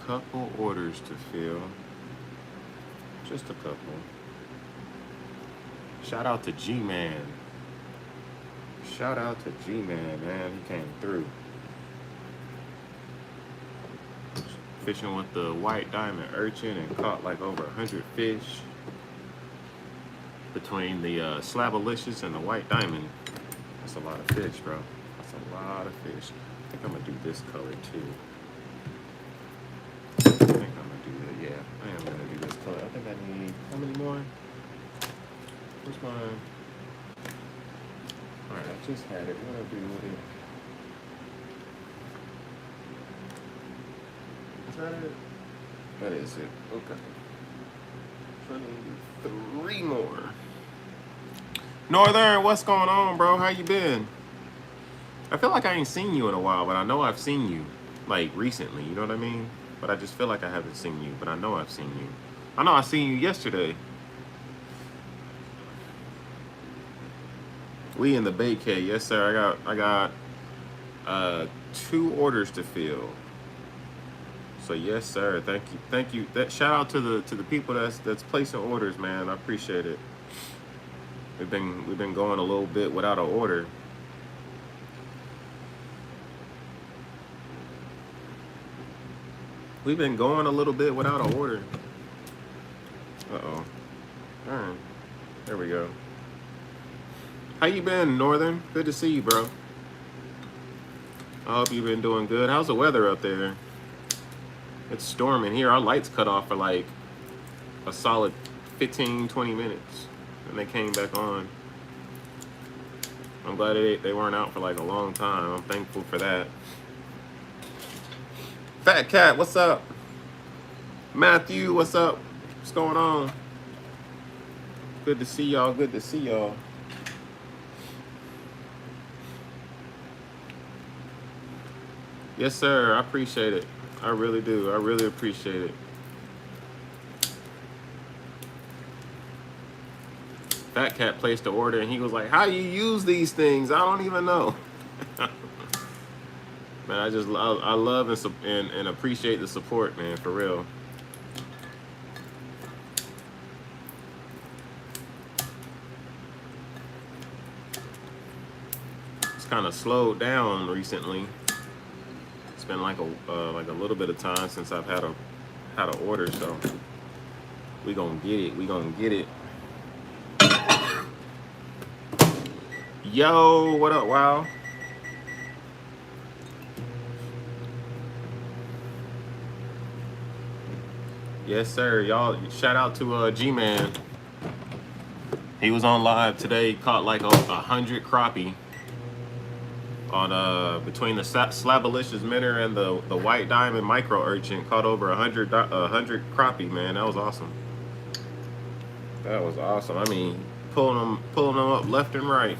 couple orders to fill. Just a couple. Shout out to G-Man. Shout out to G-Man, man. He came through. Fishing with the white diamond urchin and caught like over 100 fish between the Slabalicious and the white diamond. That's a lot of fish, bro. That's a lot of fish. I think I'm gonna do this color too. I think I'm gonna do that. Yeah, I am gonna do this color. I think I need how many more? Where's my? All right, I just had it. What do I do with it? Is that it? That is it. Okay. I need 3 more. Northern, what's going on, bro? How you been? I feel like I ain't seen you in a while, but I know I've seen you, like, recently. You know what I mean? But I just feel like I haven't seen you, but I know I've seen you. I know I seen you yesterday. We in the Bay-K. Yes, sir. I got 2 orders to fill. So yes, sir. Thank you. That shout out to the people that's placing orders, man. I appreciate it. We've been going a little bit without an order. We've been going a little bit without an order. Uh-oh. All right. There we go. How you been, Northern? Good to see you, bro. I hope you've been doing good. How's the weather up there? It's storming here. Our lights cut off for like a solid 15, 20 minutes. And they came back on. I'm glad they weren't out for like a long time. I'm thankful for that. Fat Cat, what's up? Matthew, what's up? What's going on? Good to see y'all. Good to see y'all. Yes, sir. I appreciate it. I really do. I really appreciate it. Fat Cat placed the order and he was like, how do you use these things? I don't even know. Man, I love and appreciate the support, man, for real. It's kind of slowed down recently. It's been like a little bit of time since I've had an order, so we gonna get it. We gonna get it. Yo, what up, wow? Yes, sir. Y'all, shout out to G-Man. He was on live today. Caught like 100 crappie on between the Slabalicious minnow and the white diamond micro urchin. Caught over 100 crappie, man. That was awesome. That was awesome. I mean, pulling them up left and right,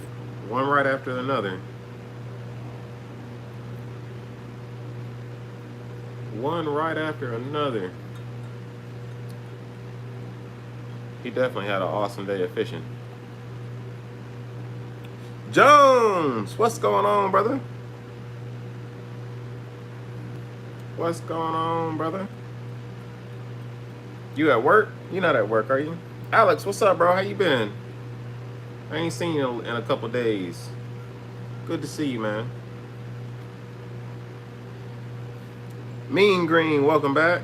one right after another. One right after another. He definitely had an awesome day of fishing. Jones, what's going on, brother? What's going on, brother? You at work? You're not at work, are you? Alex, what's up, bro? How you been? I ain't seen you in a couple days. Good to see you, man. Mean Green, welcome back.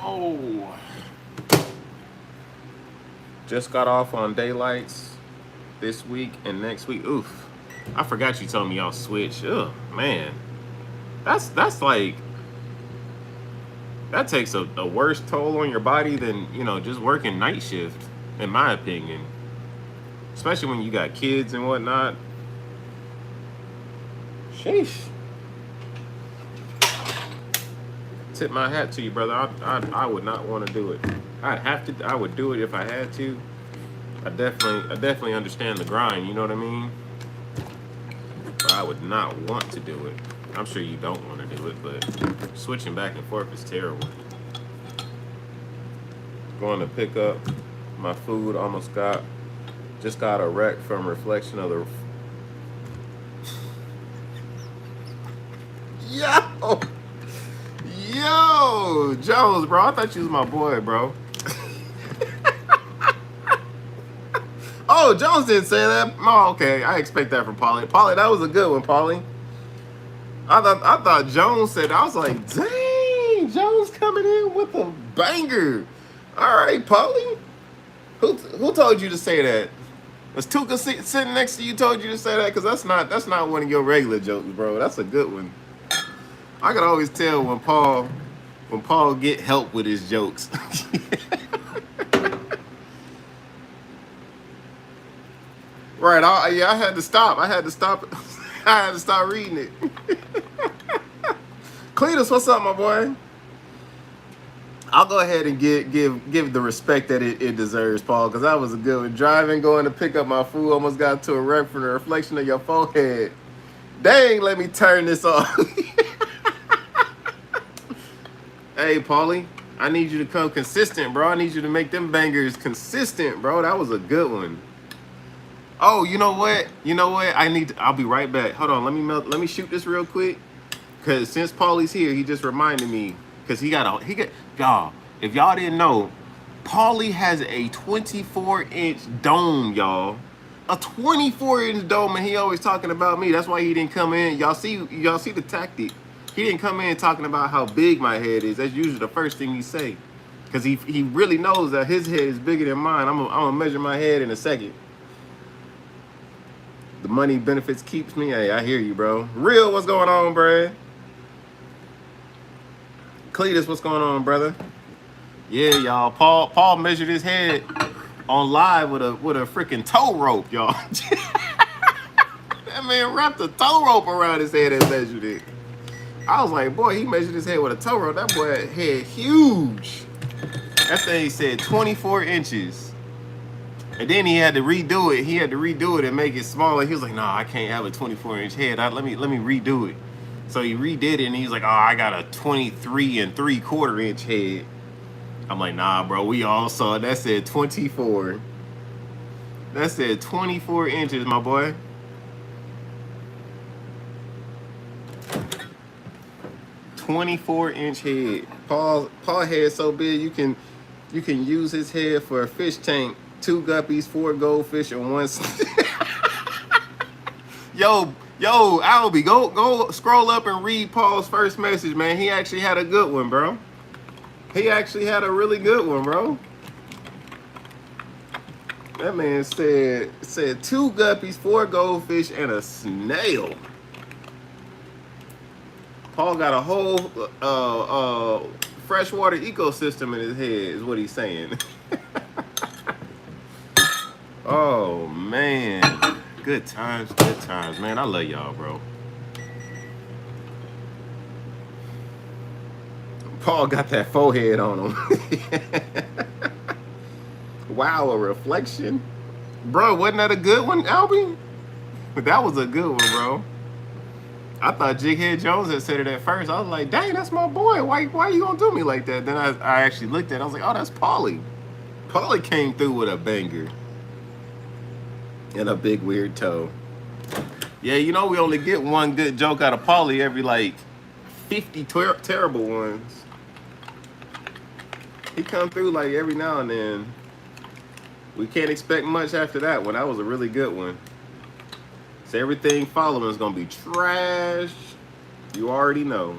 Oh. Just got off on daylights this week and next week. Oof. I forgot you told me y'all switch. Ugh, man. That's like, that takes a worse toll on your body than, you know, just working night shift, in my opinion. Especially when you got kids and whatnot. Sheesh. Tip my hat to you, brother. I would not want to do it. I would do it if I had to. I definitely understand the grind, you know what I mean? But I would not want to do it. I'm sure you don't want to do it, but switching back and forth is terrible. Going to pick up my food, almost got Just got a wreck from reflection of the. Yo, yo, Jones, bro. I thought you was my boy, bro. Oh, Jones didn't say that. Oh, okay. I expect that from Polly. Polly, that was a good one, Polly. I thought Jones said. I was like, dang, Jones coming in with a banger. All right, Polly. Who told you to say that? Was Tuka sitting next to you told you to say that? Because that's not one of your regular jokes, bro. That's a good one. I could always tell when Paul get help with his jokes. Right. I had to stop. I had to stop reading it. Cletus, what's up, my boy? I'll go ahead and give the respect that it deserves, Paul, because that was a good one. Driving, going to pick up my food, almost got to a wreck from the reflection of your forehead. Dang, let me turn this off. Hey, Paulie, I need you to come consistent, bro. I need you to make them bangers consistent, bro. That was a good one. Oh, you know what? I'll be right back. Hold on, let me shoot this real quick. Cause since Paulie's here, he just reminded me. Cause y'all, if y'all didn't know, Paulie has a 24-inch dome, y'all. A 24-inch dome, and he always talking about me. That's why he didn't come in. Y'all see the tactic. He didn't come in talking about how big my head is. That's usually the first thing he say. Cause he really knows that his head is bigger than mine. I'm gonna measure my head in a second. The money benefits keeps me. Hey, I hear you, bro. Real, what's going on, bro? Cletus, what's going on, brother? Yeah, y'all. Paul measured his head on live with a freaking tow rope, y'all. That man wrapped a tow rope around his head and measured it. I was like, boy, he measured his head with a tow rope. That boy head huge. That thing said 24 inches. And then he had to redo it. He had to redo it and make it smaller. He was like, nah, I can't have a 24-inch head. Let me redo it. So he redid it, and he's like, oh, I got a 23 3/4 inch head. I'm like, nah, bro, we all saw it. That said 24. That said 24 inches, my boy. $24-inch head. Paul head so big you can use his head for a fish tank. 2 guppies, 4 goldfish, and 1. Yo, Albie, go scroll up and read Paul's first message, man. He actually had a good one, bro. He actually had a really good one, bro. That man said 2 guppies, 4 goldfish, and a snail. Paul got a whole freshwater ecosystem in his head, is what he's saying. Oh, man. Good times, man. I love y'all, bro. Paul got that forehead on him. Wow, a reflection. Bro, wasn't that a good one, Albie? That was a good one, bro. I thought Jighead Jones had said it at first. I was like, dang, that's my boy. Why you gonna do me like that? Then I actually looked at it. I was like, oh, that's Paulie. Paulie came through with a banger. And a big weird toe. Yeah, you know we only get one good joke out of Paulie every like 50 terrible ones. He come through like every now and then. We can't expect much after that one. That was a really good one. So everything following is gonna be trash. You already know.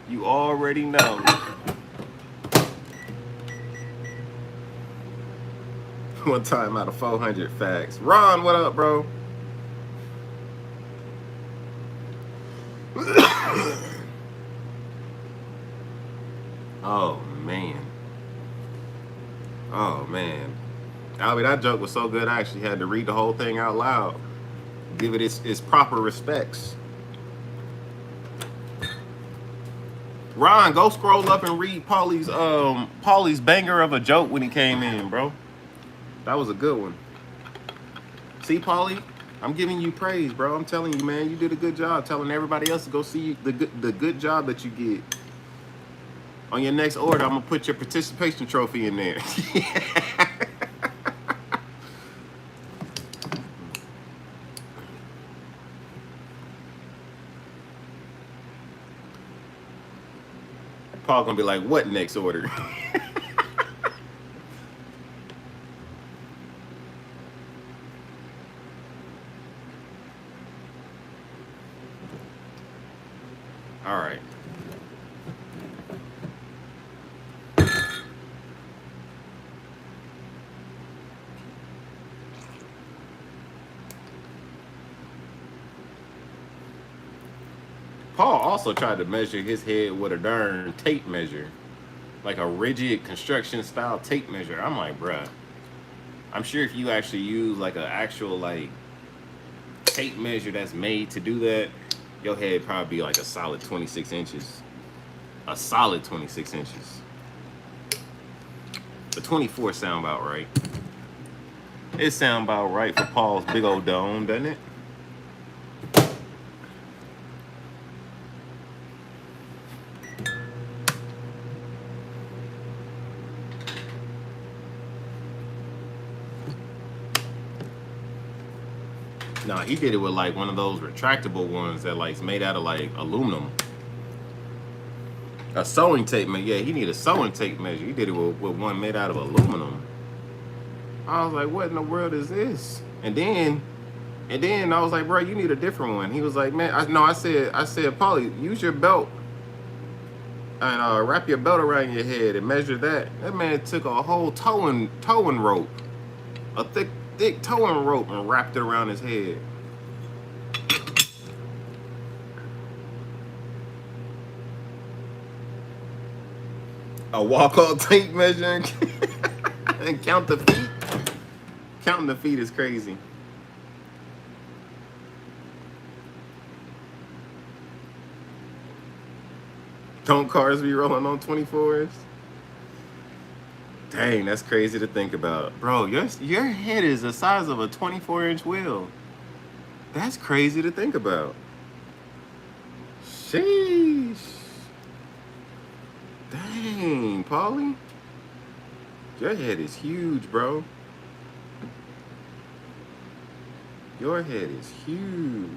You already know. One time out of 400 facts. Ron, what up, bro? Oh, man. Oh, man. Albie, that joke was so good, I actually had to read the whole thing out loud. Give it its proper respects. Ron, go scroll up and read Paulie's banger of a joke when he came in, bro. That was a good one. See, Paulie, I'm giving you praise, bro. I'm telling you, man, you did a good job telling everybody else to go see the good job that you get. On your next order, I'm going to put your participation trophy in there. Paul gonna be like, what next order? All right. Paul also tried to measure his head with a darn tape measure, like a rigid construction style tape measure. I'm like, bruh, I'm sure if you actually use like an actual like tape measure that's made to do that, your head probably be like a solid 26 inches. A solid 26 inches. But 24 sound about right. It sound about right for Paul's big old dome, doesn't it? Nah, he did it with like one of those retractable ones that like's made out of like aluminum. A sewing tape measure. Yeah, he need a sewing tape measure. He did it with one made out of aluminum. I was like, what in the world is this? And then I was like, bro, you need a different one. He was like, man, I said, Paulie, use your belt and wrap your belt around your head and measure that. That man took a whole towing rope, a thick towing rope, and wrapped it around his head. A walk-on tape measure and count the feet. Counting the feet is crazy. Don't cars be rolling on 24s? Dang, that's crazy to think about. Bro, your head is the size of a 24-inch wheel. That's crazy to think about. Sheesh. Dang, Paulie. Your head is huge, bro. Your head is huge.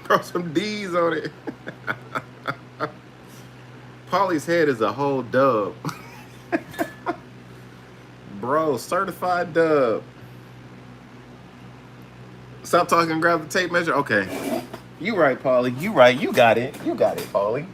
Throw some D's on it. Paulie's head is a whole dub. Bro, certified dub. Stop talking, grab the tape measure. Okay. You right, Paulie. You right. You got it. You got it, Paulie.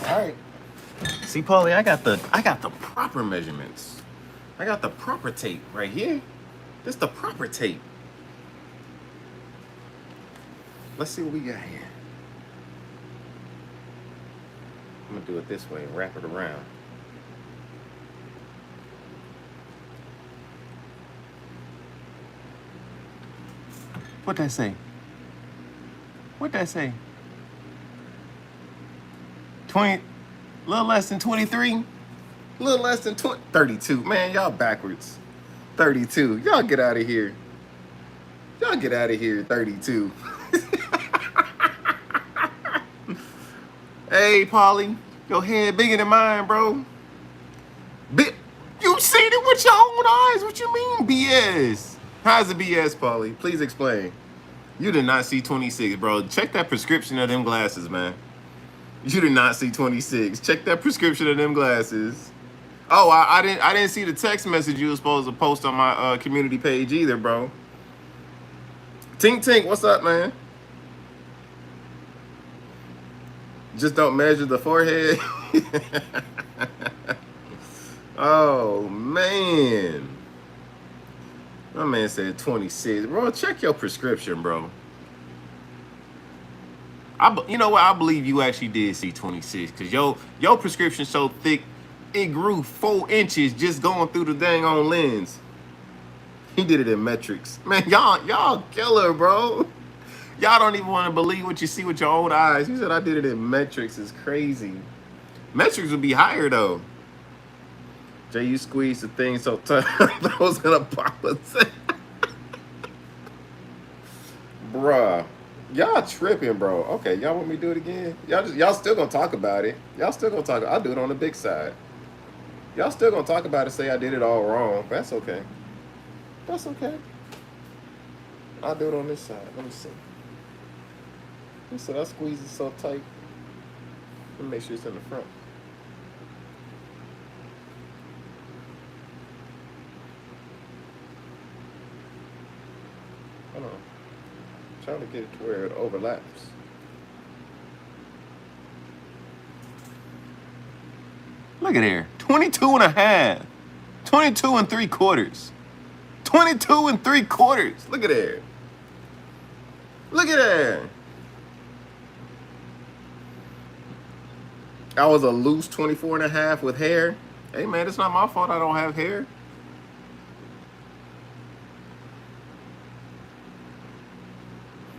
All right. See, Paulie, I got the proper measurements. I got the proper tape right here. This the proper tape. Let's see what we got here. I'm gonna do it this way, wrap it around. What that say? What that say? 20, a little less than 23? A little less than 32. Man, y'all backwards. 32. Y'all get out of here. Y'all get out of here, 32. Hey, Polly, your head bigger than mine, bro. You seen it with your own eyes. What you mean, BS? How's it BS, Polly? Please explain. You did not see 26, bro. Check that prescription of them glasses, man. You did not see 26. Check that prescription of them glasses. Oh, I didn't see the text message you were supposed to post on my community page either, bro. Tink Tink, what's up, man? Just don't measure the forehead. Oh, man. My man said 26. Bro, check your prescription, bro. You know what? I believe you actually did see 26 because your prescription so thick, it grew 4 inches just going through the dang on lens. He did it in metrics. Man, y'all killer, bro. Y'all don't even want to believe what you see with your own eyes. You said I did it in metrics. It's crazy. Metrics would be higher, though. Jay, you squeeze the thing so tight. Those in a policy. Bruh. Y'all tripping, bro. Okay, y'all want me to do it again? Y'all still gonna talk about it. Y'all still gonna talk. I'll do it on the big side. Y'all still gonna talk about it, say I did it all wrong. That's okay. That's okay. I'll do it on this side. Let me see. He said I squeeze it so tight. Let me make sure it's in the front. Hold on. I'm trying to get it to where it overlaps. Look at there. 22 and a half. 22 and 3/4. 22 and 3/4. Look at there. Look at that. I was a loose 24 and a half with hair. Hey, man, it's not my fault I don't have hair.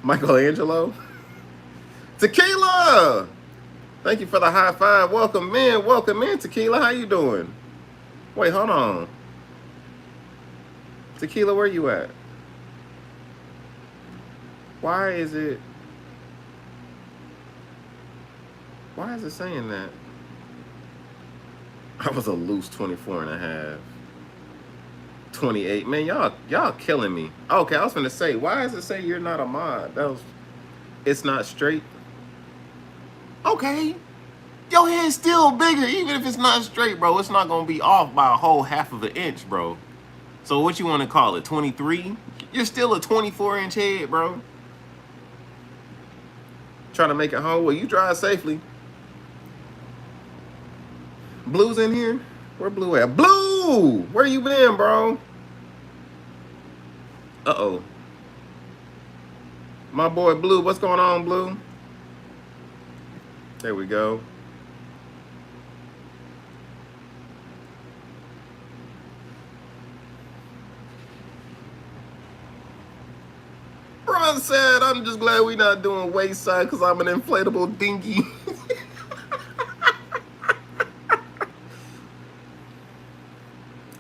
Michelangelo. Tequila. Thank you for the high five. Welcome in. Welcome in, Tequila. How you doing? Wait, hold on. Tequila, where you at? Why is it saying that? I was a loose 24 and a half. 28. Man, y'all killing me. Okay, I was gonna say, why does it say you're not a mod? It's not straight. Okay. Your head's still bigger, even if it's not straight, bro. It's not gonna be off by a whole 1/2 inch, bro. So what you want to call it? 23? You're still a 24-inch head, bro. Trying to make it home. Well, you drive safely. Blue's in here? Where Blue at? Blue! Where you been, bro? Uh-oh. My boy Blue. What's going on, Blue? There we go. Ron said, I'm just glad we're not doing waist side because I'm an inflatable dinghy.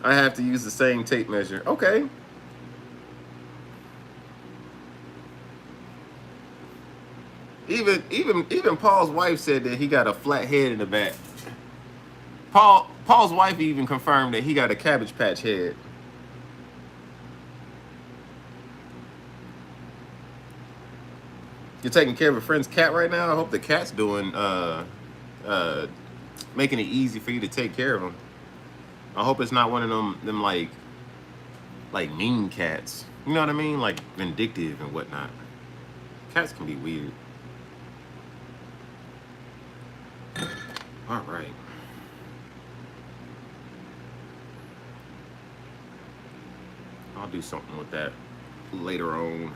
I have to use the same tape measure. Okay. Even Paul's wife said that he got a flat head in the back. Paul's wife even confirmed that he got a Cabbage Patch head. You're taking care of a friend's cat right now? I hope the cat's doing making it easy for you to take care of him. I hope it's not one of them like mean cats. You know what I mean? Like vindictive and whatnot. Cats can be weird. All right. I'll do something with that later on.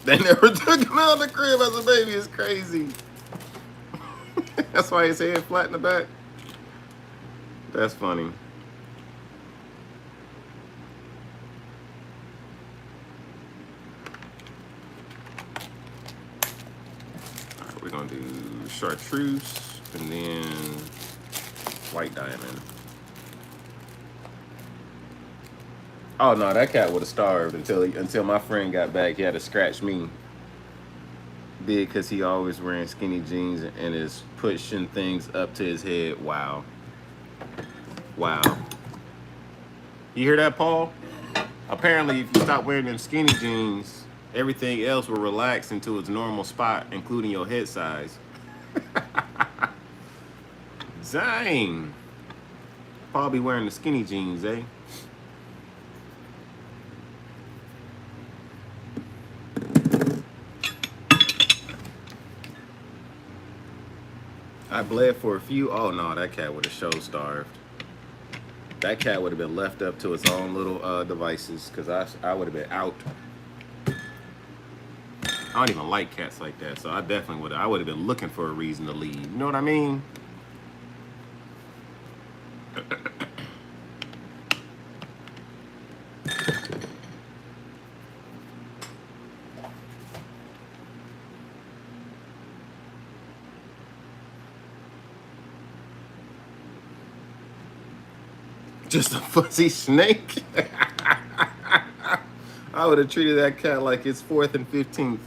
They never took him out of the crib as a baby. It's crazy. That's why his head flat in the back. That's funny. All right, we're gonna do chartreuse and then white diamond. Oh no, that cat would have starved until my friend got back. He had to scratch me big because he always wearing skinny jeans and is pushing things up to his head. Wow. Wow. You hear that, Paul? Apparently, if you stop wearing them skinny jeans, everything else will relax into its normal spot, including your head size. Dang. Paul be wearing the skinny jeans, eh? I bled for a few. Oh no, that cat would have show starved. That cat would have been left up to its own little devices because I would have been out. I don't even like cats like that, so I definitely would. I would have been looking for a reason to leave. You know what I mean? Just a fuzzy snake. I would have treated that cat like it's 4th and 15th.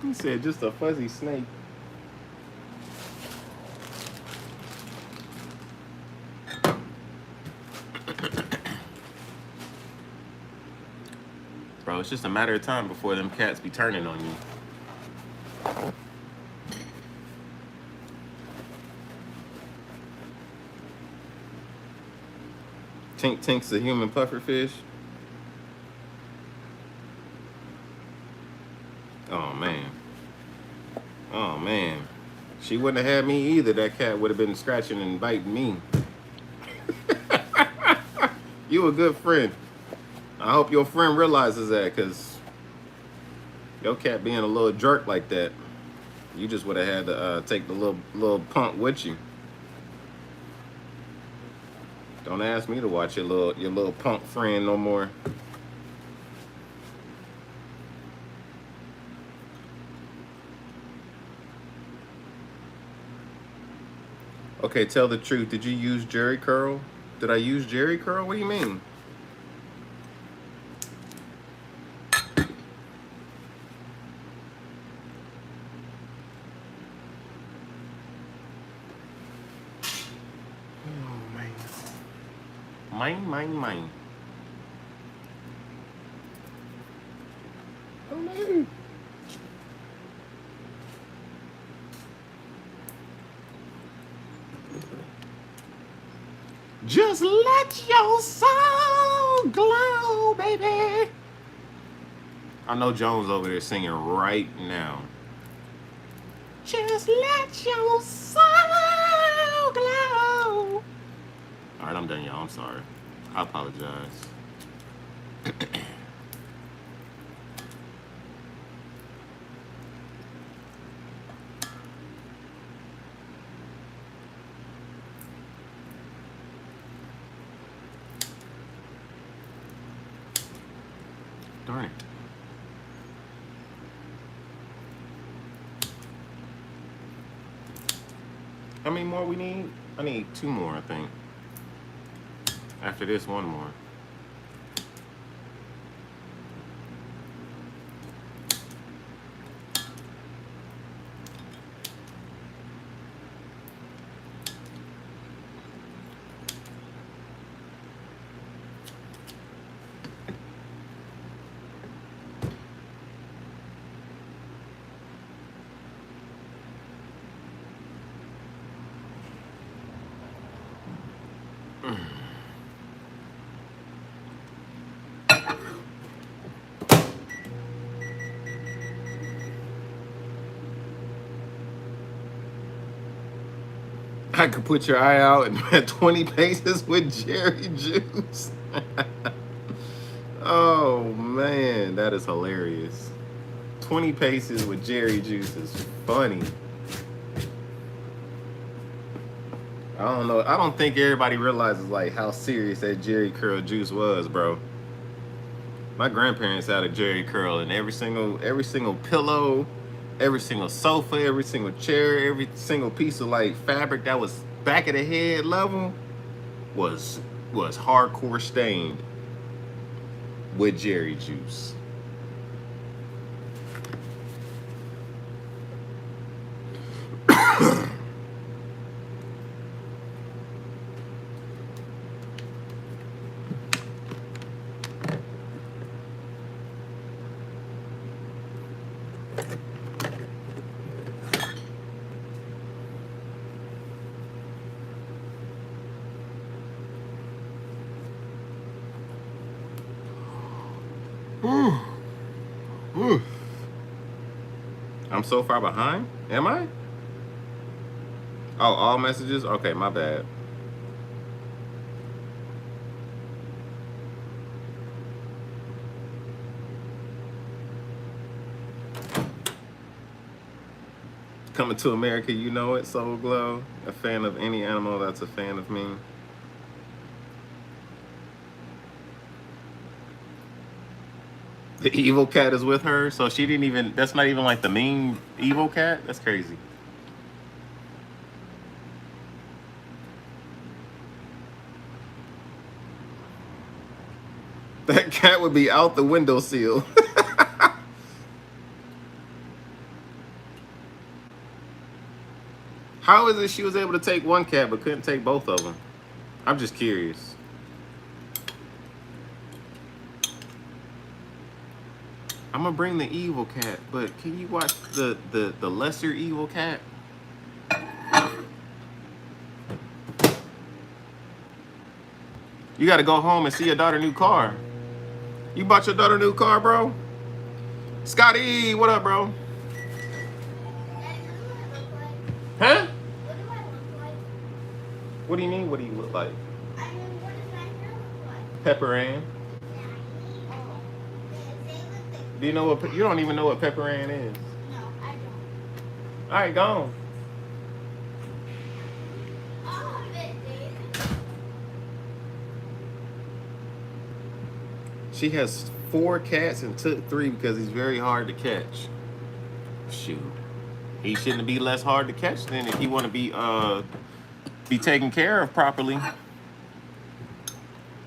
He said just a fuzzy snake. Bro, it's just a matter of time before them cats be turning on you. Tink Tink's the human pufferfish. Oh man. Oh man. She wouldn't have had me either. That cat would have been scratching and biting me. You a good friend. I hope your friend realizes that, because your cat being a little jerk like that, you just would have had to take the little punk with you. Don't ask me to watch your little punk friend no more. Okay, tell the truth. Did you use Jerry curl? Did I use Jerry curl? What do you mean? Oh man. Mine. Oh man. Just let your soul glow, baby. I know Jones over there singing right now. Just let your soul glow. All right, I'm done, y'all. I'm sorry. I apologize. Darn it. How many more we need? I need 2 more, I think. After this, 1 more. I could put your eye out and at 20 paces with Jerry Juice. Oh man, that is hilarious. 20 paces with Jerry Juice is funny. I don't know. I don't think everybody realizes like how serious that Jerry curl juice was, bro. My grandparents had a Jerry curl, and every single pillow, every single sofa, every single chair, every single piece of like fabric that was back of the head level was was hardcore stained with Jerry juice. I'm so far behind. Am I? Oh, all messages? Okay, my bad. Coming to America, you know it, Soul Glow. A fan of any animal that's a fan of me. The evil cat is with her, so she didn't even, that's not even like the mean evil cat? That's crazy. That cat would be out the windowsill. How is it she was able to take one cat but couldn't take both of them? I'm just curious. I'm gonna bring the evil cat, but can you watch the lesser evil cat? You gotta go home and see your daughter new car. You bought your daughter new car, bro? Scotty, what up, bro? Huh? What do you mean? What do you look like? Pepper Ann. Do you know what? You don't even know what Pepper Ann is. No, I don't. All right, go on. She has 4 cats and took 3 because he's very hard to catch. Shoot, he shouldn't be less hard to catch then if he want to be taken care of properly.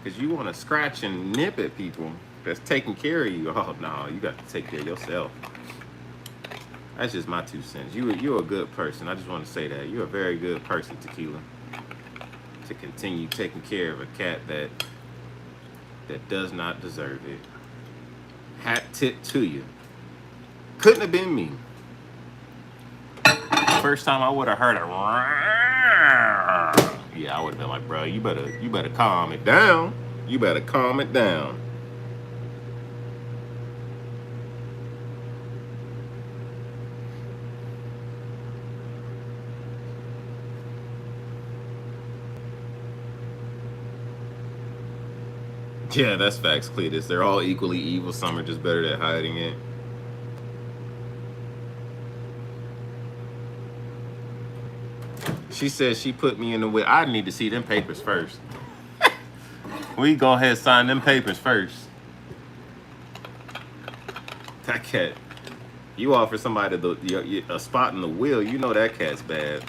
Because you want to scratch and nip at people that's taking care of you. Oh no, you got to take care of yourself. That's just my 2 cents. You're a good person. I just want to say that you're a very good person, Tequila. To continue taking care of a cat that does not deserve it. Hat tip to you. Couldn't have been me. First time I would have heard a yeah, I would have been like, bro, you better calm it down. You better calm it down. Yeah, that's facts, Cletus. They're all equally evil. Some are just better at hiding it. She said she put me in the way. I need to see them papers first. We go ahead and sign them papers first. That cat. You offer somebody a spot in the wheel, you know that cat's bad.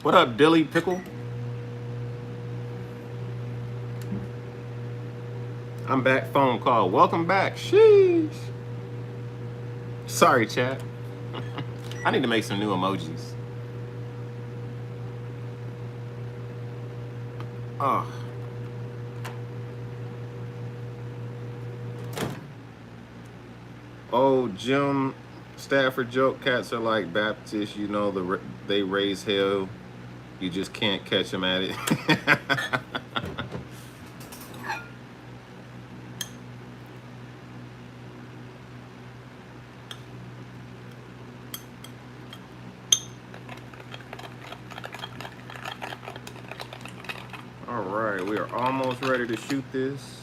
What up, Dilly Pickle? I'm back. Phone call. Welcome back. Sheesh. Sorry, chat. I need to make some new emojis. Oh. Oh, Jim Stafford joke. Cats are like Baptists. You know, they raise hell. You just can't catch them at it. right, we are almost ready to shoot this.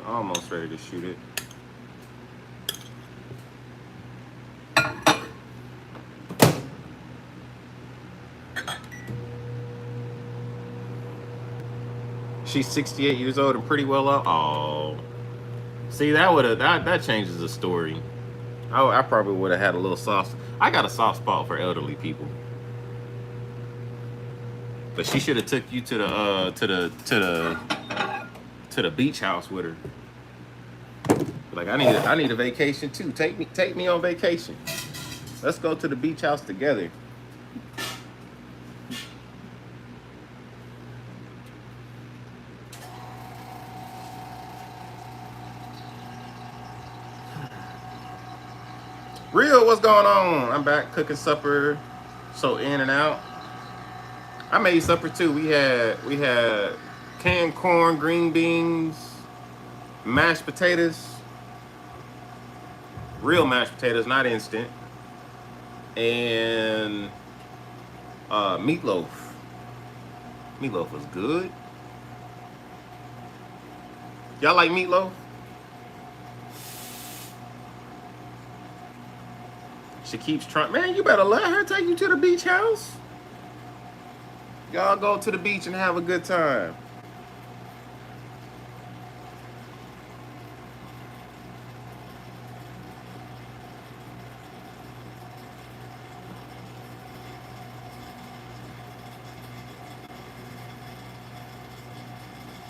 Almost ready to shoot it. She's 68 years old and pretty well off. Oh, see, that changes the story. I probably would have had a little soft. I got a soft spot for elderly people. But she should have took you to the beach house with her. Like, I need a vacation too. Take me on vacation. Let's go to the beach house together. Real, what's going on? I'm back cooking supper. So in and out. I made supper too. We had canned corn, green beans, mashed potatoes. Real mashed potatoes, not instant. And meatloaf. Meatloaf was good. Y'all like meatloaf? She keeps trying. Man, you better let her take you to the beach house. Y'all go to the beach and have a good time.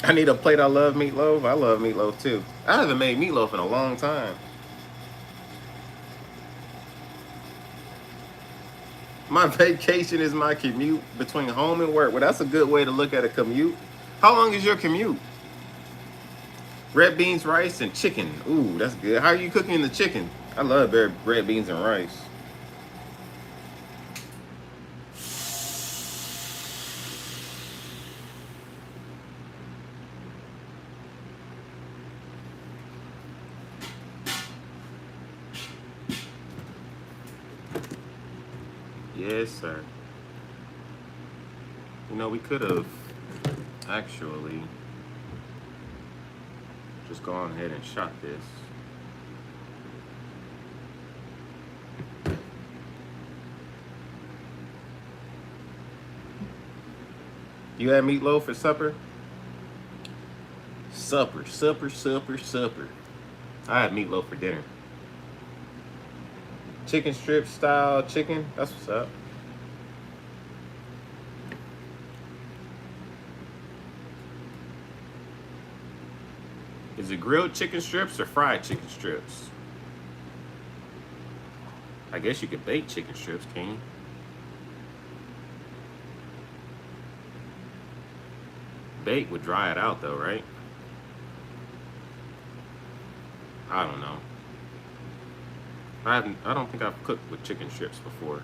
I need a plate. I love meatloaf. I love meatloaf too. I haven't made meatloaf in a long time. My vacation is my commute between home and work. Well, that's a good way to look at a commute. How long is your commute? Red beans, rice, and chicken. Ooh, that's good. How are you cooking the chicken? I love red beans and rice. Yes, sir. You know, we could have actually just gone ahead and shot this. You had meatloaf for supper? Supper. I had meatloaf for dinner. Chicken strip style chicken. That's what's up. Is it grilled chicken strips or fried chicken strips? I guess you could bake chicken strips, can you? Bake would dry it out though, right? I don't know. I don't think I've cooked with chicken strips before.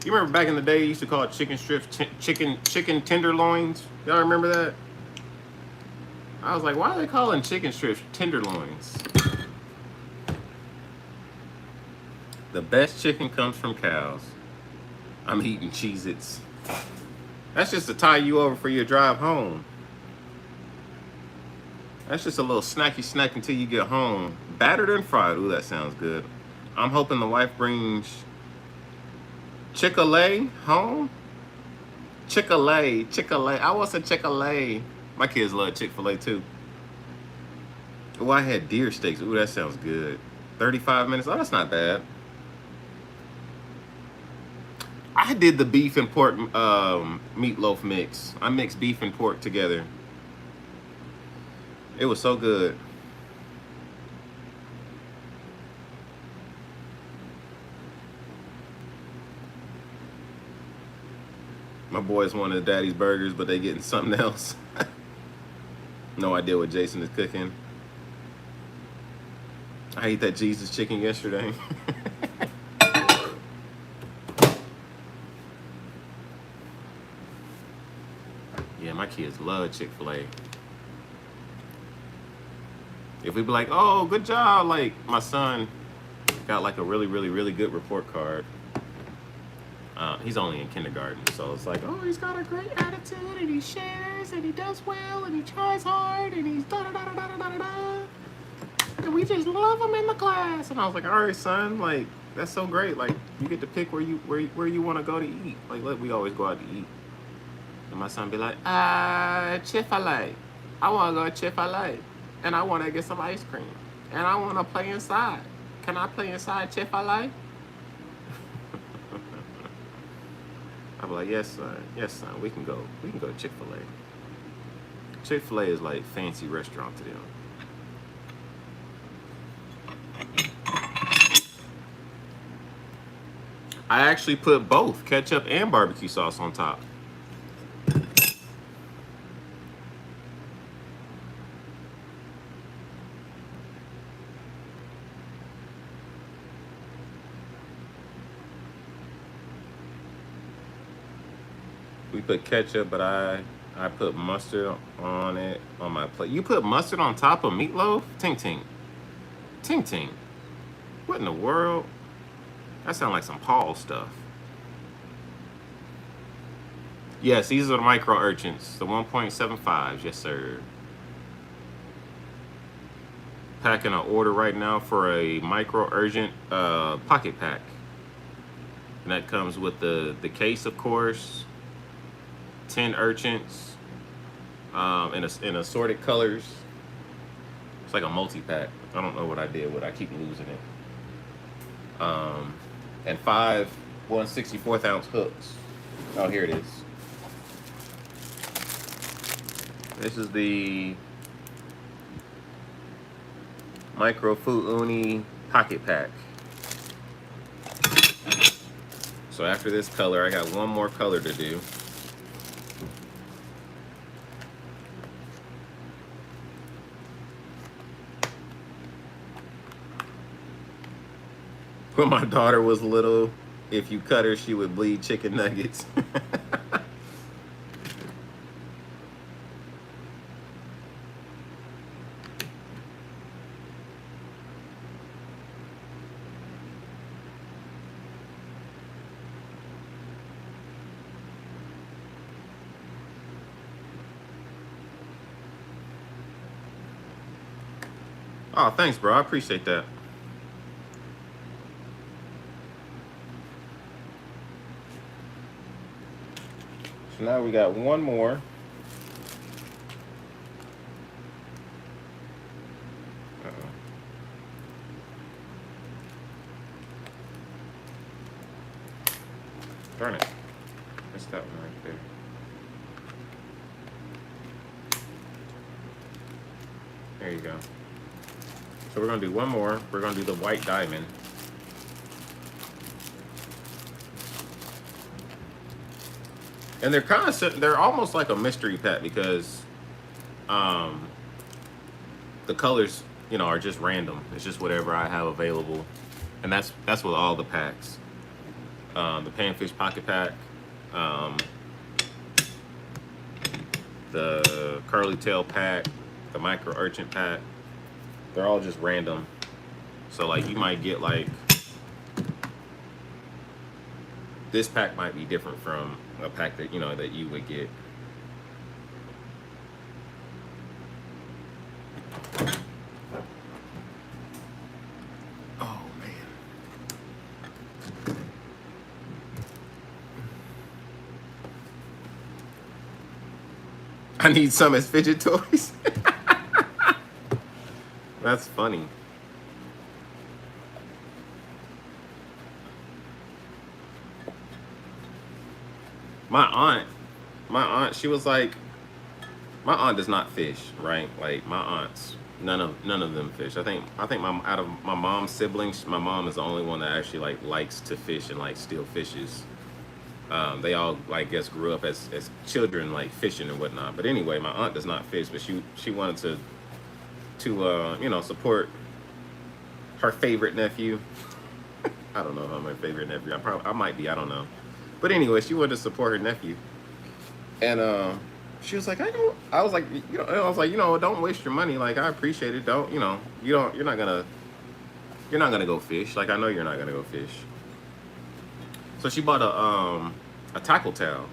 You remember back in the day, you used to call it chicken strips, chicken tenderloins. Y'all remember that? I was like, why are they calling chicken strips tenderloins? The best chicken comes from cows. I'm eating Cheez-Its. That's just to tie you over for your drive home. That's just a little snacky snack until you get home. Battered and fried. Ooh, that sounds good. I'm hoping the wife brings Chick-fil-A home. Chick-fil-A. I want some Chick-fil-A. My kids love Chick-fil-A too. Oh, I had deer steaks. Ooh, that sounds good. 35 minutes. Oh, that's not bad. I did the beef and pork meatloaf mix. I mixed beef and pork together. It was so good. My boys wanted Daddy's burgers, but they getting something else. No idea what Jason is cooking. I ate that Jesus chicken yesterday. Yeah, my kids love Chick-fil-A. If we be like, oh, good job, like my son, Got like a really, really, really good report card. He's only in kindergarten, so it's like, oh, he's got a great attitude, and he shares, and he does well, and he tries hard, and he's da da da da da da da da. And we just love him in the class. And I was like, all right, son, like that's so great. Like you get to pick where you want to go to eat. Like look, we always go out to eat. And my son be like, Chick-fil-A. I want to go to Chick-fil-A, and I want to get some ice cream, and I want to play inside. Can I play inside Chick-fil-A? I'll be like, yes, son, we can go to Chick-fil-A. Chick-fil-A is like fancy restaurant to them. I actually put both ketchup and barbecue sauce on top. We put ketchup, but I put mustard on it on my plate. You put mustard on top of meatloaf? Ting ting. Ting ting. What in the world? That sounds like some Paul stuff. Yes, these are the micro urchins. The 1.75s, yes sir. Packing an order right now for a micro urgent pocket pack. And that comes with the case, of course. 10 urchins in assorted colors. It's like a multi-pack. I don't know what I did with it. I keep losing it. And 5 1/64 ounce hooks. Oh, here it is. This is the Micro Food Uni pocket pack. So after this color, I got one more color to do. When my daughter was little, if you cut her, she would bleed chicken nuggets. Oh, thanks, bro. I appreciate that. So now we got one more. Uh-oh. Darn it. Missed that one right there. There you go. So we're going to do one more. We're going to do the white diamond. And they're almost like a mystery pack because the colors, are just random. It's just whatever I have available. And that's with all the packs. The panfish pocket pack, the curly tail pack, the micro urchin pack. They're all just random. So like you might get like, this pack might be different from a pack that, that you would get. Oh man. I need some as fidget toys. That's funny. My aunt, she was like, my aunt does not fish, right? Like my aunts, none of them fish. I think out of my mom's siblings, my mom is the only one that actually likes to fish and still fishes. They all guess grew up as children fishing and whatnot. But anyway, my aunt does not fish, but she wanted to support her favorite nephew. I don't know if I'm my favorite nephew. I might be. I don't know. But anyway, she wanted to support her nephew, and she was like, I was like, don't waste your money. Like I appreciate it. You're not gonna, You're not gonna go fish. Like I know you're not gonna go fish. So she bought a tackle towel,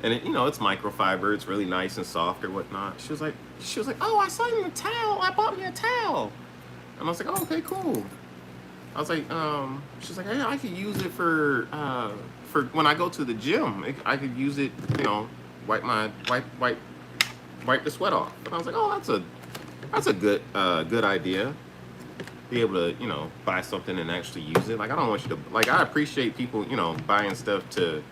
and it, you know, it's microfiber. It's really nice and soft or whatnot. She was like, oh, I saw you a towel. I bought me a towel, and I was like, oh, okay, cool. I was like, she's like, hey, I could use it for when I go to the gym. I could use it, you know, wipe the sweat off. And I was like, oh, that's a good idea. Be able to, you know, buy something and actually use it. Like I don't want you to, like, I appreciate people, you know, buying stuff to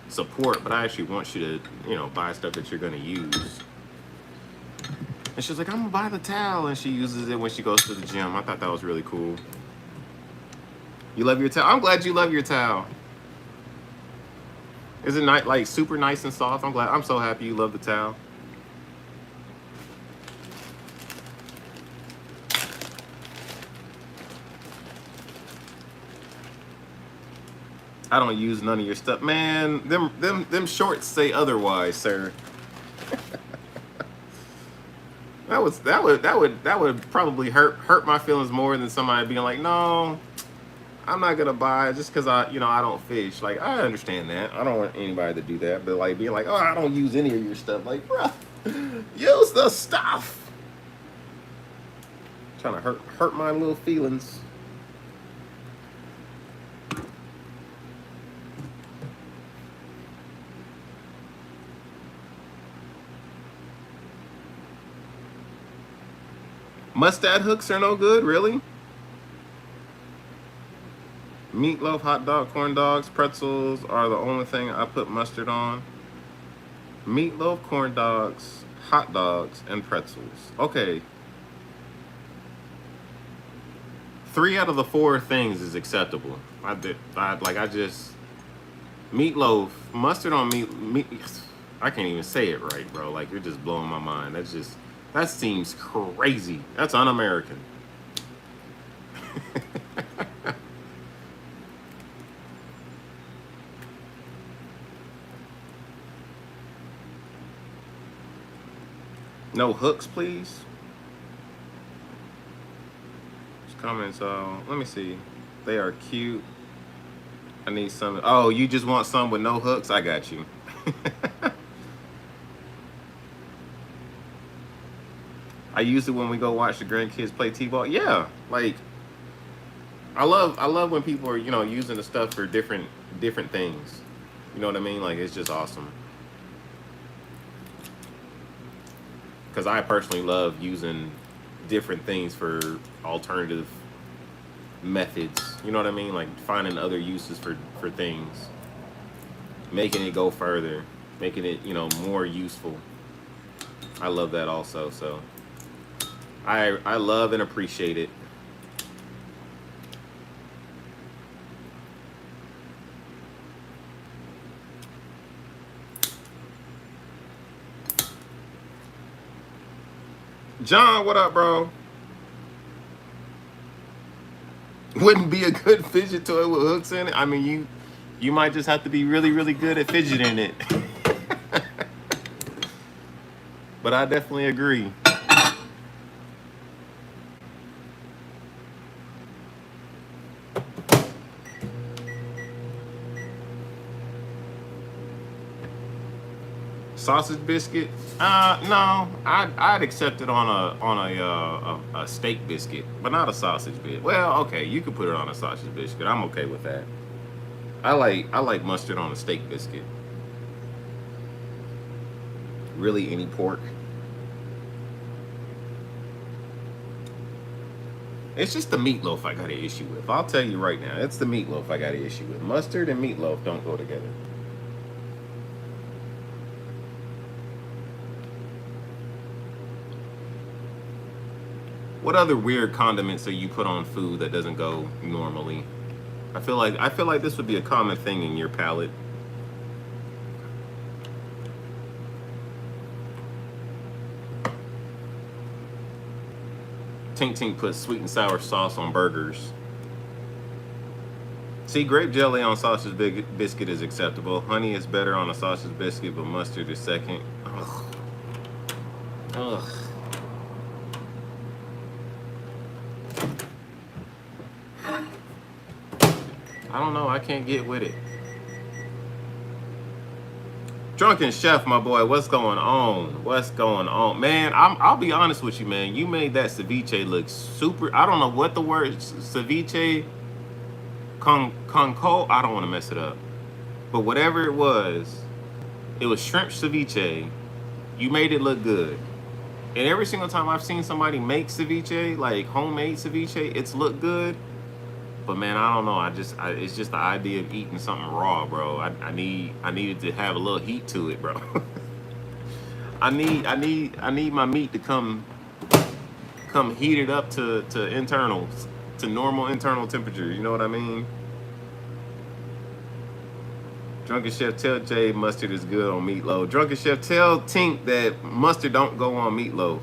support, but I actually want you to, you know, buy stuff that you're gonna use. And she's like, I'm gonna buy the towel, and she uses it when she goes to the gym. I thought that was really cool. You love your towel? I'm glad you love your towel. Is it not like super nice and soft? I'm so happy you love the towel. I don't use none of your stuff, man. Them shorts say otherwise, sir. that would probably hurt my feelings more than somebody being like, no, I'm not gonna buy it just because I don't fish. Like I understand that. I don't want anybody to do that, but like being like, oh, I don't use any of your stuff. Like, bro, use the stuff. Trying to hurt my little feelings. Mustad hooks are no good, really? Meatloaf, hot dog, corn dogs, pretzels are the only thing I put mustard on. Meatloaf, corn dogs, hot dogs, and pretzels. Okay. 3 out of the 4 things is acceptable. Meatloaf, mustard on meat. I can't even say it right, bro. Like you're just blowing my mind. That seems crazy. That's un-American. No hooks, please. Just comments. Let me see. They are cute. I need some. Oh, you just want some with no hooks? I got you. I use it when we go watch the grandkids play t-ball. Yeah, like I love when people are, you know, using the stuff for different things. You know what I mean? Like it's just awesome. Because I personally love using different things for alternative methods. You know what I mean? Like finding other uses for things, making it go further, making it, you know, more useful. I love that also. So I love and appreciate it. John, what up, bro? Wouldn't be a good fidget toy with hooks in it. I mean, you might just have to be really, really good at fidgeting it. But I definitely agree. Sausage biscuit? No. I'd accept it on a steak biscuit, but not a sausage biscuit. Well, okay, you could put it on a sausage biscuit. I'm okay with that. I like mustard on a steak biscuit. Really, any pork. It's just the meatloaf I got an issue with. I'll tell you right now, it's the meatloaf I got an issue with. Mustard and meatloaf don't go together. What other weird condiments do you put on food that doesn't go normally? I feel like this would be a common thing in your palate. Tink Tink puts sweet and sour sauce on burgers. See, grape jelly on sausage biscuit is acceptable. Honey is better on a sausage biscuit, but mustard is second. Ugh. Ugh. I don't know. I can't get with it. Drunken Chef, my boy, what's going on? What's going on, man? I'll be honest with you, man. You made that ceviche look super. I don't know what the word ceviche con. I don't want to mess it up, but whatever it was shrimp ceviche. You made it look good. And every single time I've seen somebody make ceviche, like homemade ceviche, it's looked good. But man, I don't know. It's just the idea of eating something raw, bro. I needed to have a little heat to it, bro. I need my meat to come heated up to internals, to normal internal temperature. You know what I mean? Drunken Chef, tell Jay mustard is good on meatloaf. Drunken Chef, tell Tink that mustard don't go on meatloaf.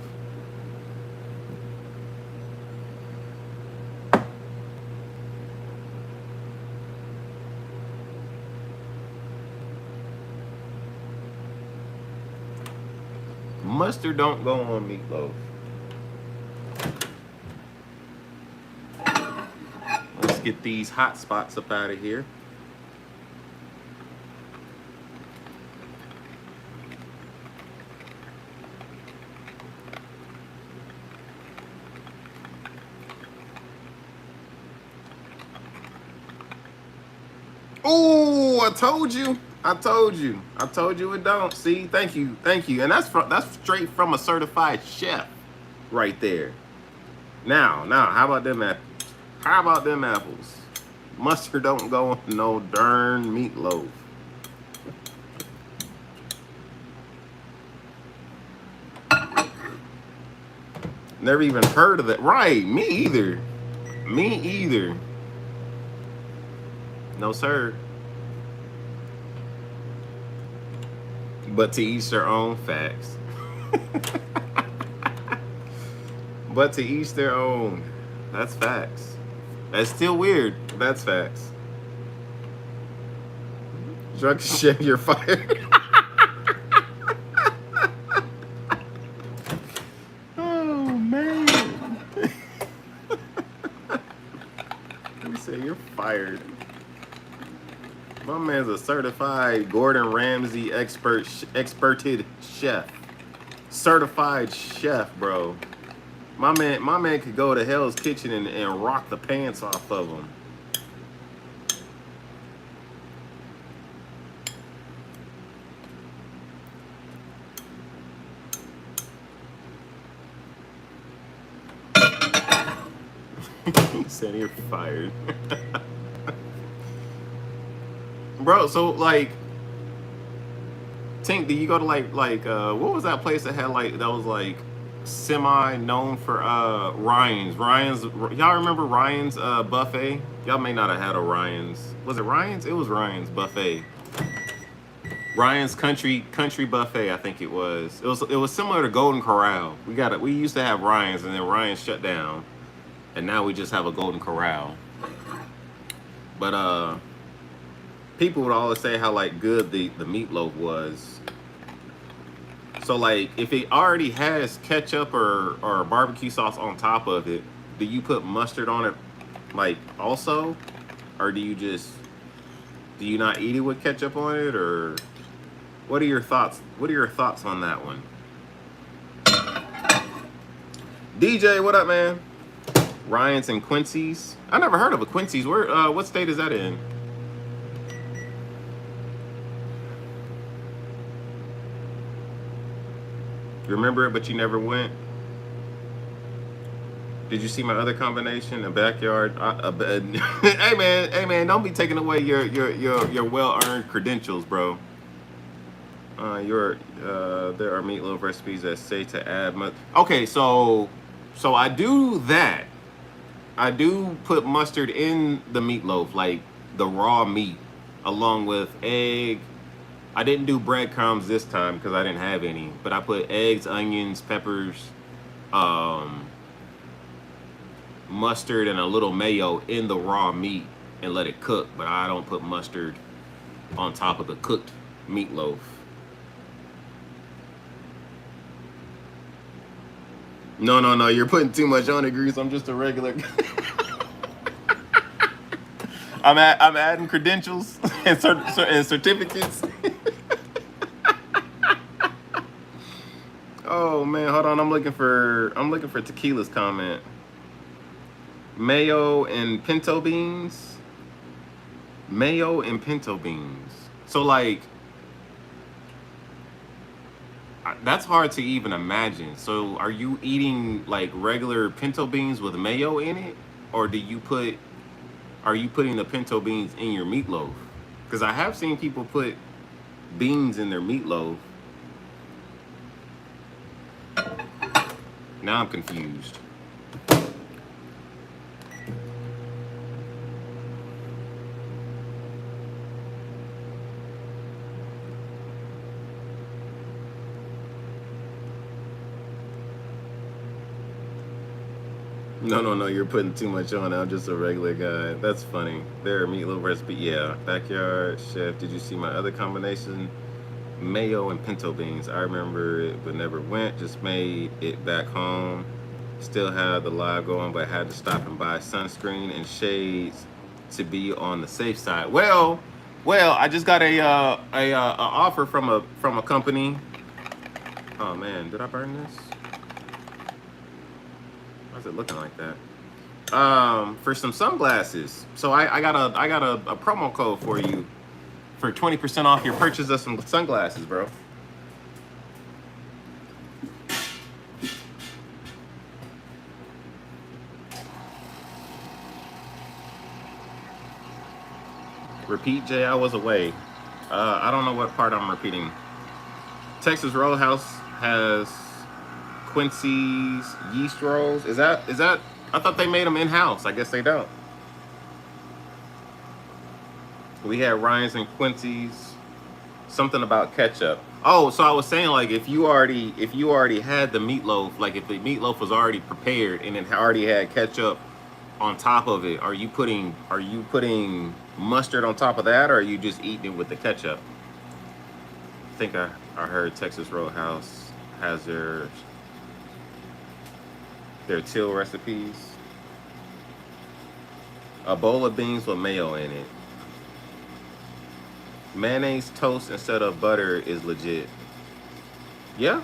Mustard don't go on meatloaf. Let's get these hot spots up out of here. Oh, I told you it don't. See, thank you, and that's straight from a certified chef, right there. Now, how about them apples? How about them apples? Mustard don't go on no darn meatloaf. Never even heard of that. Right, me either. No, sir. But to each their own, facts. But to each their own. That's facts. That's still weird. That's facts. Drunk Chef, you're fired. Oh, man. You say you're fired. My man's a certified Gordon Ramsay experted chef. Certified chef, bro. My man could go to Hell's Kitchen and rock the pants off of him. He said you're fired. Bro, so like Tink, did you go to like what was that place that had that was like semi known for Ryan's? Y'all remember Ryan's buffet? Y'all may not have had a Ryan's. Was it Ryan's? It was Ryan's buffet. Ryan's country buffet, I think it was. It was similar to Golden Corral. We used to have Ryan's, and then Ryan's shut down. And now we just have a Golden Corral. But people would always say how good the meatloaf was. So if it already has ketchup or barbecue sauce on top of it, do you put mustard on it also? Or do you not eat it with ketchup on it? Or what are your thoughts? What are your thoughts on that one? DJ, what up, man? Ryan's and Quincy's. I never heard of a Quincy's. Where what state is that in? You remember it, but you never went? Did you see my other combination? A backyard. Hey man, don't be taking away your well-earned credentials, bro. There are meatloaf recipes that say to add okay, so I do that. I do put mustard in the meatloaf, like the raw meat, along with egg. I didn't do breadcrumbs this time because I didn't have any, but I put eggs, onions, peppers, mustard, and a little mayo in the raw meat and let it cook. But I don't put mustard on top of the cooked meatloaf. No, you're putting too much on it, Grease. I'm just a regular. I'm adding credentials and, and certificates. Oh man, hold on. I'm looking for Tequila's comment. Mayo and pinto beans. Mayo and pinto beans. So like, that's hard to even imagine. So are you eating like regular pinto beans with mayo in it, or are you putting the pinto beans in your meatloaf? Because I have seen people put beans in their meatloaf. Now I'm confused. No, you're putting too much on. I'm just a regular guy. That's funny. Their meatloaf recipe, yeah. Backyard chef, did you see my other combination? Mayo and pinto beans. I remember it, but never went. Just made it back home. Still had the live going, but had to stop and buy sunscreen and shades to be on the safe side. Well, I just got a offer from a company. Oh man, did I burn this? Why's it looking like that? For some sunglasses. So I got a promo code for you for 20% off your purchase of some sunglasses, bro. Repeat, Jay, I was away. I don't know what part I'm repeating. Texas Roadhouse has Quincy's yeast rolls. Is that? I thought they made them in-house. I guess they don't. We had Ryan's and Quincy's. Something about ketchup. Oh, so I was saying, like, if you already had the meatloaf, like if the meatloaf was already prepared and it already had ketchup on top of it, are you putting mustard on top of that, or are you just eating it with the ketchup? I think I heard Texas Roadhouse has their teal recipes. A bowl of beans with mayo in it. Mayonnaise toast instead of butter is legit. Yeah.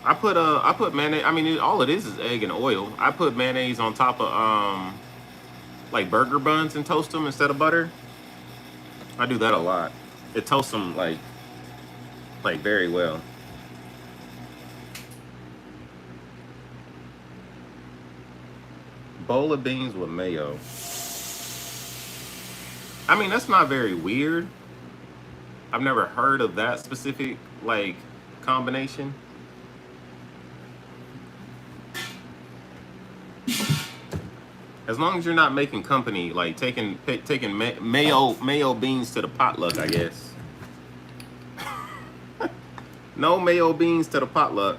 I put mayonnaise. I mean, all it is egg and oil. I put mayonnaise on top of like burger buns and toast them instead of butter. I do that a lot. It toasts them like very well. Bowl of beans with mayo. I mean, that's not very weird. I've never heard of that specific like combination. As long as you're not making company, like taking mayo beans to the potluck, I guess. No mayo beans to the potluck.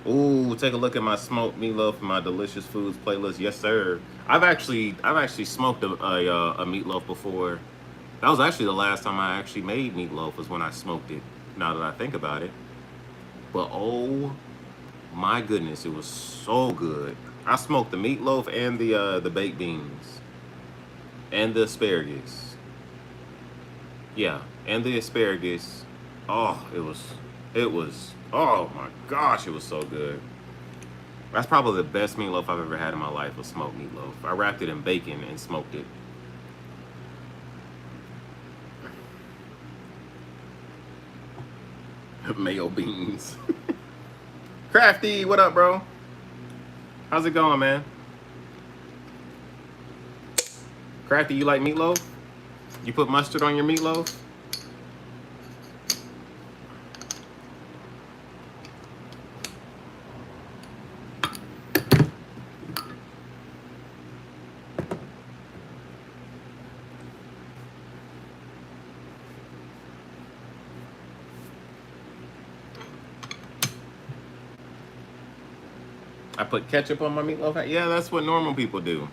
Ooh, take a look at my smoked meatloaf and my delicious foods playlist. Yes, sir. I've actually smoked a meatloaf before. That was actually the last time I actually made meatloaf, was when I smoked it. Now that I think about it, but oh my goodness, it was so good. I smoked the meatloaf and the baked beans and the asparagus. Yeah, and the asparagus. Oh, it was. Oh my gosh, it was so good. That's probably the best meatloaf I've ever had in my life, was smoked meatloaf. I wrapped it in bacon and smoked it. Mayo beans. Crafty, what up, bro? How's it going, man? Crafty, you like meatloaf? You put mustard on your meatloaf? I put ketchup on my meatloaf. Yeah, that's what normal people do.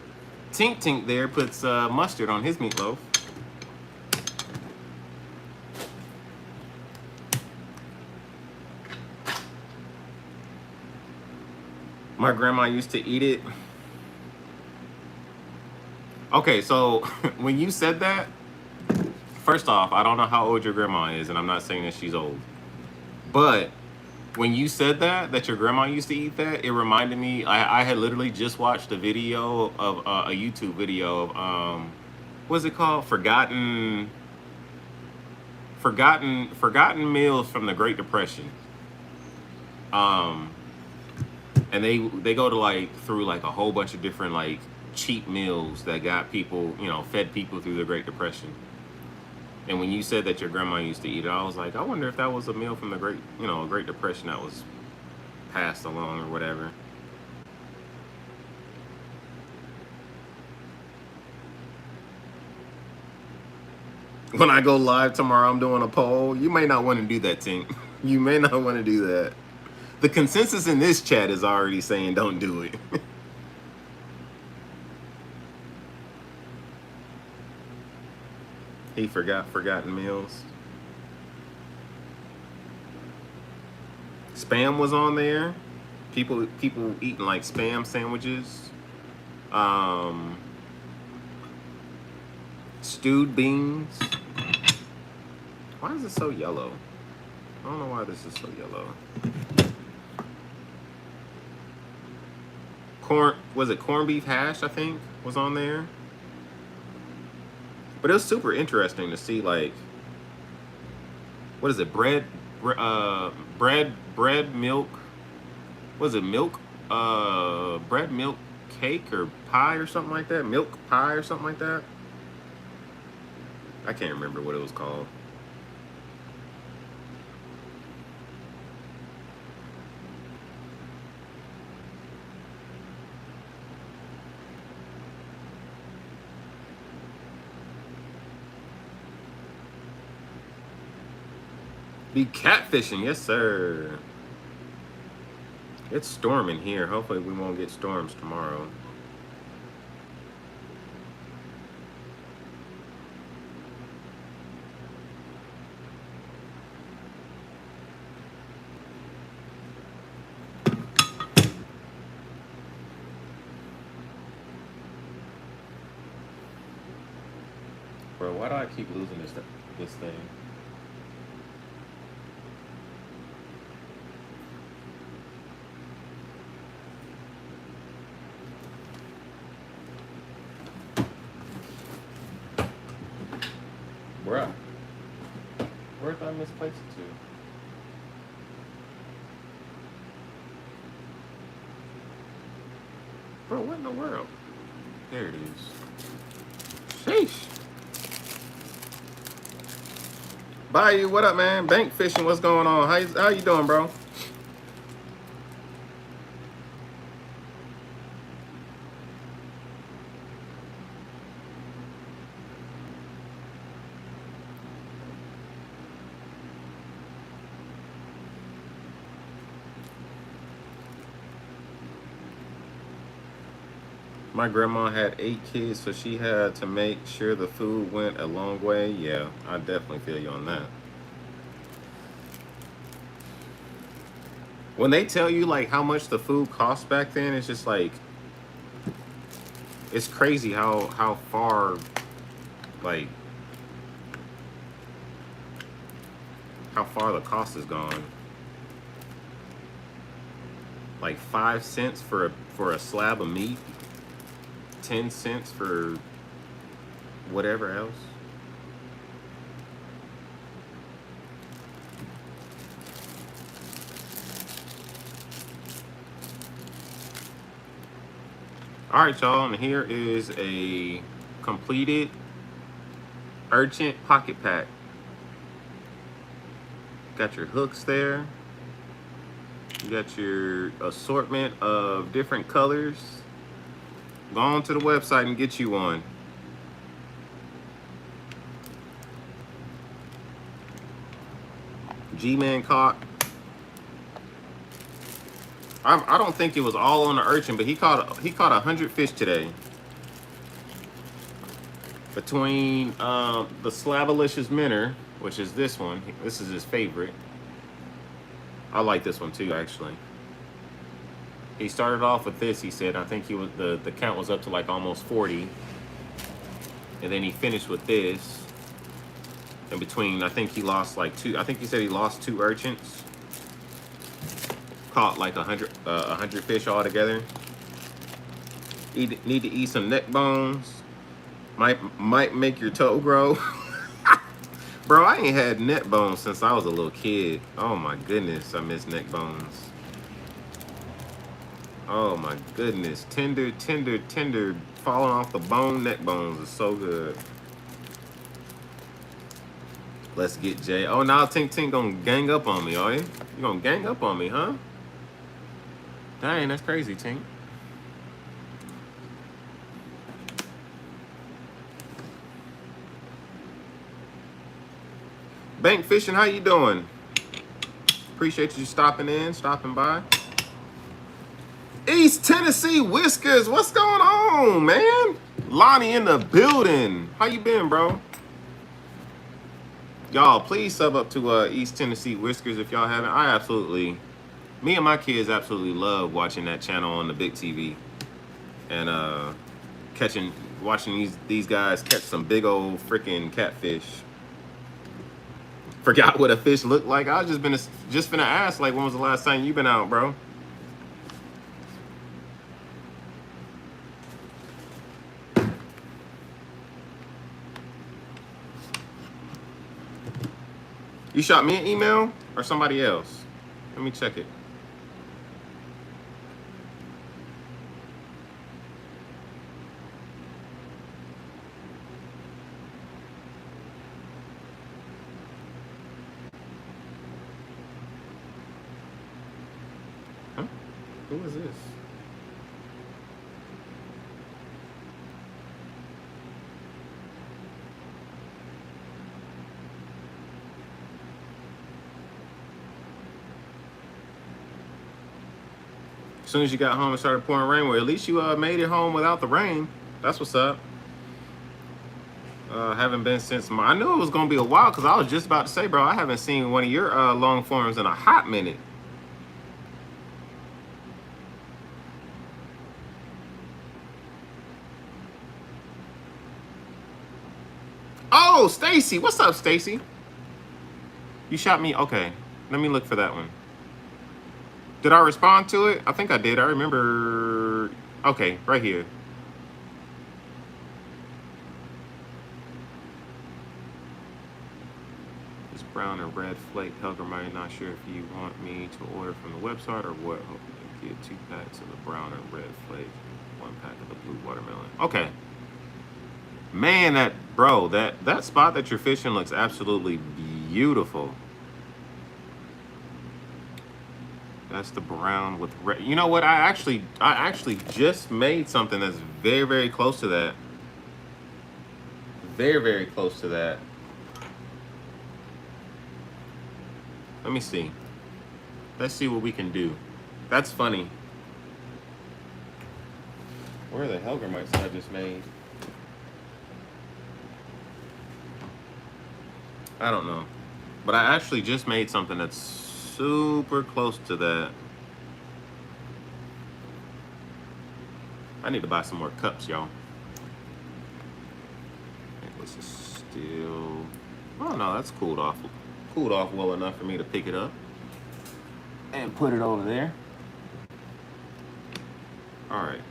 Tink Tink there puts mustard on his meatloaf. My grandma used to eat it. Okay, so when you said that, first off, I don't know how old your grandma is, and I'm not saying that she's old. But when you said that your grandma used to eat that, it reminded me. I had literally just watched a video of a YouTube video of what's it called? Forgotten meals from the Great Depression. Um, and they go to like through like a whole bunch of different like cheap meals that got people, fed people through the Great Depression. And when you said that your grandma used to eat it, I was like, I wonder if that was a meal from the Great Depression that was passed along or whatever. When I go live tomorrow, I'm doing a poll. You may not want to do that, Tink. You may not want to do that. The consensus in this chat is already saying don't do it. He forgotten meals. Spam was on there. People eating like spam sandwiches. Stewed beans. Why is it so yellow? I don't know why this is so yellow. Corned beef hash, I think, was on there. But it was super interesting to see, like, what is it? Bread, milk. Was it milk? Bread, milk, cake or pie or something like that. Milk pie or something like that. I can't remember what it was called. Be catfishing, yes sir. It's storming here. Hopefully we won't get storms tomorrow. Bro, why do I keep losing this thing? Bruh. Where did I misplace it to? Bro, what in the world? There it is. Sheesh. Bayou, what up, man? Bank fishing, what's going on? How you doing, bro? My grandma had 8 kids, so she had to make sure the food went a long way. Yeah, I definitely feel you on that. When they tell you like how much the food cost back then, it's just like it's crazy how far like how far the cost has gone. Like 5 cents for a slab of meat. 10 cents for whatever else. All right, y'all, and here is a completed urgent pocket pack. Got your hooks there. You got your assortment of different colors. Go on to the website and get you one. G-Man caught. I don't think it was all on the urchin, but he caught 100 fish today. Between the Slabalicious Minnow, which is this one. This is his favorite. I like this one too, actually. He started off with this. He said, I think he was the count was up to like almost 40, and then he finished with this. In between, I think he lost like two. I think he said he lost 2 urchins. Caught like 100 fish altogether. Need to eat some neck bones. Might make your toe grow. Bro, I ain't had neck bones since I was a little kid. Oh my goodness, I miss neck bones. Oh my goodness, tender, falling off the bone. Neck bones is so good. Let's get Jay. Oh, now Tink gonna gang up on me, are you? You gonna gang up on me, huh? Dang, that's crazy, Tink. Bank Fishing, how you doing? Appreciate you stopping by. East Tennessee Whiskers, what's going on, man? Lonnie in the building. How you been, bro? Y'all, please sub up to East Tennessee Whiskers if y'all haven't. Me and my kids absolutely love watching that channel on the big TV. And watching these guys catch some big old freaking catfish. Forgot what a fish looked like. I was just finna ask, like, when was the last time you been out, bro? You shot me an email or somebody else? Let me check it. Huh? Who is this? As soon as you got home and started pouring rain, well, at least you made it home without the rain. That's what's up. Haven't been since I knew it was gonna be a while because I was just about to say, bro, I haven't seen one of your long forms in a hot minute. Oh, Stacy, what's up, Stacy? You shot me. Okay, let me look for that one. Did I respond to it? I think I did. I remember. Okay, right here. This brown and red flake Hellgrammite. Not sure if you want me to order from the website or what. Hopefully get 2 packs of the brown and red flake, 1 pack of the blue watermelon. Okay. Man, that spot that you're fishing looks absolutely beautiful. That's the brown with red. You know what? I actually just made something that's very, very close to that. Very, very close to that. Let me see. Let's see what we can do. That's funny. Where are the Hellgrammites that I just made? I don't know. But I actually just made something that's super close to that. I need to buy some more cups, y'all. This is still... Oh no, that's cooled off. Cooled off well enough for me to pick it up and put it over there. All right.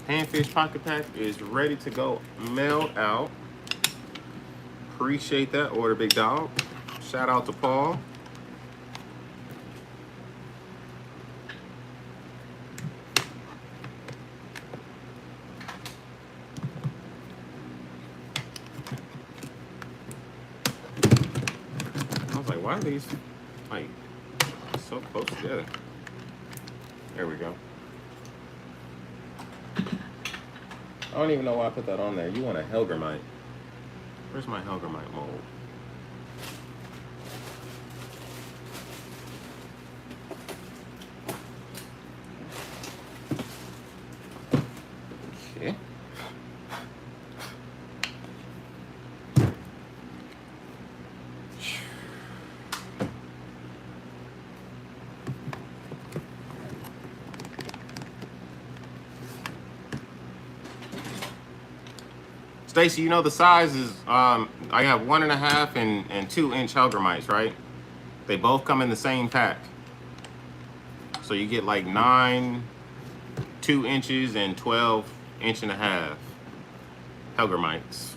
Panfish Pocket Pack is ready to go mailed out. Appreciate that order, big dog. Shout out to Paul. I was like, why are these like so close together? There we go. I don't even know why I put that on there. You want a Hellgrammite. Where's my Hellgrammite mold? Okay. Stacy, you know the size is I have 1.5 and 2-inch Hellgrammites, right? They both come in the same pack. So you get like 9 2 inches and 12 1.5 Hellgrammites.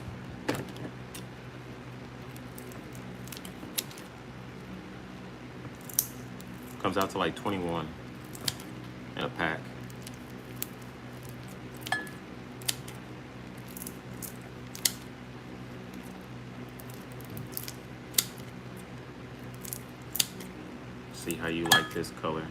Comes out to like 21 in a pack. See how you like this color.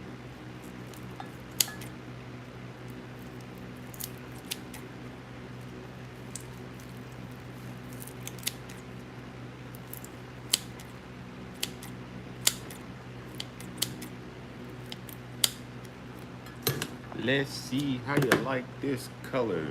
Let's see how you like this color.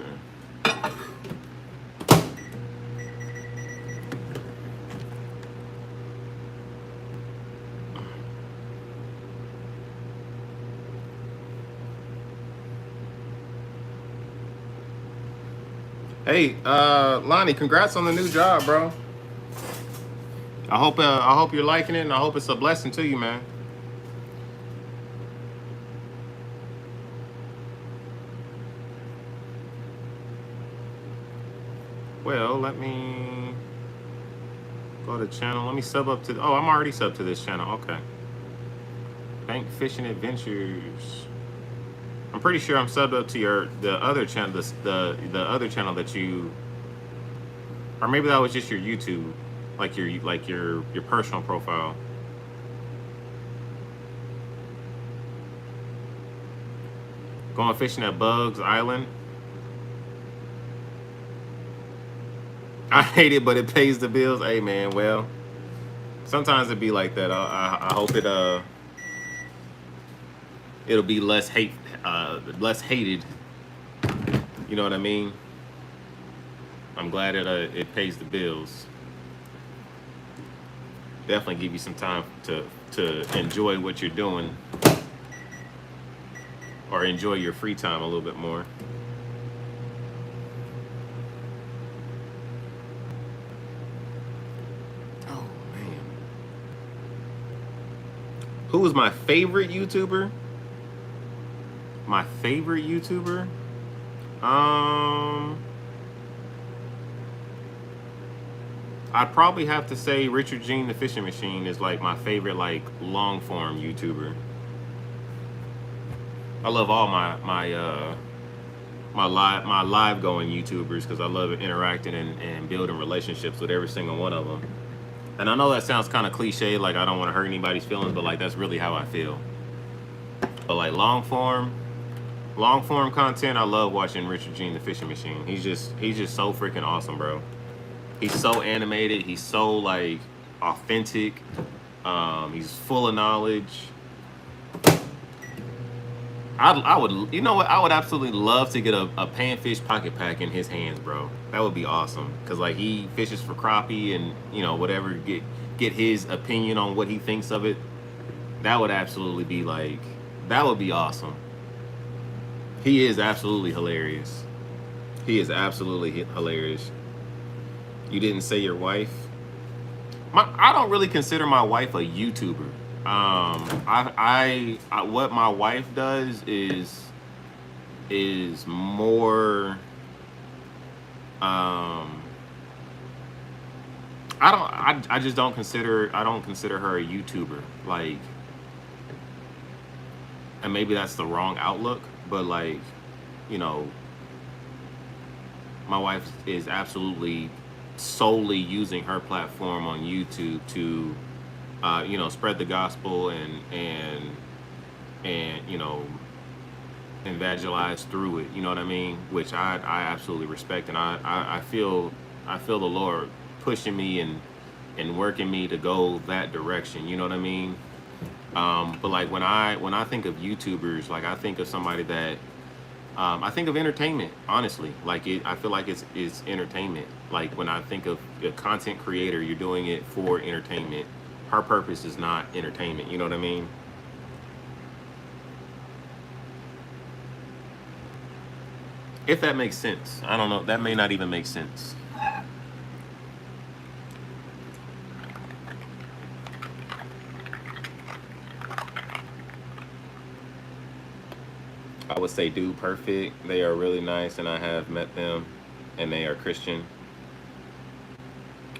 Hey, Lonnie, congrats on the new job, bro. I hope you're liking it, and I hope it's a blessing to you, man. Well, let me go to channel. Let me sub up to. Oh, I'm already subbed to this channel. Okay. Bank Fishing Adventures. I'm pretty sure I'm subbed up to the other channel, the other channel that you, or maybe that was just your YouTube, like your personal profile. Going fishing at Bugs Island. I hate it, but it pays the bills. Hey man, well, sometimes it be like that. I hope it'll be less hated. You know what I mean? I'm glad it pays the bills. Definitely give you some time to enjoy what you're doing, or enjoy your free time a little bit more. Oh man, who was my favorite YouTuber? My favorite YouTuber? I'd probably have to say Richard Gene the Fishing Machine is like my favorite like long form YouTuber. I love all my live going YouTubers because I love interacting and building relationships with every single one of them. And I know that sounds kind of cliche, like I don't want to hurt anybody's feelings, but like that's really how I feel. But like long form content, I love watching Richard Gene the Fishing Machine. He's just so freaking awesome, bro. He's so animated. He's so like authentic. He's full of knowledge. I would, you know what? I would absolutely love to get a panfish pocket pack in his hands, bro. That would be awesome. Cause like he fishes for crappie and you know whatever. Get his opinion on what he thinks of it. That would absolutely be like, that would be awesome. He is absolutely hilarious. He is absolutely hilarious. You didn't say your wife? I don't really consider my wife a YouTuber. I what my wife does is more. I just don't consider her a YouTuber. Like, and maybe that's the wrong outlook, but like, you know, my wife is absolutely solely using her platform on YouTube to, you know, spread the gospel and you know, evangelize through it. You know what I mean? Which I absolutely respect, and I feel the Lord pushing me and working me to go that direction. You know what I mean? But like when I think of YouTubers, like I think of somebody that I think of entertainment, honestly. Like I feel like it's entertainment. Like when I think of a content creator, you're doing it for entertainment. Her purpose is not entertainment. You know what I mean? If that makes sense. I don't know. That may not even make sense. would say Dude Perfect. They are really nice, and I have met them, and they are Christian.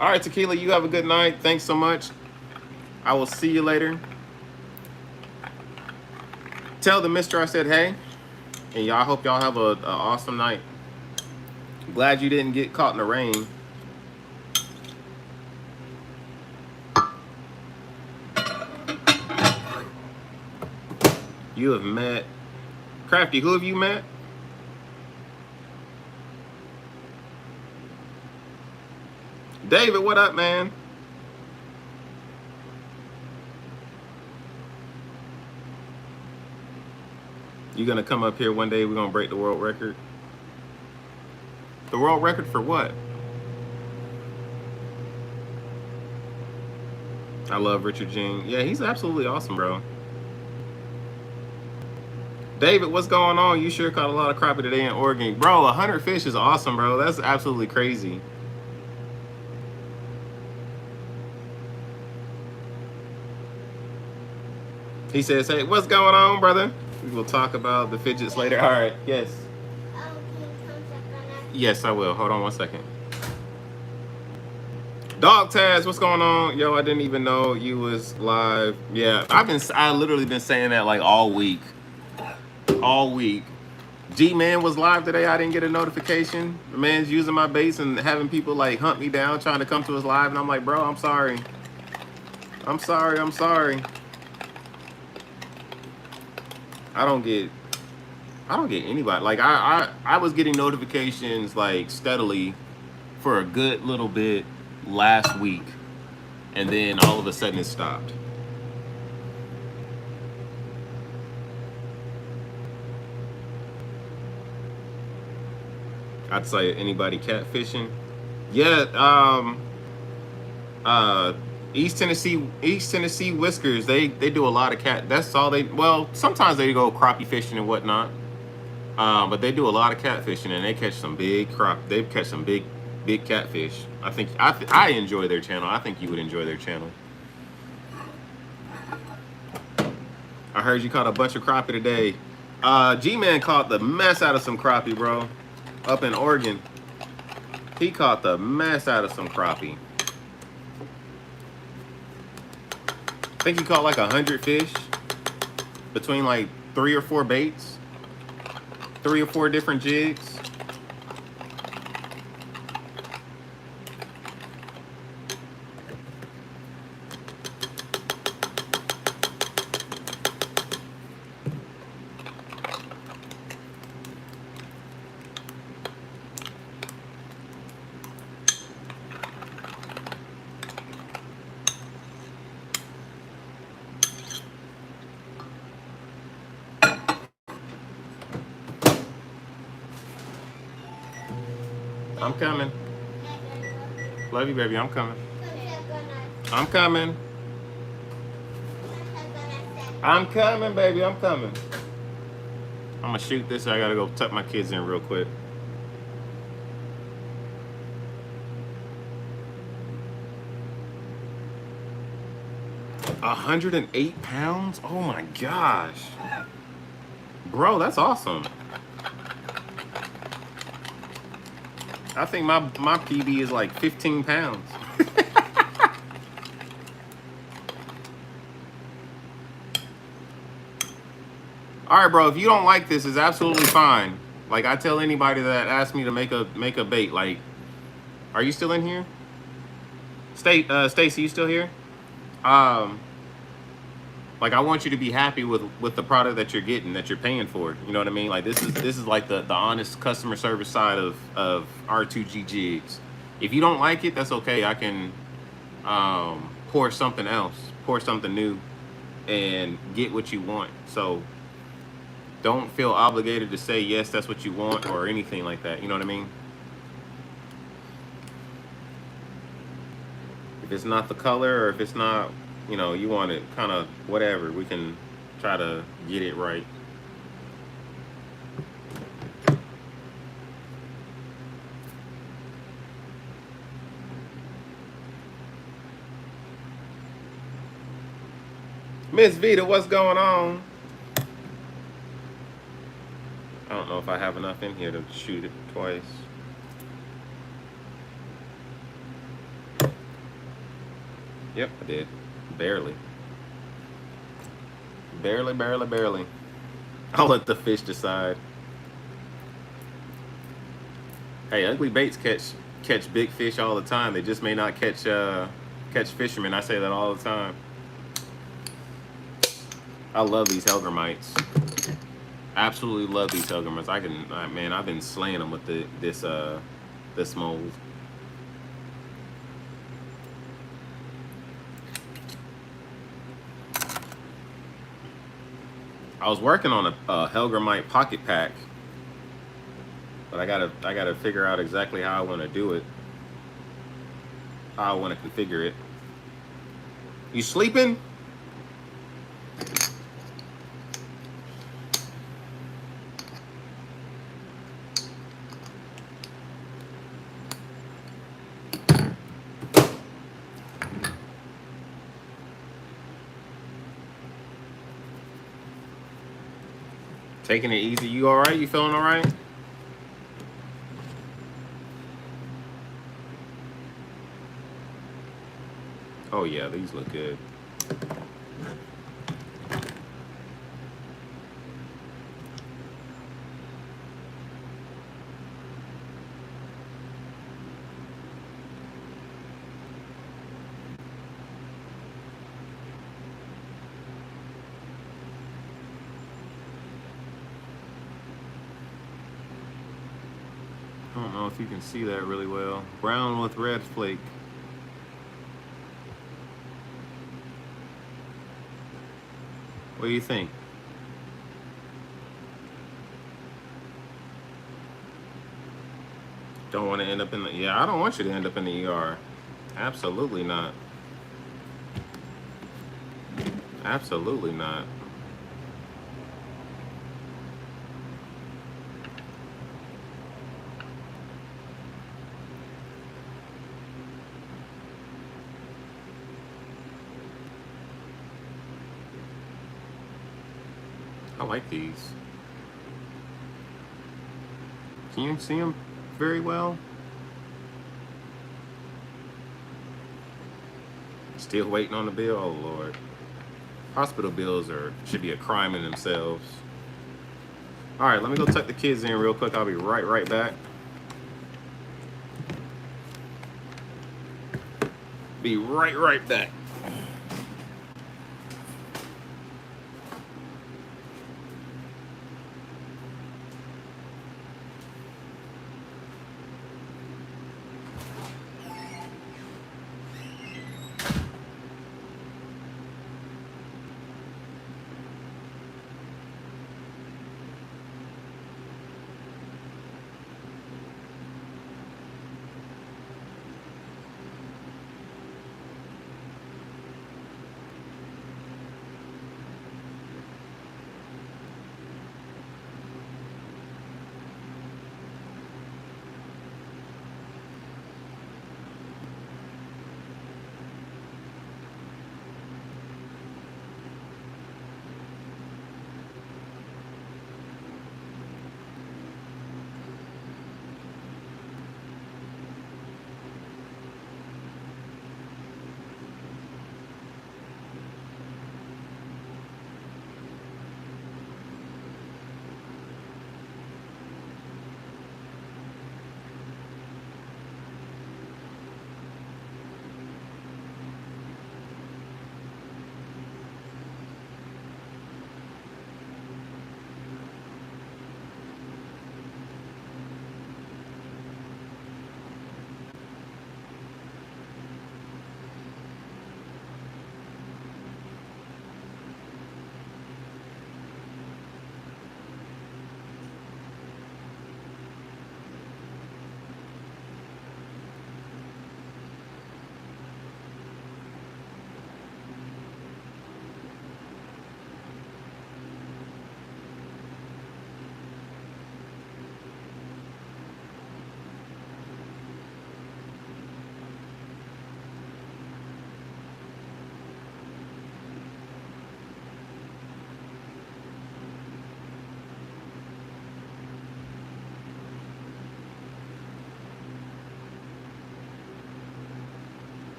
All right, Tequila, you have a good night. Thanks so much. I will see you later. Tell the mister I said hey, and y'all hope y'all have a awesome night. Glad you didn't get caught in the rain. You have met Crafty. Who have you met? David, what up, man? You gonna come up here one day? We're gonna break the world record. The world record for what? I love Richard Jing. Yeah, he's absolutely awesome, bro. David, what's going on? You sure caught a lot of crappie today in Oregon. Bro, 100 fish is awesome, bro. That's absolutely crazy. He says, hey, what's going on, brother? We will talk about the fidgets later. All right, yes. Yes, I will. Hold on one second. Dog Taz, what's going on? Yo, I didn't even know you was live. Yeah, I literally been saying that like all week. All week. G-Man was live today. I didn't get a notification. The man's using my baits and having people like hunt me down trying to come to his live. And I'm like, bro, I'm sorry. I'm sorry. I don't get anybody. Like I was getting notifications like steadily for a good little bit last week. And then all of a sudden it stopped. I'd say anybody catfishing. Yeah, East Tennessee Whiskers, they do a lot of cat. That's all they. Well, sometimes they go crappie fishing and whatnot, but they do a lot of catfishing and they catch some big They catch some big catfish. I enjoy their channel. I think you would enjoy their channel. I heard you caught a bunch of crappie today. G-Man caught the mess out of some crappie, bro. Up in Oregon, he caught the mess out of some crappie. I think he caught like 100 fish between like 3 or 4 baits, 3 or 4 different jigs. I'm coming. Love you, baby. I'm coming. I'm coming. I'm coming, baby. I'm coming. I'm gonna shoot this. I gotta go tuck my kids in real quick. £108? Oh my gosh. Bro, that's awesome. I think my PB is like 15 pounds. All right, bro, if you don't like this, it's absolutely fine. Like I tell anybody that asks me to make a bait, like, are you still in here? Stacy, you still here? Like I want you to be happy with the product that you're getting, that you're paying for. You know what I mean? Like this is like the honest customer service side of R2G Jigs. If you don't like it, that's okay. I can pour something else, pour something new, and get what you want. So don't feel obligated to say yes, that's what you want or anything like that. You know what I mean? If it's not the color or if it's not, you know, you want it kind of whatever, we can try to get it right. Miss Vita, what's going on? know if I have enough in here to shoot it twice. Yep, I did. Barely. Barely, barely, barely. I'll let the fish decide. Hey, ugly baits catch big fish all the time. They just may not catch fishermen. I say that all the time. I love these Hellgrammites. Absolutely love these Hellgrammites. Man, I've been slaying them with this mold. I was working on a Hellgrammite pocket pack, but I gotta figure out exactly how I want to do it, how I want to configure it. You sleeping? Taking it easy. You all right? You feeling all right? Oh yeah, these look good. I don't know if you can see that really well. Brown with red flake. What do you think? Don't want to end up in the... Yeah, I don't want you to end up in the ER. Absolutely not. Absolutely not. I like these. Can you see them very well? Still waiting on the bill? Oh Lord. Hospital bills should be a crime in themselves. All right, let me go tuck the kids in real quick. I'll be right back. Be right back.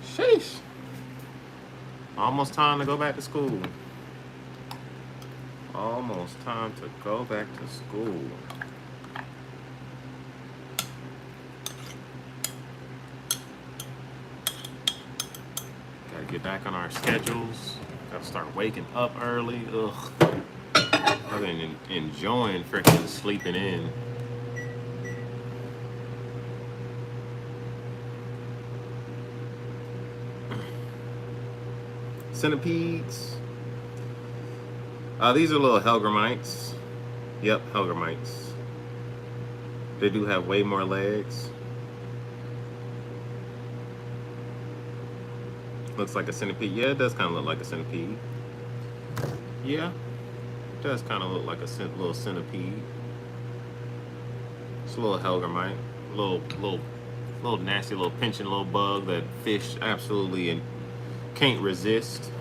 Sheesh. Almost time to go back to school. Almost time to go back to school. Gotta get back on our schedules. Gotta start waking up early. Ugh. I've been enjoying freaking sleeping in. Centipedes. These are little Hellgrammites. Yep, Hellgrammites. They do have way more legs. Looks like a centipede. Yeah, it does kind of look like a centipede. Yeah, it does kind of look like a little centipede. It's a little Hellgrammite. Little nasty little pinching little bug that fish absolutely can't resist.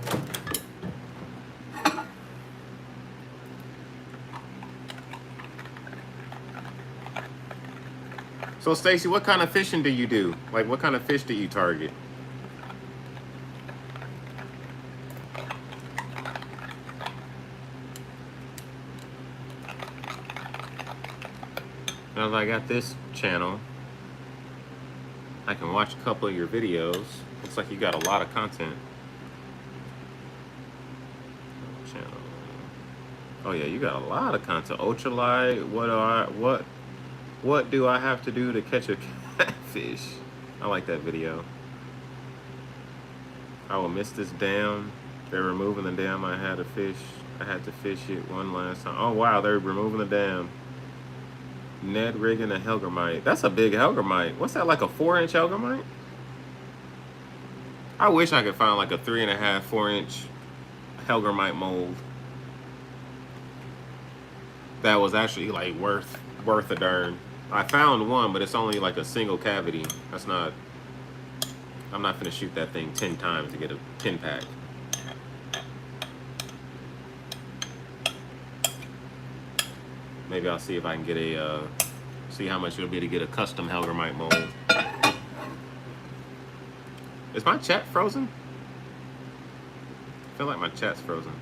So Stacy, what kind of fishing do you do? Like, what kind of fish do you target? Now that I got this channel, I can watch a couple of your videos. Looks like you got a lot of content. Channel. Oh yeah, you got a lot of content. Ultralight. What do I have to do to catch a catfish? I like that video. I will miss this dam. They're removing the dam. I had to fish it one last time. Oh wow, they're removing the dam. Ned rigging a Hellgrammite. That's a big Hellgrammite. What's that, like a 4-inch Hellgrammite? I wish I could find like a 3.5, 4-inch Hellgrammite mold that was actually like worth a darn. I found one, but it's only like a single cavity. That's not. I'm not gonna shoot that thing 10 times to get a 10-pack. Maybe I'll see if I can get see how much it'll be to get a custom Hellgrammite mold. Is my chat frozen? I feel like my chat's frozen.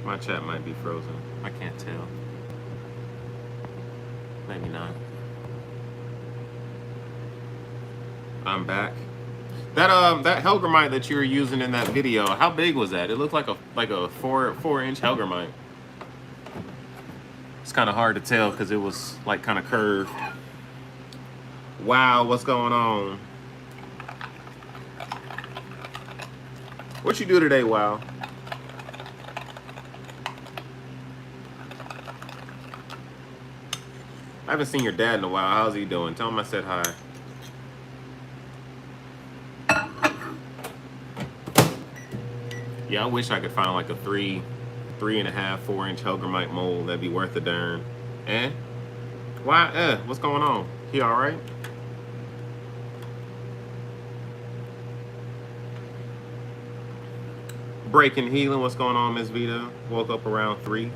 My chat might be frozen. I can't tell. Maybe not. I'm back. That Hellgrammite that you were using in that video, how big was that? It looked like a 4-inch Hellgrammite. It's kind of hard to tell because it was like kind of curved. Wow, what's going on? What you do today, Wow? I haven't seen your dad in a while. How's he doing? Tell him I said hi. Yeah, I wish I could find like a 3.5, 4-inch Hellgrammite mold. That'd be worth a darn. Eh? Why? What's going on? He all right? Breaking healing. What's going on, Miss Vita? Woke up around 3.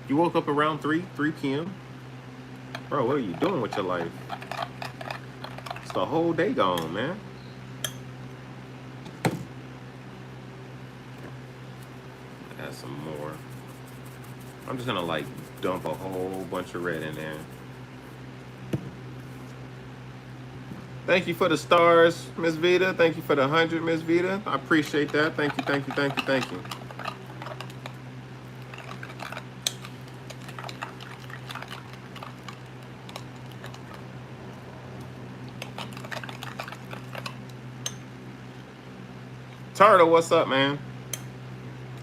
You woke up around 3 p.m.? Bro, what are you doing with your life? It's the whole day gone, man. Add some more. I'm just gonna like dump a whole bunch of red in there. Thank you for the stars, Miss Vita. Thank you for the 100, Miss Vita. I appreciate that. Thank you, thank you, thank you, thank you. Turtle, what's up, man?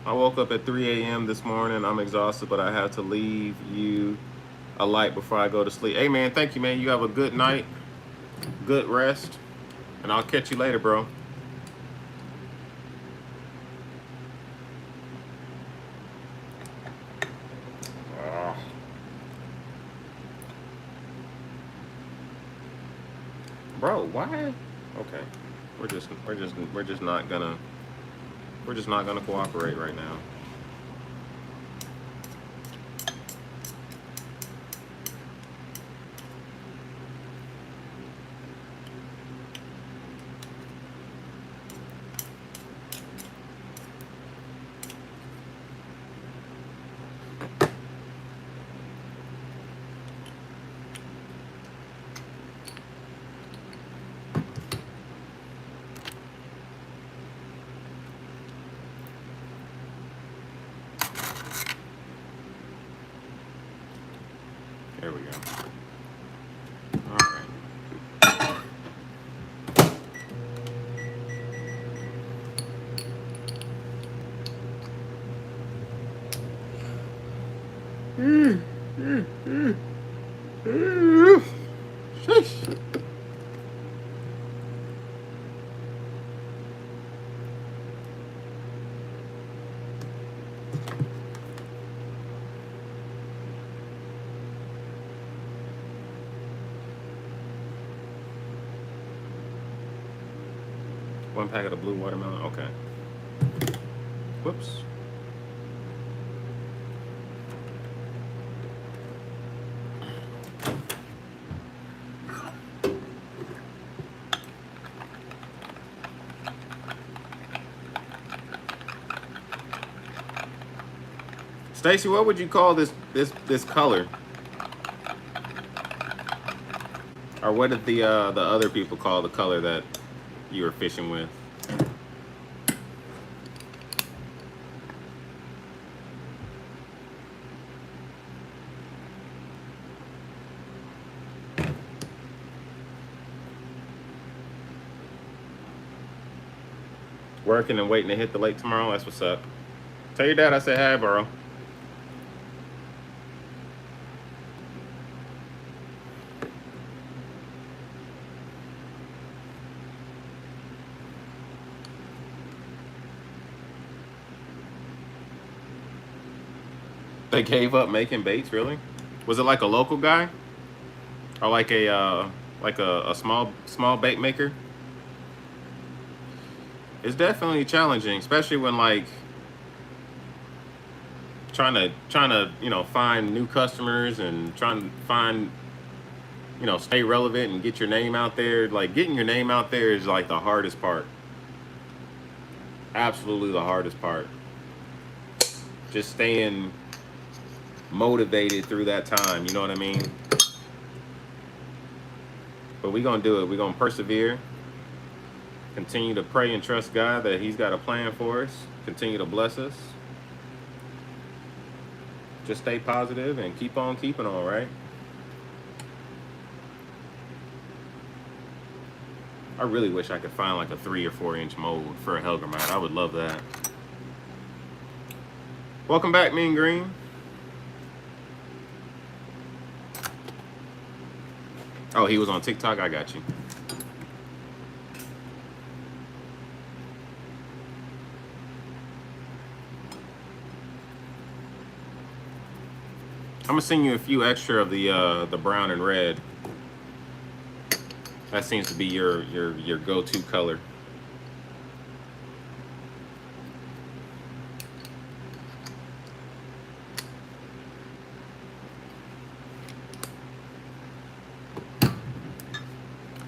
I woke up at 3 a.m. this morning. I'm exhausted, but I have to leave you a light before I go to sleep. Hey, man, thank you, man. You have a good night, good rest, and I'll catch you later, bro. bro, why? Okay, we're just not gonna cooperate right now. There we go. All right. Sheesh. One packet of blue watermelon. Okay. Whoops. Stacy, what would you call this color? Or what did the other people call the color that you were fishing with? Working and waiting to hit the lake tomorrow. That's what's up. Tell your dad I said hi, bro. They gave up making baits, really? Was it like a local guy, or like a small bait maker? It's definitely challenging, especially when like trying to find new customers and trying to find stay relevant and get your name out there. Like getting your name out there is like the hardest part. Absolutely the hardest part. Just staying motivated through that time, you know what I mean? But we're gonna do it. We're gonna persevere, continue to pray and trust God that He's got a plan for us, continue to bless us. Just stay positive and keep on keeping on, right? I really wish I could find like a 3 or 4 inch mold for a Hellgrammite. I would love that. Welcome back, Mean Green. Oh, he was on TikTok? I got you. I'm gonna send you a few extra of the brown and red. That seems to be your go-to color.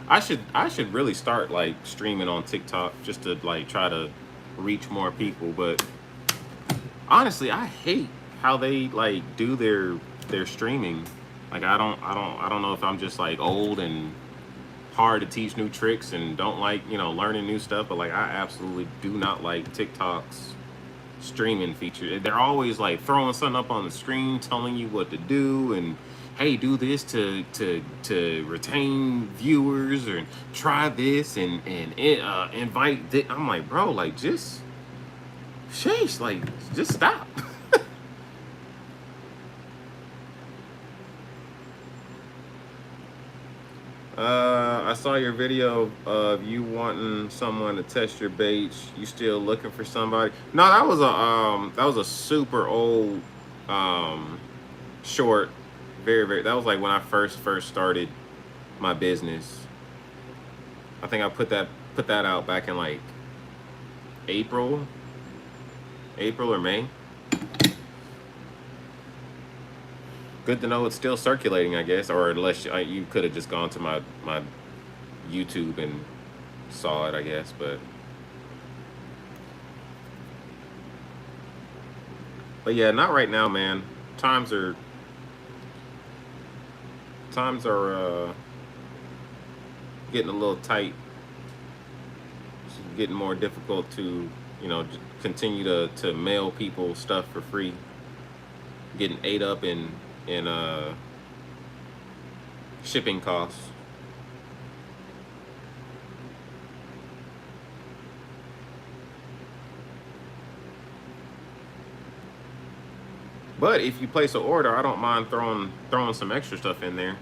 I should really start like streaming on TikTok just to like try to reach more people, but honestly, I hate how they like do their streaming. Like I don't know if I'm just like old and hard to teach new tricks and don't like, learning new stuff, but like I absolutely do not like TikTok's streaming feature. They're always like throwing something up on the screen telling you what to do and hey, do this to retain viewers, or try this and invite this. I'm like, bro, like just sheesh, like just stop. I saw your video of you wanting someone to test your baits. You still looking for somebody? No, that was a super old short. Very, very. That was like when I first started my business. I think I put that out back in like April, April or May. Good to know it's still circulating, I guess, or unless you could have just gone to my YouTube and saw it, I guess. But yeah, not right now, man. Times are times are getting a little tight. It's getting more difficult to continue to mail people stuff for free. Getting ate up in shipping costs. But if you place an order, I don't mind throwing some extra stuff in there.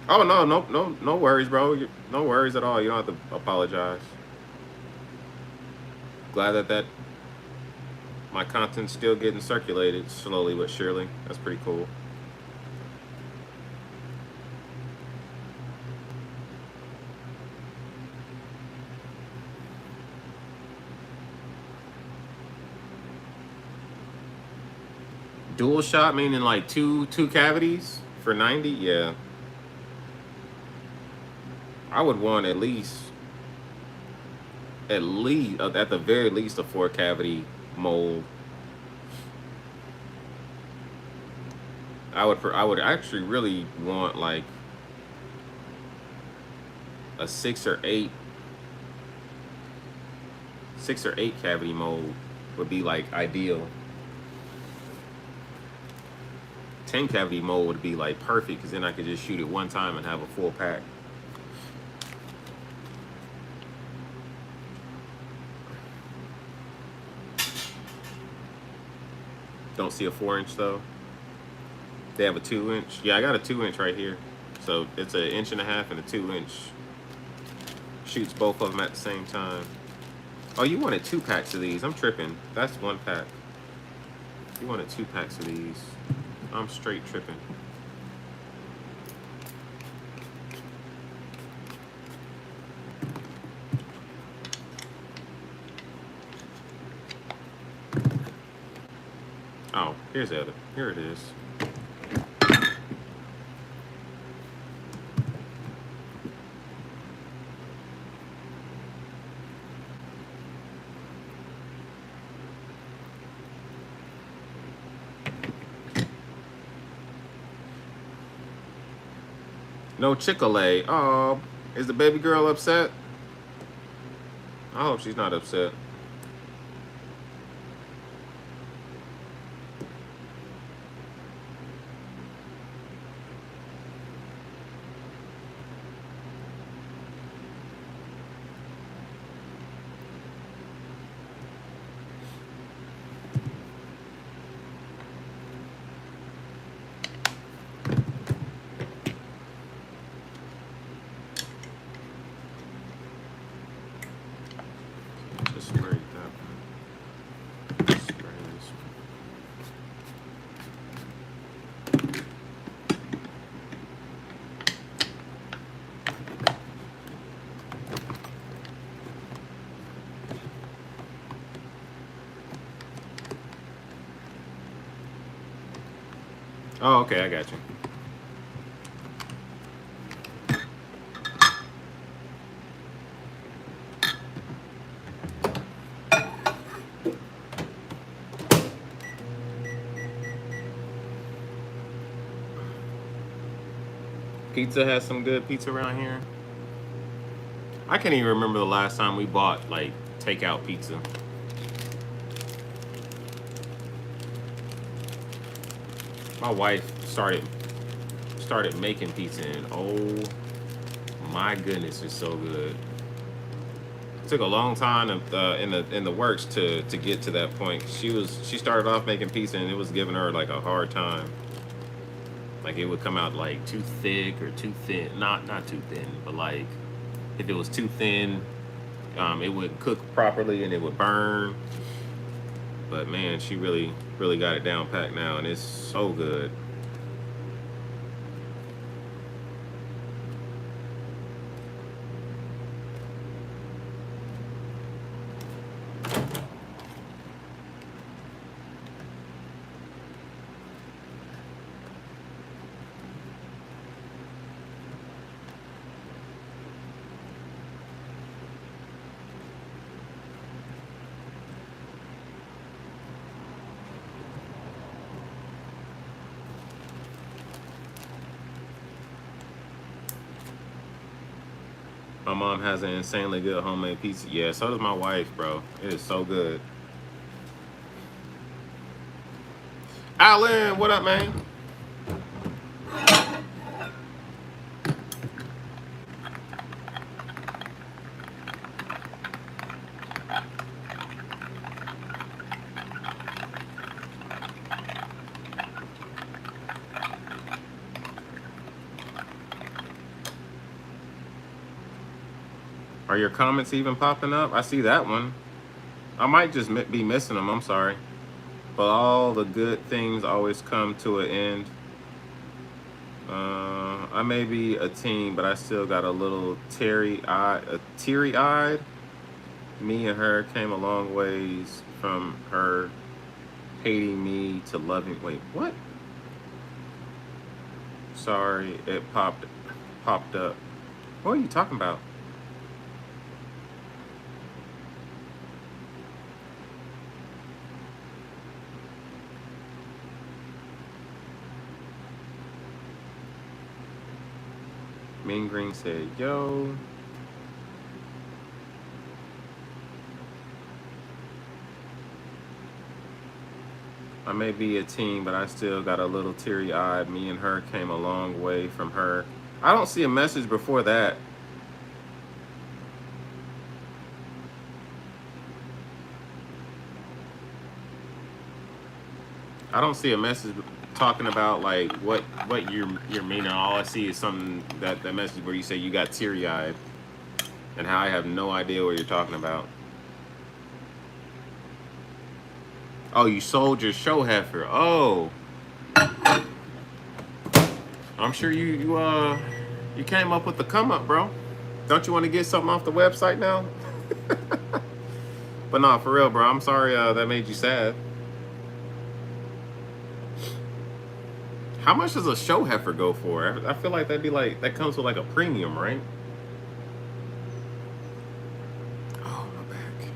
Oh no, no worries, bro. No worries at all. You don't have to apologize. Glad that my content's still getting circulated slowly but surely. That's pretty cool. Dual shot meaning like two cavities for 90. Yeah, I would want at least at the very least a 4 cavity mold. I would actually really want like a 6 or 8 cavity mold would be like ideal. 10 cavity mold would be like perfect because then I could just shoot it one time and have a full pack. Don't see a 4-inch though. They have a 2-inch. Yeah, I got a 2-inch right here. So it's an 1.5 and a 2-inch. Shoots both of them at the same time. Oh, you wanted 2 packs of these. I'm tripping. That's 1 pack. You wanted 2 packs of these. I'm straight tripping. Oh, here's the other. Here it is. No Chick-fil-A. Oh, is the baby girl upset? I hope she's not upset. Just spray that one. Spray this one. Oh, okay, I got you. Pizza has some good pizza around here. I can't even remember the last time we bought like takeout pizza. My wife started making pizza and oh my goodness, it's so good. It took a long time in the works to get to that point. She started off making pizza and it was giving her like a hard time. Like it would come out like too thick or too thin. Not too thin, but like if it was too thin, it wouldn't cook properly and it would burn. But man, she really got it down packed now, and it's so good. My mom has an insanely good homemade pizza. Yeah, so does my wife, bro. It is so good. Alan, what up, man? Are your comments even popping up? I see that one. I might just be missing them. I'm sorry. But all the good things always come to an end. I may be a teen, but I still got a little teary-eyed. Me and her came a long ways from her hating me to loving. Wait, what? Sorry, it popped up. What are you talking about? Mean Green said, yo. I may be a teen, but I still got a little teary-eyed. Me and her came a long way from her. I don't see a message before that. I don't see a message talking about like what you're meaning. All I see is something that message where you say you got teary-eyed, and how I have no idea what you're talking about. Oh, you sold your show heifer. Oh, I'm sure you came up with the come up, bro. Don't you want to get something off the website now? But no, for real, bro. I'm sorry that made you sad. How much does a show heifer go for? I feel like that'd be like, that comes with like a premium, right? Oh, my back.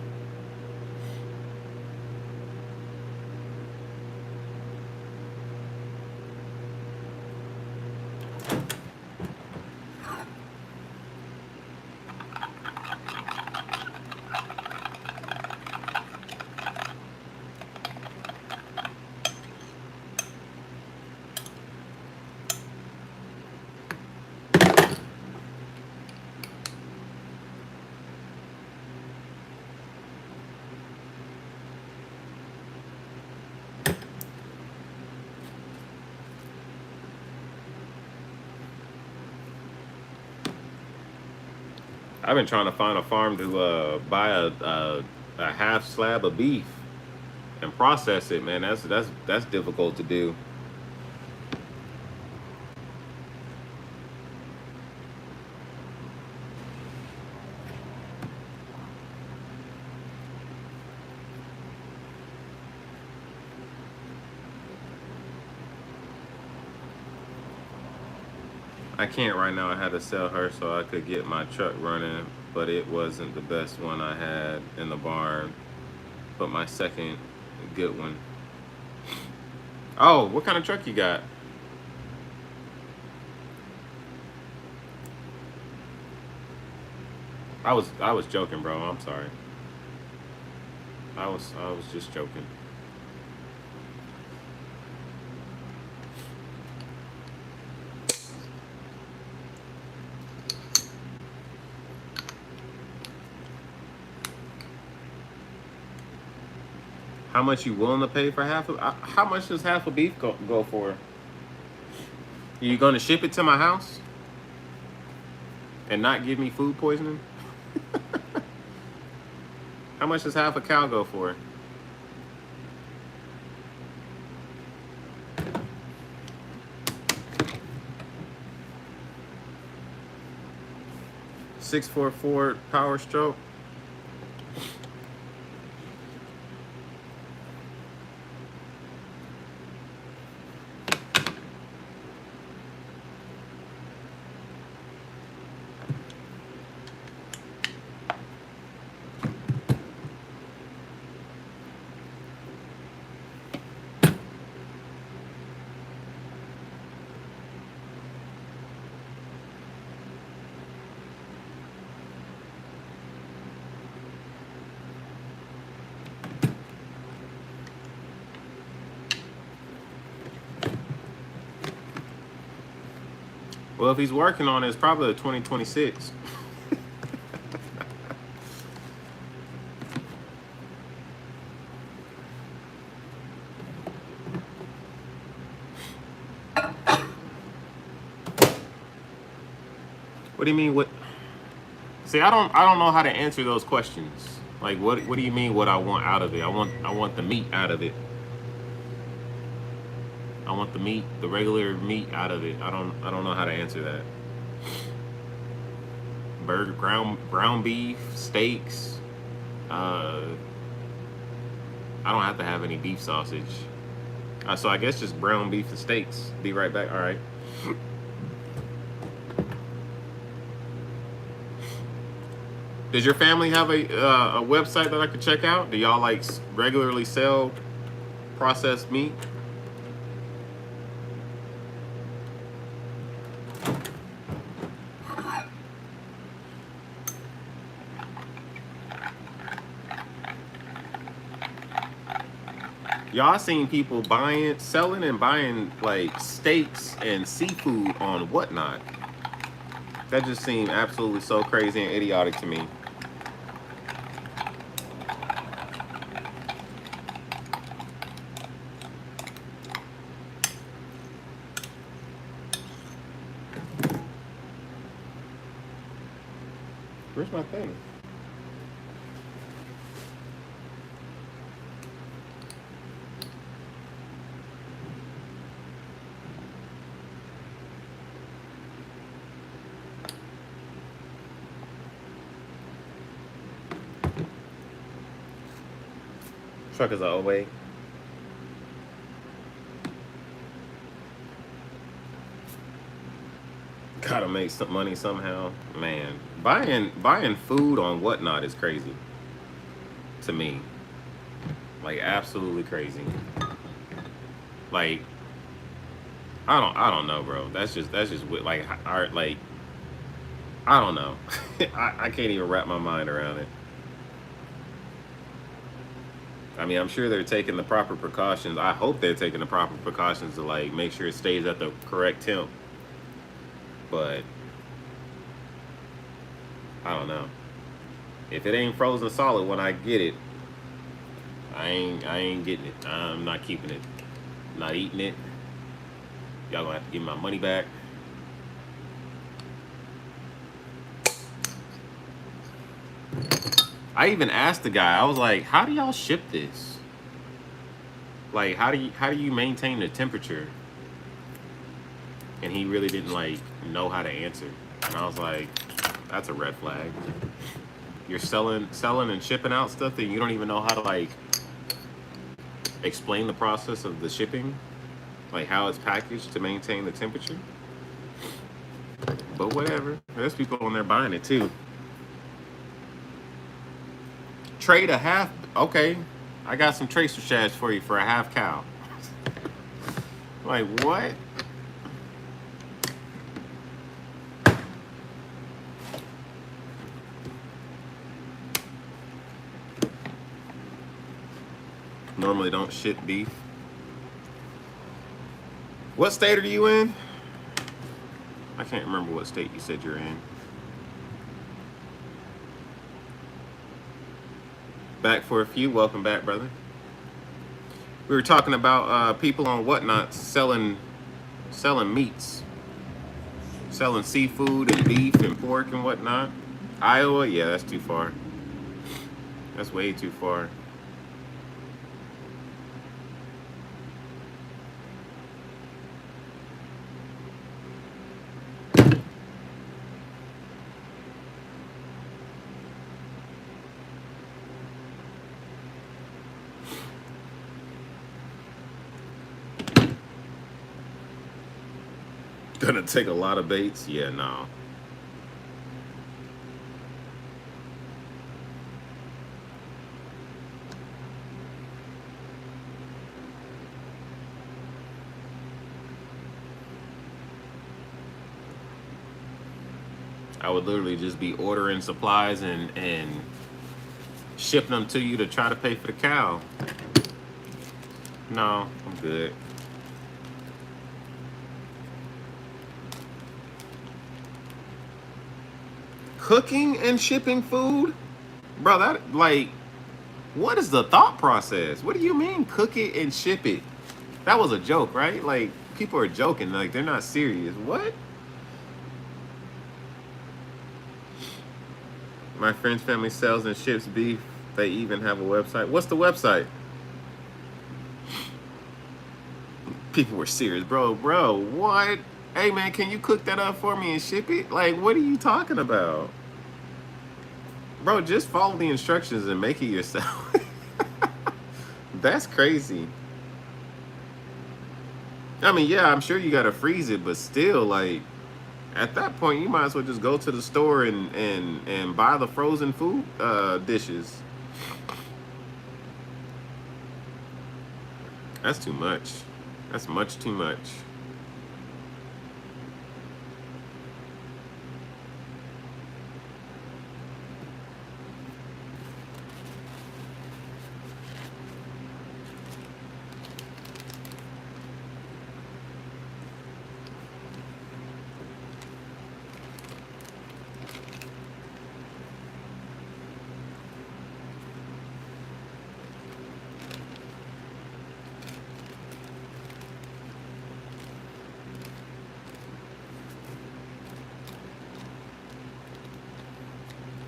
I've been trying to find a farm to buy a half slab of beef and process it, man. That's difficult to do. I can't right now. I had to sell her so I could get my truck running, but it wasn't the best one I had in the barn, but my second good one. Oh, what kind of truck you got? I was joking, bro. I'm sorry. I was just joking. How much you willing to pay for half of? How much does half a beef go for? You gonna ship it to my house and not give me food poisoning? How much does half a cow go for? 644 Power Stroke. Well, if he's working on it, it's probably a 2026. What do you mean? What? See, I don't know how to answer those questions. Like, what do you mean? What I want out of it? I want the meat out of it. I want the meat, the regular meat out of it. I don't know how to answer that. Burger, ground beef, steaks. I don't have to have any beef sausage. So I guess just ground beef and steaks. Be right back. All right. Does your family have a website that I could check out? Do y'all like regularly sell processed meat? Y'all seen people selling and buying like steaks and seafood on Whatnot. That just seemed absolutely so crazy and idiotic to me. Where's my thing? Truckers are away. Gotta make some money somehow. Man, buying food on Whatnot is crazy to me. Like, absolutely crazy. Like, I don't know, bro. That's just like art. Like, I don't know. I can't even wrap my mind around it. I mean, I'm sure they're taking the proper precautions. I hope they're taking the proper precautions to like make sure it stays at the correct temp. But I don't know. If it ain't frozen solid when I get it, I ain't getting it. I'm not keeping it. Not eating it. Y'all gonna have to give me my money back. I even asked the guy, I was like, how do y'all ship this? Like, how do you maintain the temperature? And he really didn't like know how to answer. And I was like, that's a red flag. You're selling and shipping out stuff that you don't even know how to like explain the process of the shipping, like how it's packaged to maintain the temperature. But whatever, there's people on there buying it too. Trade a half. Okay, I got some tracer shads for you for a half cow. Like, what? Normally don't ship beef. What state are you in? I can't remember what state you said you're in. Back for a few. Welcome back, brother. We were talking about people on Whatnot selling meats, selling seafood and beef and pork and whatnot. Iowa, yeah, that's too far. That's way too far. Gonna take a lot of baits. Yeah, no. I would literally just be ordering supplies and shipping them to you to try to pay for the cow. No, I'm good. Cooking and shipping food? Bro, that, like, what is the thought process? What do you mean cook it and ship it? That was a joke, right? Like, people are joking, like they're not serious. What? My friend's family sells and ships beef. They even have a website. What's the website? People were serious, bro. Bro, what? Hey man, can you cook that up for me and ship it? Like, what are you talking about? Bro, just follow the instructions and make it yourself. That's crazy. I mean, yeah, I'm sure you gotta freeze it, but still, like, at that point, you might as well just go to the store and buy the frozen food dishes. That's too much. That's much too much.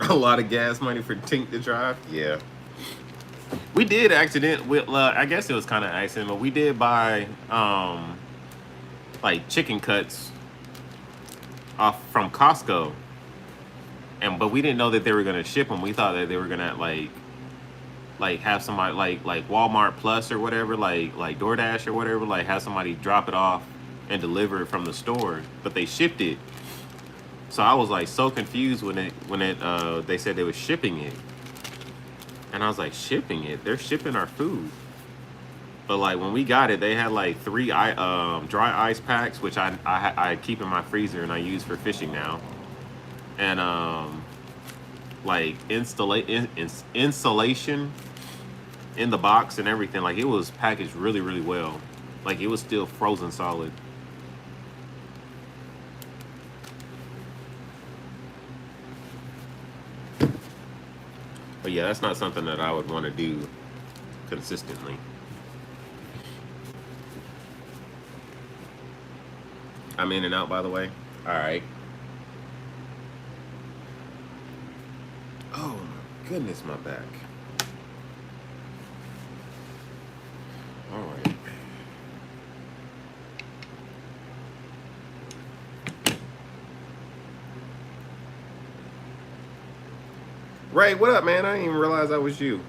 A lot of gas money for Tink to drive. Yeah, we did accident. I guess it was kind of accident, but we did buy like chicken cuts off from Costco, and but we didn't know that they were gonna ship them. We thought that they were gonna like have somebody like Walmart Plus or whatever, like DoorDash or whatever, like have somebody drop it off and deliver it from the store, but they shipped it. So I was like so confused when they said they were shipping it, and I was like, shipping it? They're shipping our food. But like when we got it, they had like 3 dry ice packs, which I keep in my freezer and I use for fishing now, and like insulation in the box and everything. Like it was packaged really well. Like it was still frozen solid. But yeah, that's not something that I would want to do consistently. I'm in and out, by the way. All right. Oh my goodness, my back. All right. Ray, what up, man? I didn't even realize that was you.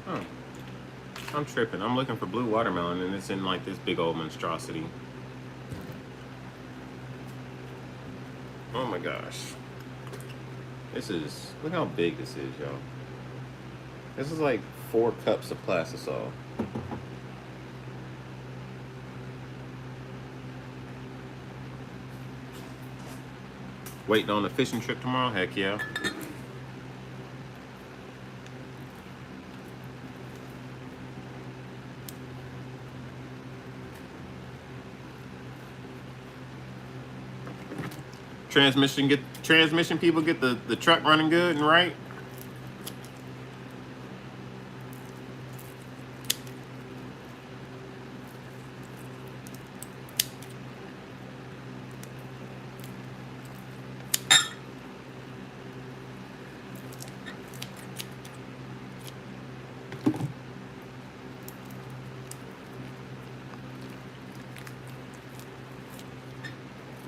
Oh, I'm tripping. I'm looking for blue watermelon and it's in like this big old monstrosity. Oh my gosh. This is, look how big this is, y'all. This is like 4 cups of plastisol. Waiting on the fishing trip tomorrow? Heck yeah. Transmission people get the truck running good and right.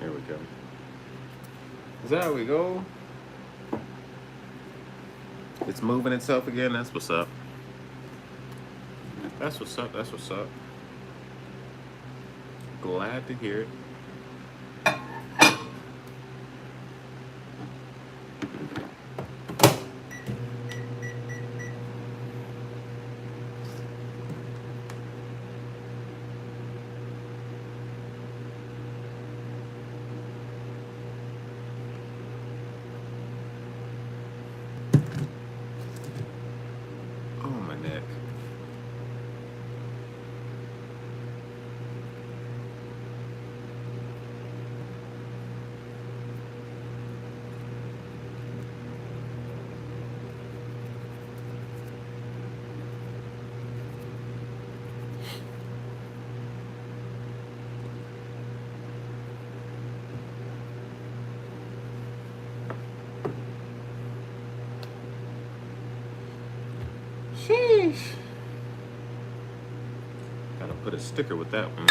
There we go. Is that how we go? It's moving itself again. That's what's up. That's what's up. That's what's up. Glad to hear it. Oh, my neck. Sheesh. Gotta put a sticker with that one.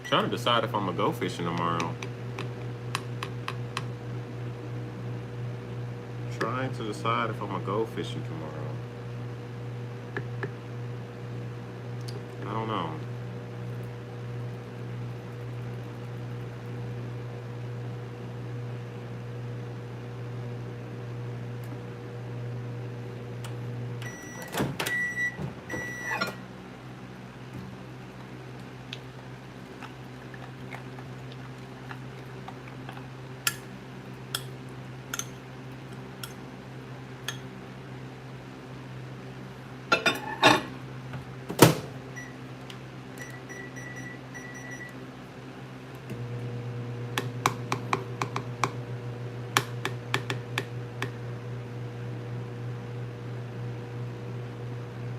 Trying to decide if I'm gonna go fishing tomorrow. Trying to decide if I'm gonna go fishing tomorrow. I don't know.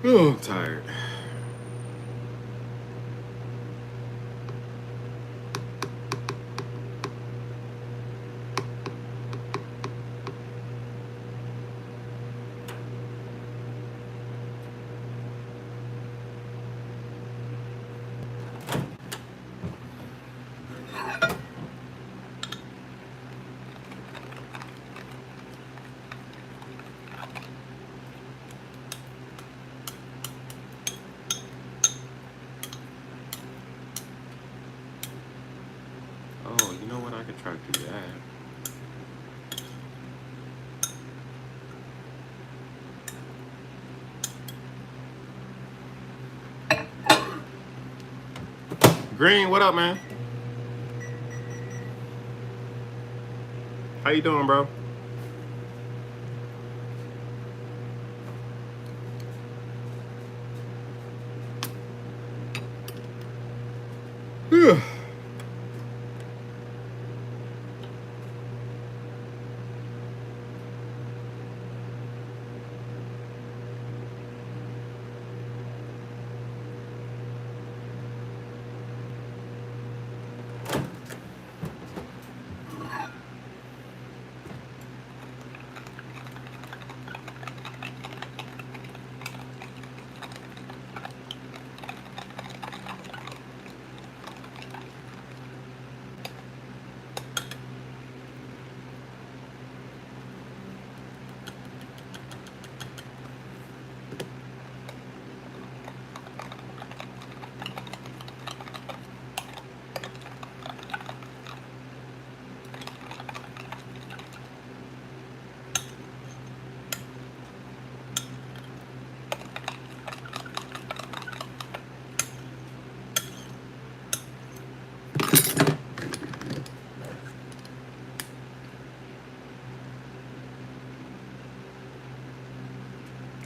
Oh, I'm tired. Oh, you know what? I could try to do that. Green, what up, man? How you doing, bro? Phew.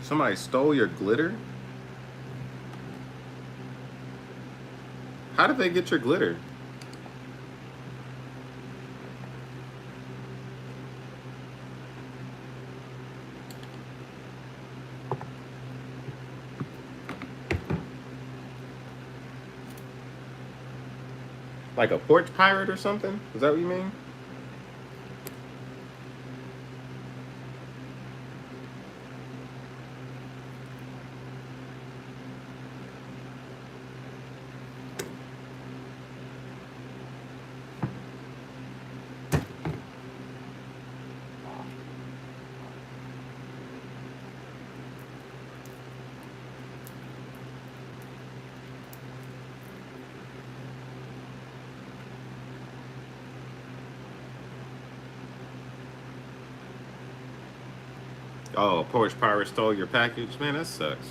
Somebody stole your glitter? How did they get your glitter? Like a porch pirate or something? Is that what you mean? Oh, a porch pirate stole your package? Man, that sucks.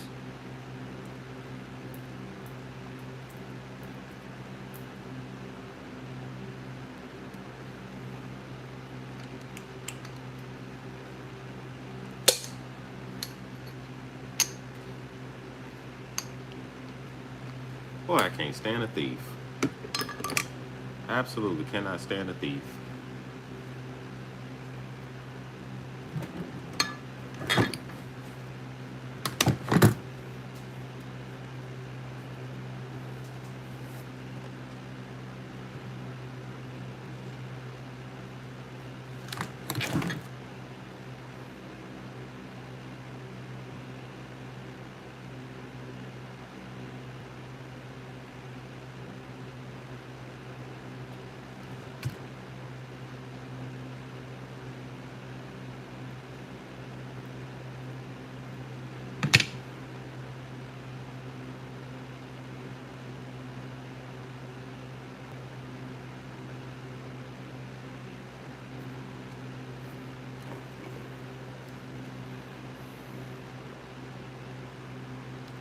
Boy, I can't stand a thief. Absolutely cannot stand a thief.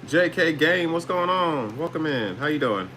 JK Game, what's going on? Welcome in. How you doing?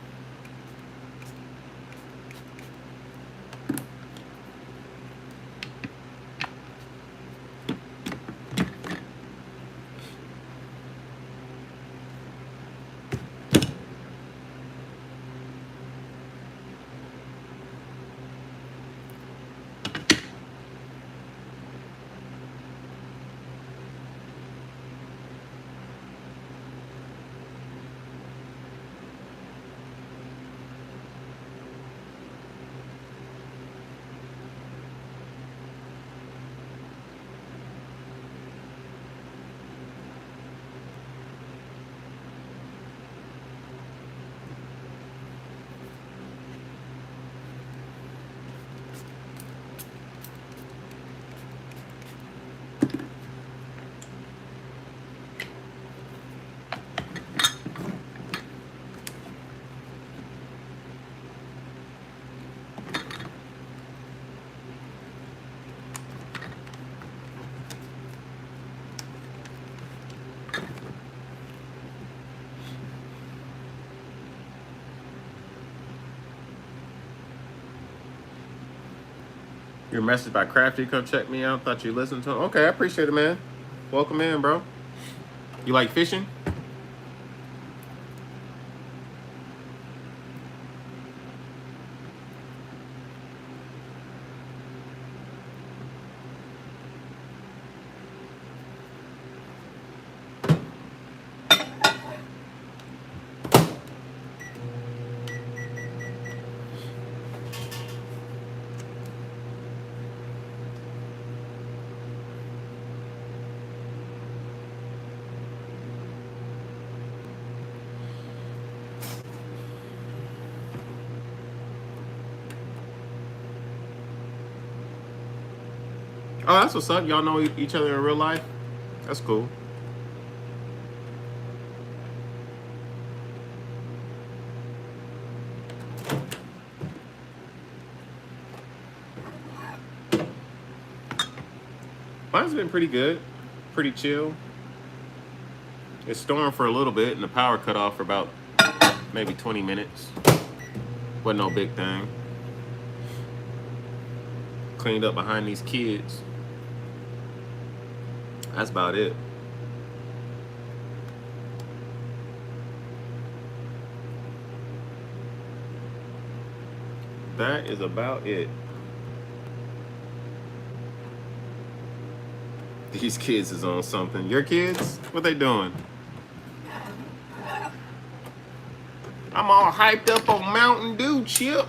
Your message by Crafty, come check me out. Thought you listened to him. Okay, I appreciate it, man. Welcome in, bro. You like fishing? Oh, that's what's up. Y'all know each other in real life? That's cool. Mine's been pretty good. Pretty chill. It stormed for a little bit and the power cut off for about maybe 20 minutes. Wasn't no big thing. Cleaned up behind these kids. That's about it. That is about it. These kids is on something. Your kids? What they doing? I'm all hyped up on Mountain Dew, Chip.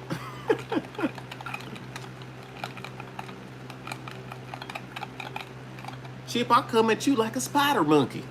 Chip, I come at you like a spider monkey.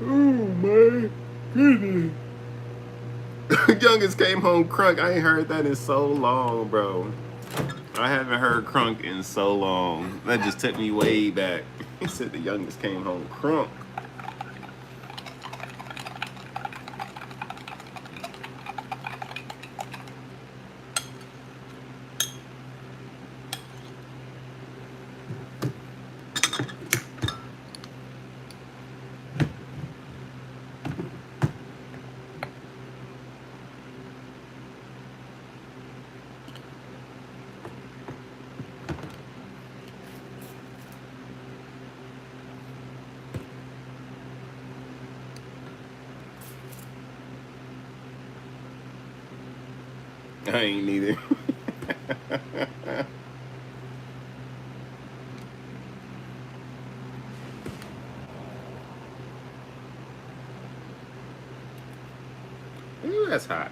Oh my goodness. Youngest came home crunk. I ain't heard that in so long, bro. I haven't heard crunk in so long. That just took me way back. He said the youngest came home crunk. I ain't neither. Ooh, that's hot.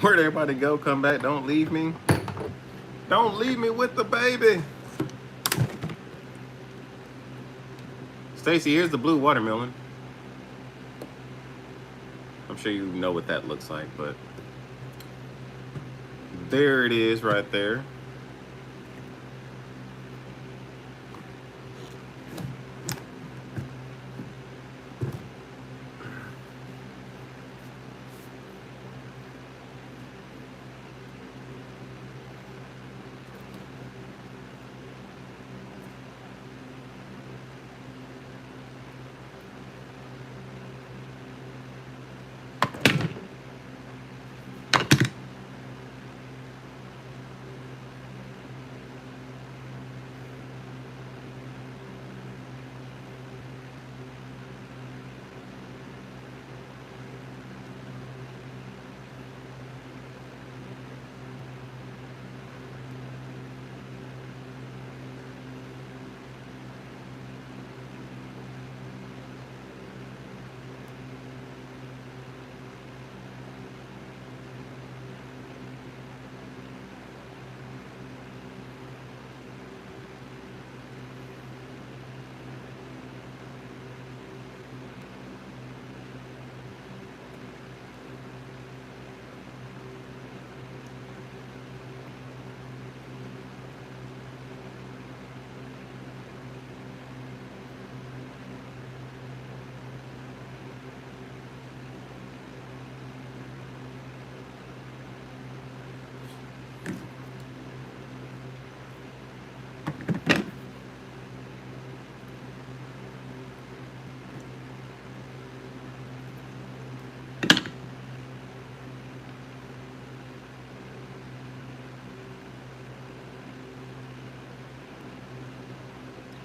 Where'd everybody go? Come back. Don't leave me. Don't leave me with the baby. Stacy, here's the blue watermelon. I'm sure you know what that looks like, but there it is right there.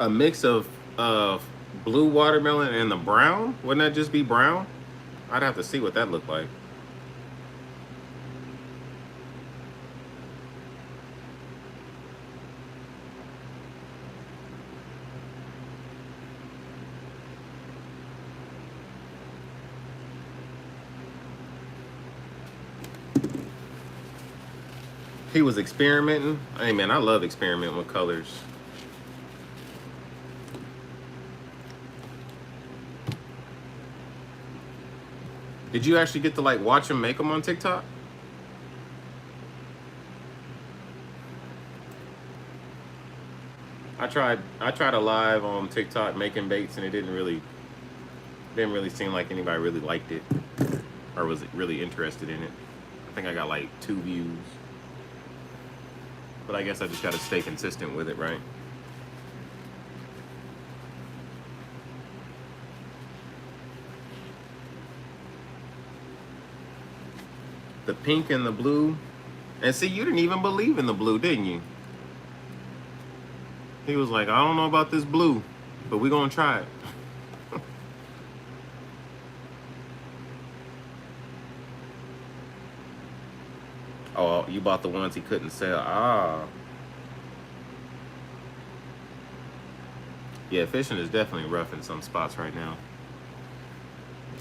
A mix of blue watermelon and the brown? Wouldn't that just be brown? I'd have to see what that looked like. He was experimenting. Hey man, I love experimenting with colors. Did you actually get to like watch him make them on TikTok? I tried a live on TikTok making baits and it didn't really seem like anybody really liked it or was really interested in it. I think I got like 2 views. But I guess I just gotta stay consistent with it, right? The pink and the blue. And see, you didn't even believe in the blue, didn't you? He was like, I don't know about this blue, but we're gonna try it. Oh, you bought the ones he couldn't sell. Ah. Yeah, fishing is definitely rough in some spots right now.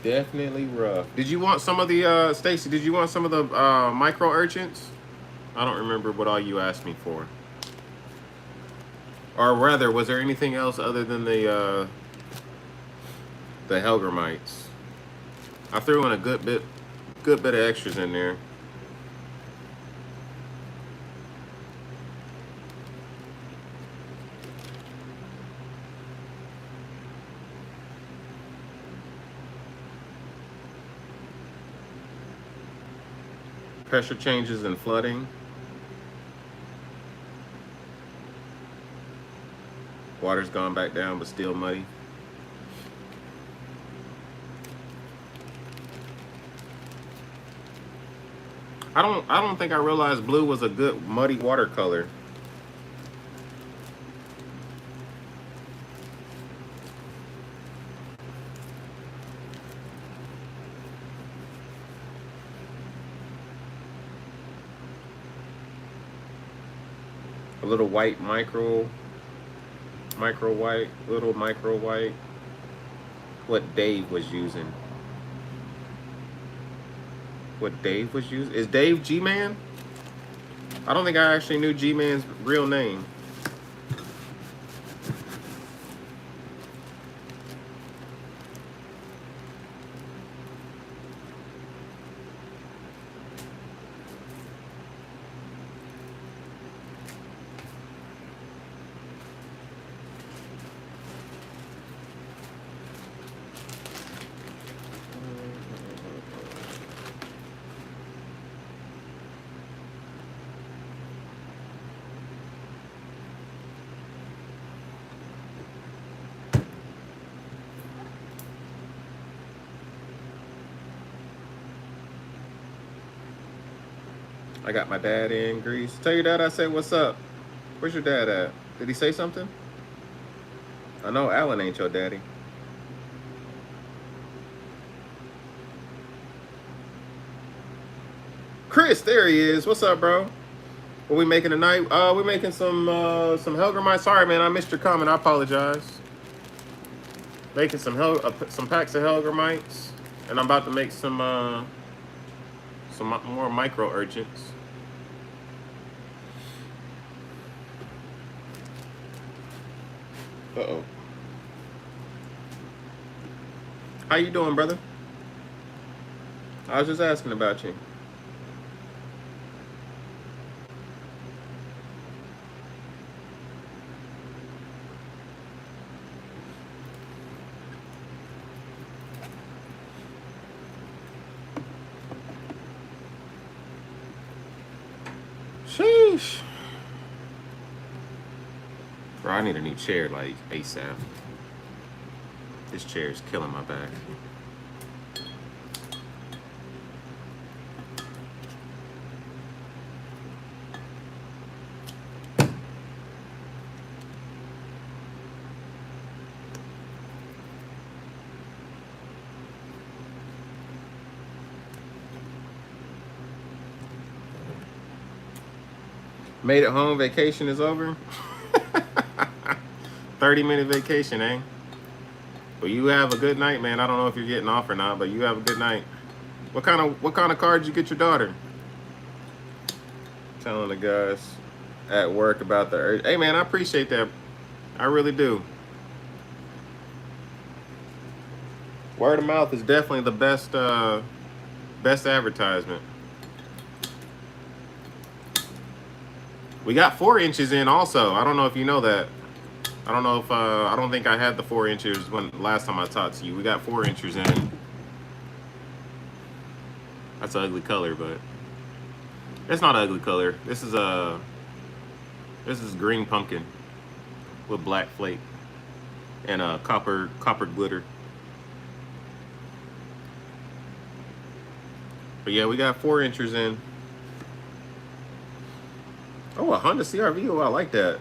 Definitely rough. Did you want some of the, Stacy, did you want some of the micro urchins? I don't remember what all you asked me for. Or rather, was there anything else other than the Hellgrammites? I threw in a good bit of extras in there. Pressure changes and flooding. Water's gone back down, but still muddy. I don't think I realized blue was a good muddy watercolor. A little white micro white, little micro white. What Dave was using. What Dave was using? Is Dave G-Man? I don't think I actually knew G-Man's real name. I got my dad in Greece. Tell your dad I said what's up. Where's your dad at? Did he say something? I know Alan ain't your daddy. Chris, there he is. What's up, bro? What we making tonight? We're making some Hellgrammite. Sorry, man, I missed your comment. I apologize. Making some packs of Hellgrammites, and I'm about to make some more micro urchins. Uh-oh. How you doing, brother? I was just asking about you. Sheesh. Bro, I need a new chair, like, ASAP. This chair is killing my back. Made it home. Vacation is over. 30-minute vacation, eh? Well, you have a good night, man. I don't know if you're getting off or not, but you have a good night. What kind of car did you get your daughter? Telling the guys at work about the urge. Hey, man, I appreciate that. I really do. Word of mouth is definitely the best advertisement. We got 4 inches in also. I don't know if you know that. I don't know if I don't think I had the 4 inches when last time I talked to you. We got 4 inches in. That's an ugly color, but it's not an ugly color. This is green pumpkin with black flake and copper glitter. But yeah, we got 4 inches in. Oh, a Honda CR-V. Oh, I like that.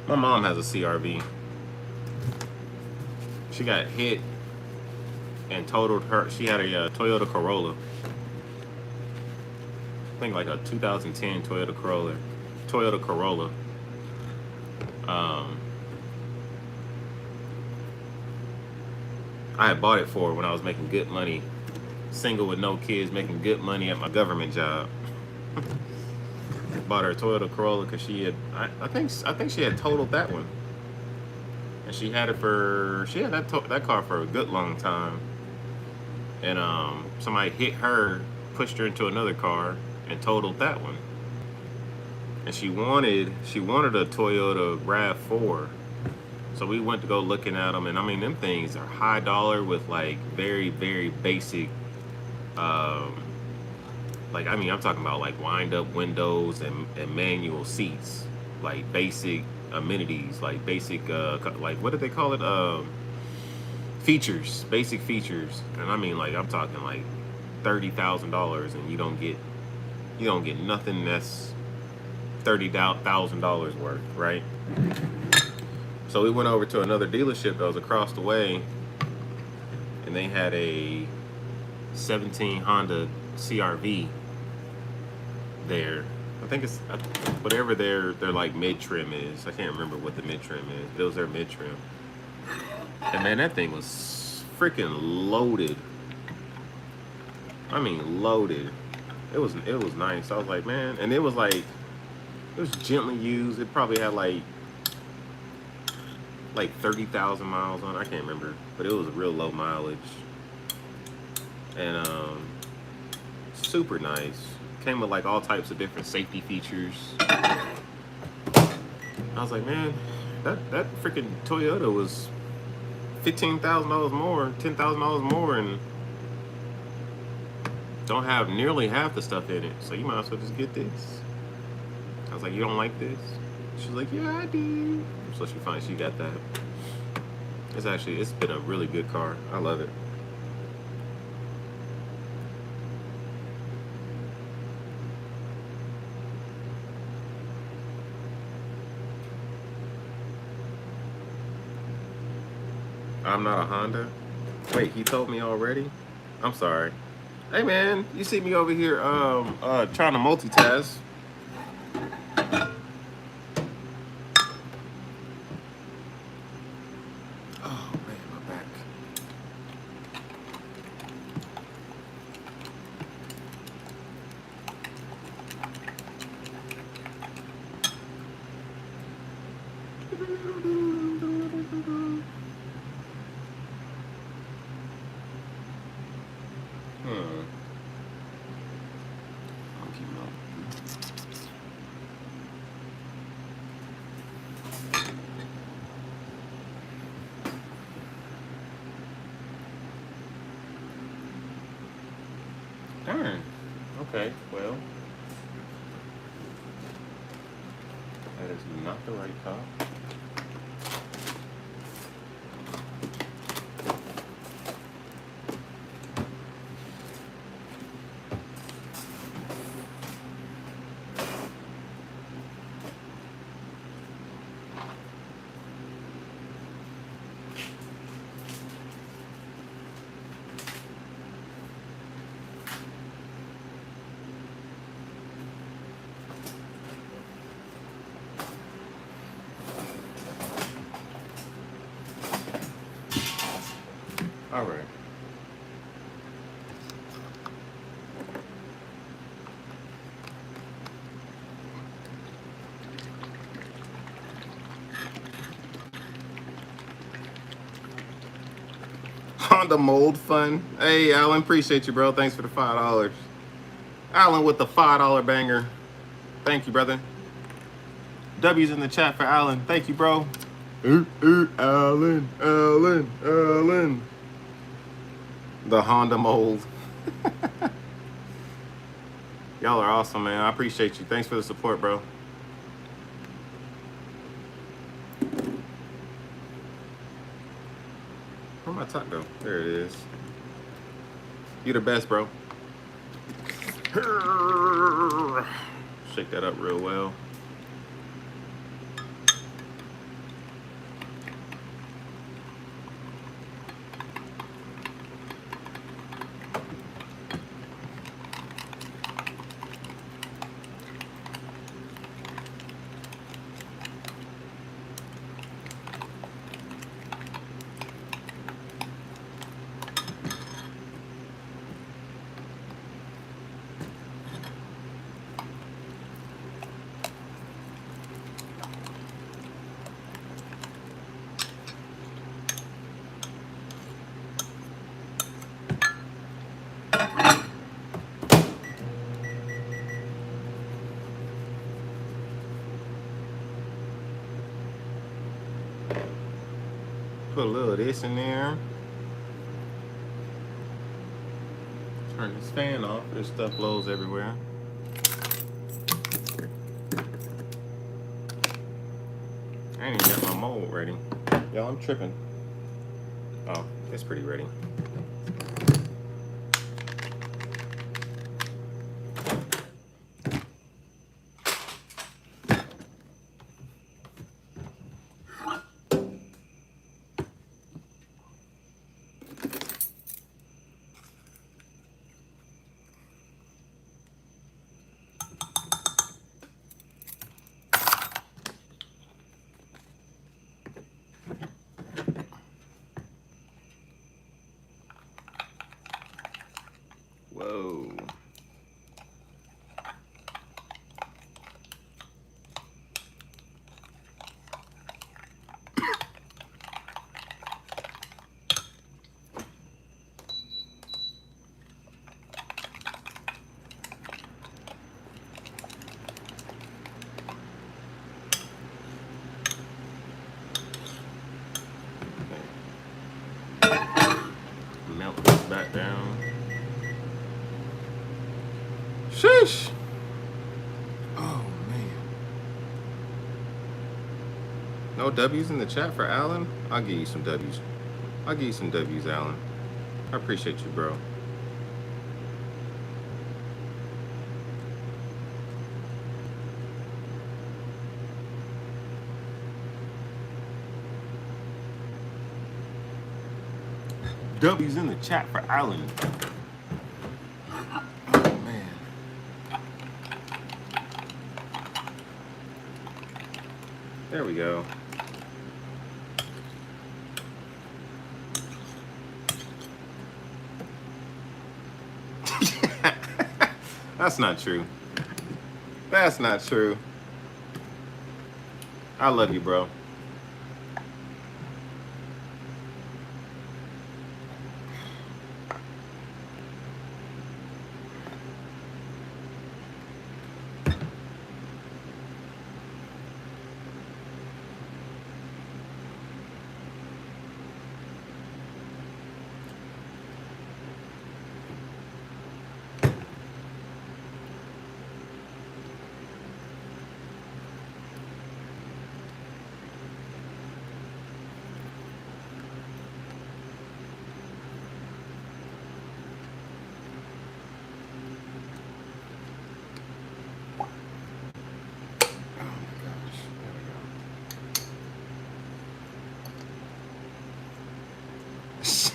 My mom has a CR-V. She got hit and totaled her. She had a Toyota Corolla. I think like a 2010 Toyota Corolla. I had bought it for her when I was making good money, single with no kids, making good money at my government job. Bought her a Toyota Corolla because she had, I think she had totaled that one, and she had that car for a good long time. And somebody hit her, pushed her into another car, and totaled that one. And she wanted a Toyota RAV4, so we went to go looking at them, and I mean them things are high dollar with like very very basic. Like, I mean, I'm talking about like wind up windows and manual seats, like basic amenities, like basic, like what do they call it? Features, basic features. And I mean, like, I'm talking like $30,000, and you don't get nothing that's $30,000 worth, right? So we went over to another dealership that was across the way, and they had a 17 Honda CR-V there. I think it's whatever their like mid trim is. I can't remember what the mid trim is. It was their mid trim, and man, that thing was freaking loaded. I mean, loaded. It was nice. I was like, man, and it was gently used. It probably had like 30,000 miles on it. I can't remember, but it was a real low mileage, and super nice. Came with like all types of different safety features. I was like, man, that freaking Toyota was $15,000 more, $10,000 more, and don't have nearly half the stuff in it. So you might as well just get this. I was like, you don't like this? She's like, yeah, I do. So she got that. It's been a really good car. I love it. I'm not a Honda. Wait, he told me already? I'm sorry. Hey man, you see me over here trying to multitask. Oh man, my back. Darn. Okay, well, that is not the right call. All right. Honda Mold Fun. Hey, Alan, appreciate you, bro. Thanks for the $5. Alan with the $5 banger. Thank you, brother. W's in the chat for Alan. Thank you, bro. Alan. The Honda Mold. Y'all are awesome, man. I appreciate you. Thanks for the support, bro. Where'd my top go? There it is. You the best, bro. Shake that up real well. Put a little of this in there. Turn this fan off. This stuff blows everywhere. I ain't even got my mold ready. Yo, I'm tripping. Oh, it's pretty ready. Whoa. Melt this back down. Sheesh. Oh, man. No W's in the chat for Alan? I'll give you some W's. I'll give you some W's, Alan. I appreciate you, bro. W's in the chat for Alan. Oh, man. There we go. That's not true. That's not true. I love you, bro.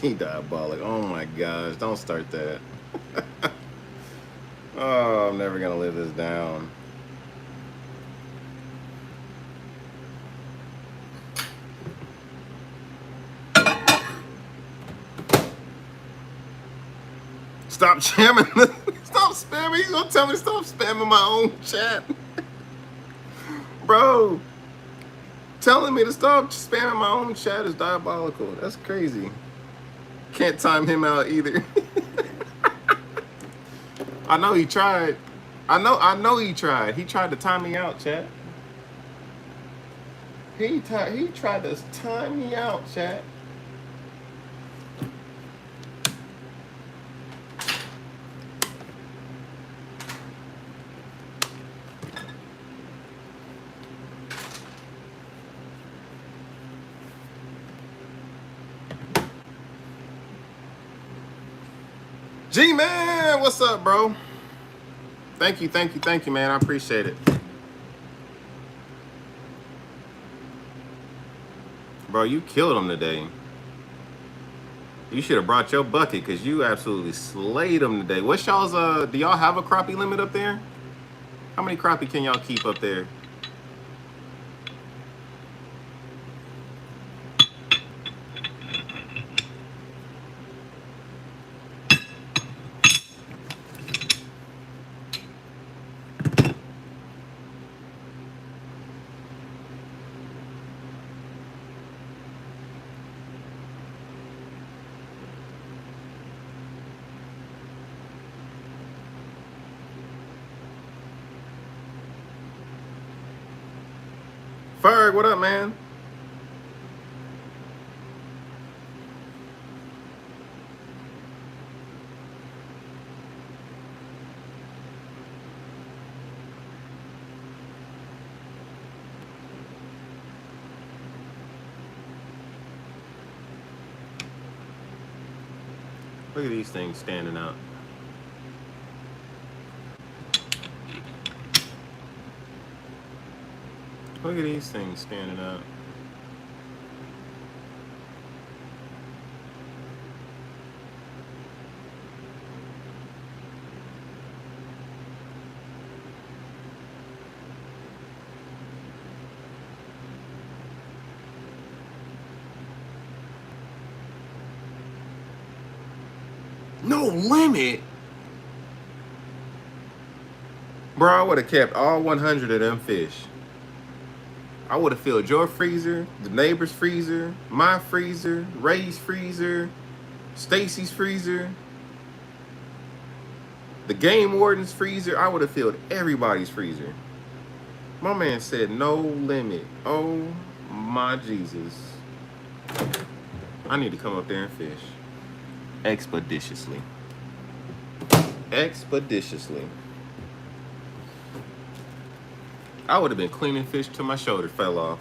She diabolic. Oh my gosh, don't start that. Oh, I'm never gonna live this down. Stop jamming. Stop spamming. He's gonna tell me to stop spamming my own chat. Bro, telling me to stop spamming my own chat is diabolical. That's crazy. Can't time him out either. I know he tried. I know he tried. He tried to time me out, chat. He tried to time me out, chat. G-Man, what's up, bro? Thank you, man. I appreciate it. Bro, you killed him today. You should have brought your bucket because you absolutely slayed him today. What's y'all's, do y'all have a crappie limit up there? How many crappie can y'all keep up there? Ferg, what up, man? Look at these things standing out. Look at these things standing out. No limit. Bro, I would have kept all 100 of them fish. I would have filled your freezer, the neighbor's freezer, my freezer, Ray's freezer, Stacy's freezer, the game warden's freezer. I would have filled everybody's freezer. My man said no limit. Oh my Jesus. I need to come up there and fish. Expeditiously. Expeditiously. I would have been cleaning fish till my shoulder fell off.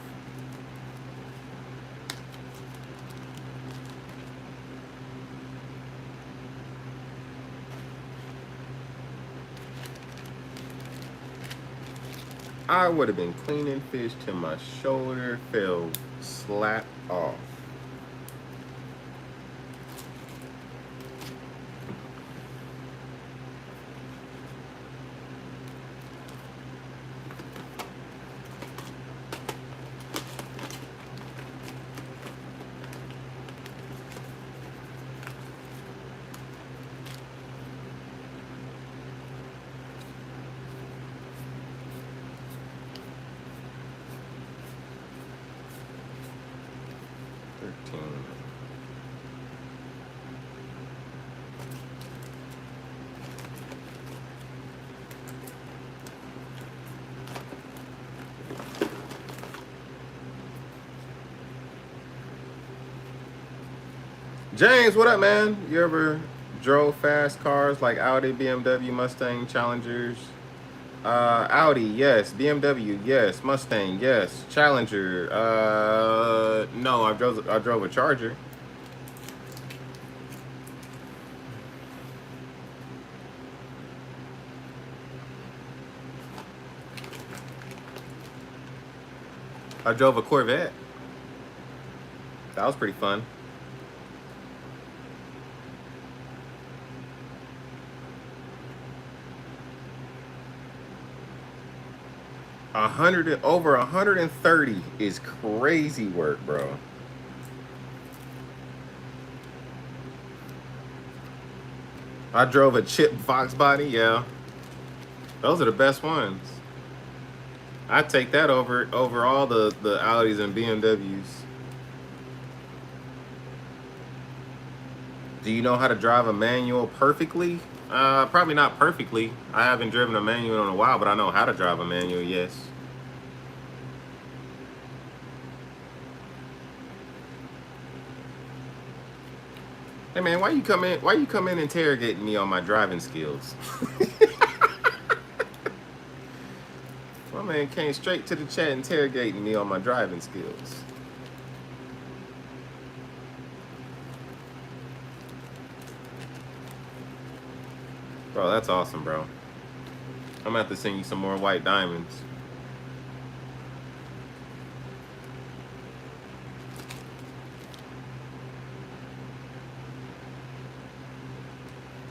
I would have been cleaning fish till my shoulder fell slap off. James, what up, man? You ever drove fast cars like Audi, BMW, Mustang, Challengers? Audi, yes. BMW, yes. Mustang, yes. Challenger, no. I drove a Charger. I drove a Corvette. That was pretty fun. Over 130 is crazy work, bro. I drove a chip Fox body, yeah. Those are the best ones. I take that over all the Audis and BMWs. Do you know how to drive a manual perfectly? Probably not perfectly. I haven't driven a manual in a while, but I know how to drive a manual, yes. Hey man, why you come in interrogating me on my driving skills? My man came straight to the chat interrogating me on my driving skills. Bro, that's awesome, bro. I'm gonna have to send you some more white diamonds.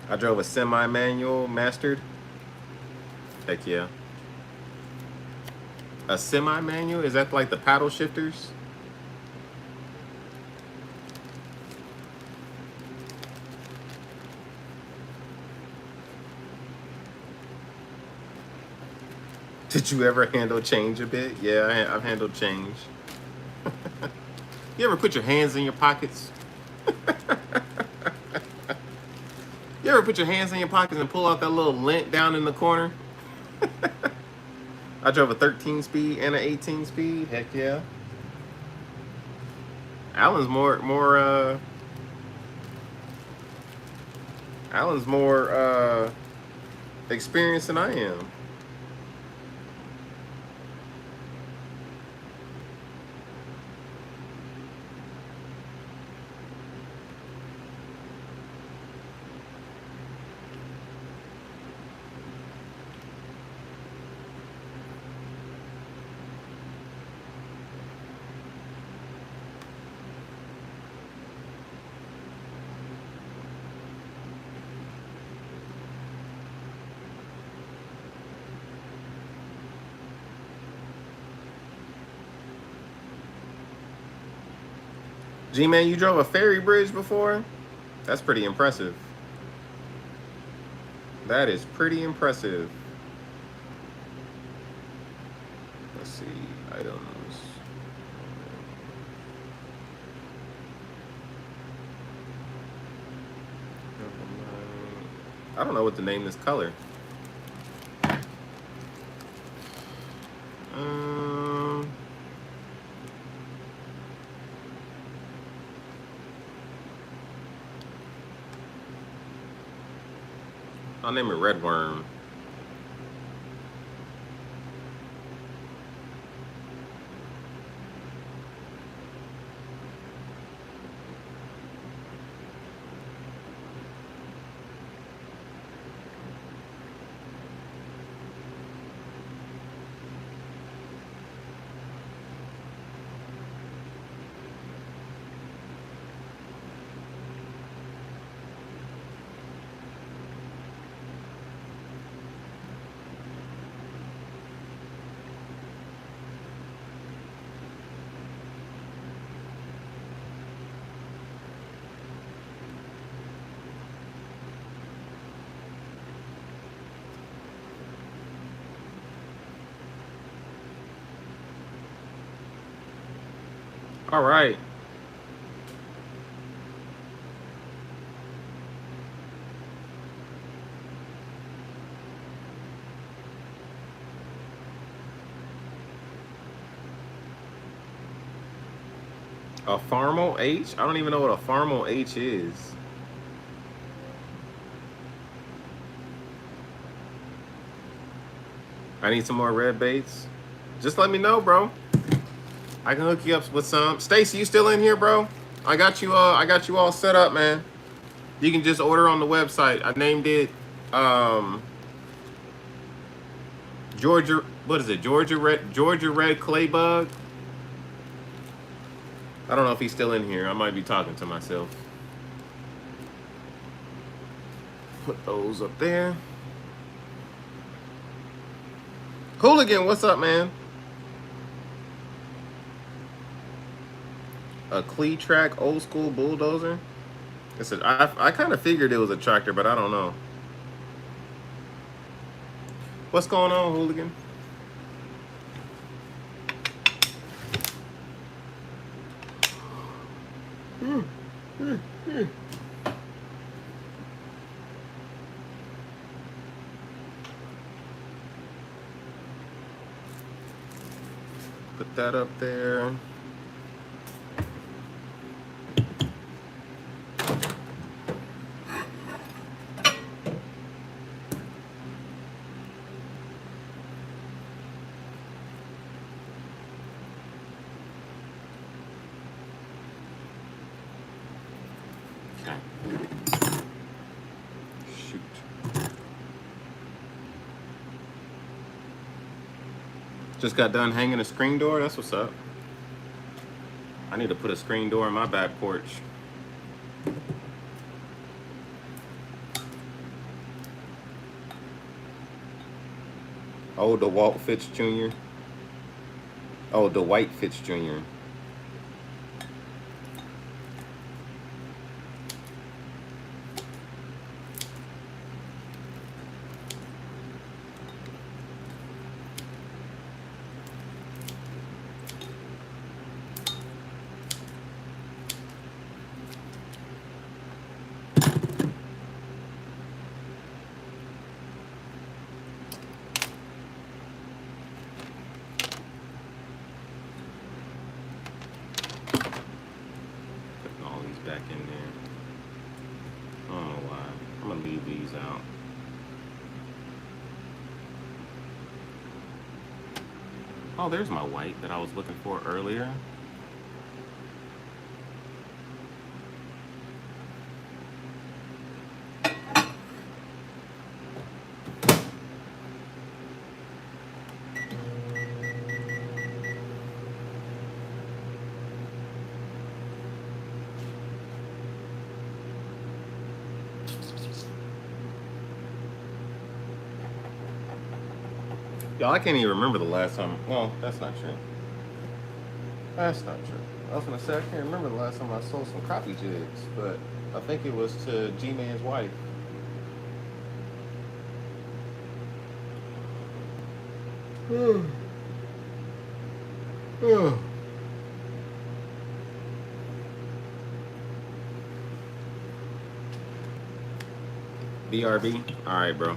I drove a semi-manual mastered. Heck yeah. A semi-manual? Is that like the paddle shifters? Did you ever handle change a bit? Yeah, I've handled change. You ever put your hands in your pockets? You ever put your hands in your pockets and pull out that little lint down in the corner? I drove a 13 speed and an 18 speed. Heck yeah. Alan's more experienced than I am. G-Man, you drove a ferry bridge before? That's pretty impressive. That is pretty impressive. Let's see, items. I don't know what to name this color. I'll name it Red Worm. All right. A Farmal H? I don't even know what a Farmal H is. I need some more red baits. Just let me know, bro. I can hook you up with some. Stacy, you still in here, bro? I got you all set up, man. You can just order on the website. I named it Georgia, what is it? Georgia Red Clay Bug. I don't know if he's still in here. I might be talking to myself. Put those up there. Hooligan, what's up, man? A Clee-Track old school bulldozer. I kind of figured it was a tractor, but I don't know. What's going on, Hooligan? Put that up there. Okay. Shoot. Just got done hanging a screen door. That's what's up. I need to put a screen door in my back porch. Oh, DeWalt Fitz Jr. Oh, Dwight Fitz Jr. Putting all these back in there. I don't know why. I'm gonna leave these out. Oh, there's my white that I was looking for earlier. Y'all, I can't even remember the last time. Well, that's not true. That's not true. I was gonna say I can't remember the last time I sold some crappie jigs, but I think it was to G-Man's wife. BRB? Alright, bro.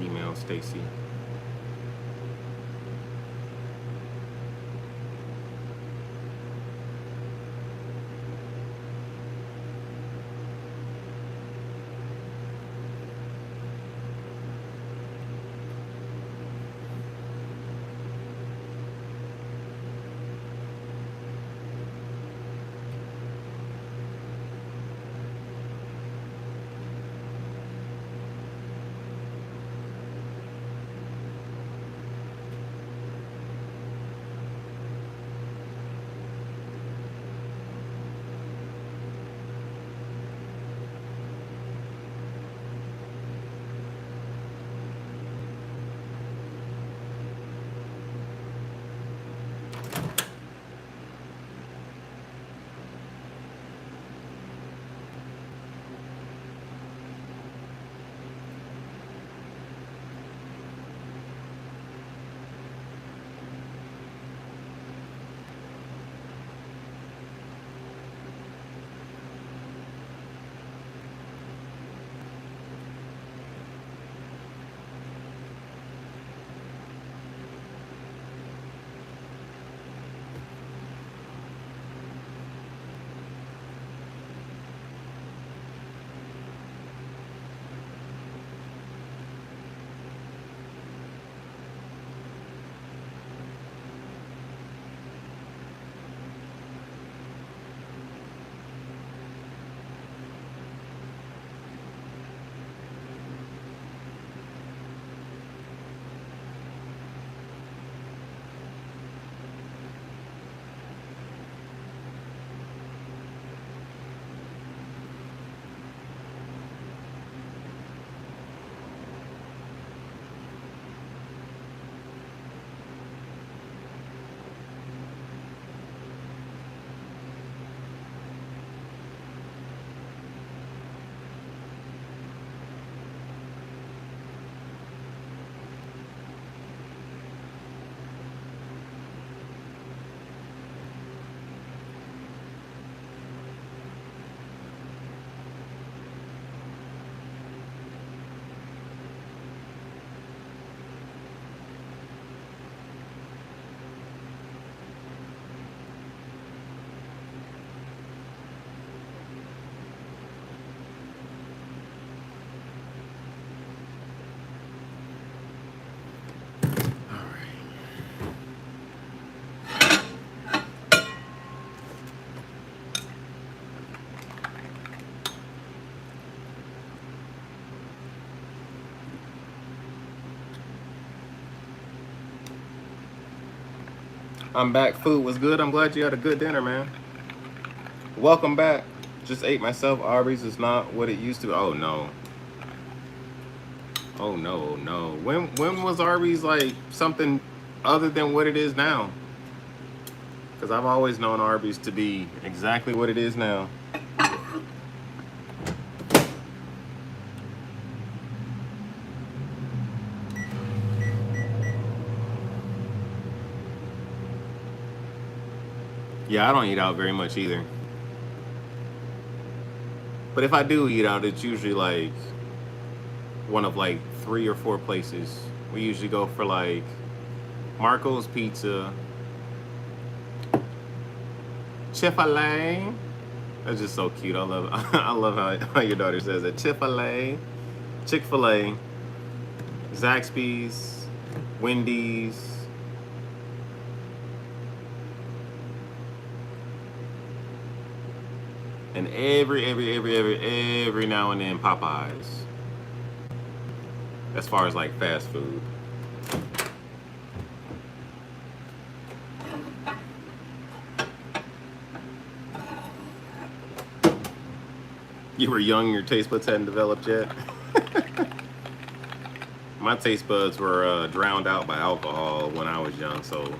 Email Stacy. I'm back. Food was good. I'm glad you had a good dinner, man. Welcome back. Just ate myself. Arby's is not what it used to. Oh no. Oh no, no. When was Arby's like something other than what it is now? Because I've always known Arby's to be exactly what it is now. Yeah, I don't eat out very much either. But if I do eat out, it's usually like one of like 3 or 4 places. We usually go for like Marco's Pizza, Chick-fil-A. That's just so cute. I love I love how your daughter says it. Chick-fil-A, Chick-fil-A, Zaxby's, Wendy's. And every now and then Popeyes. As far as like fast food. You were young, your taste buds hadn't developed yet. My taste buds were drowned out by alcohol when I was young, so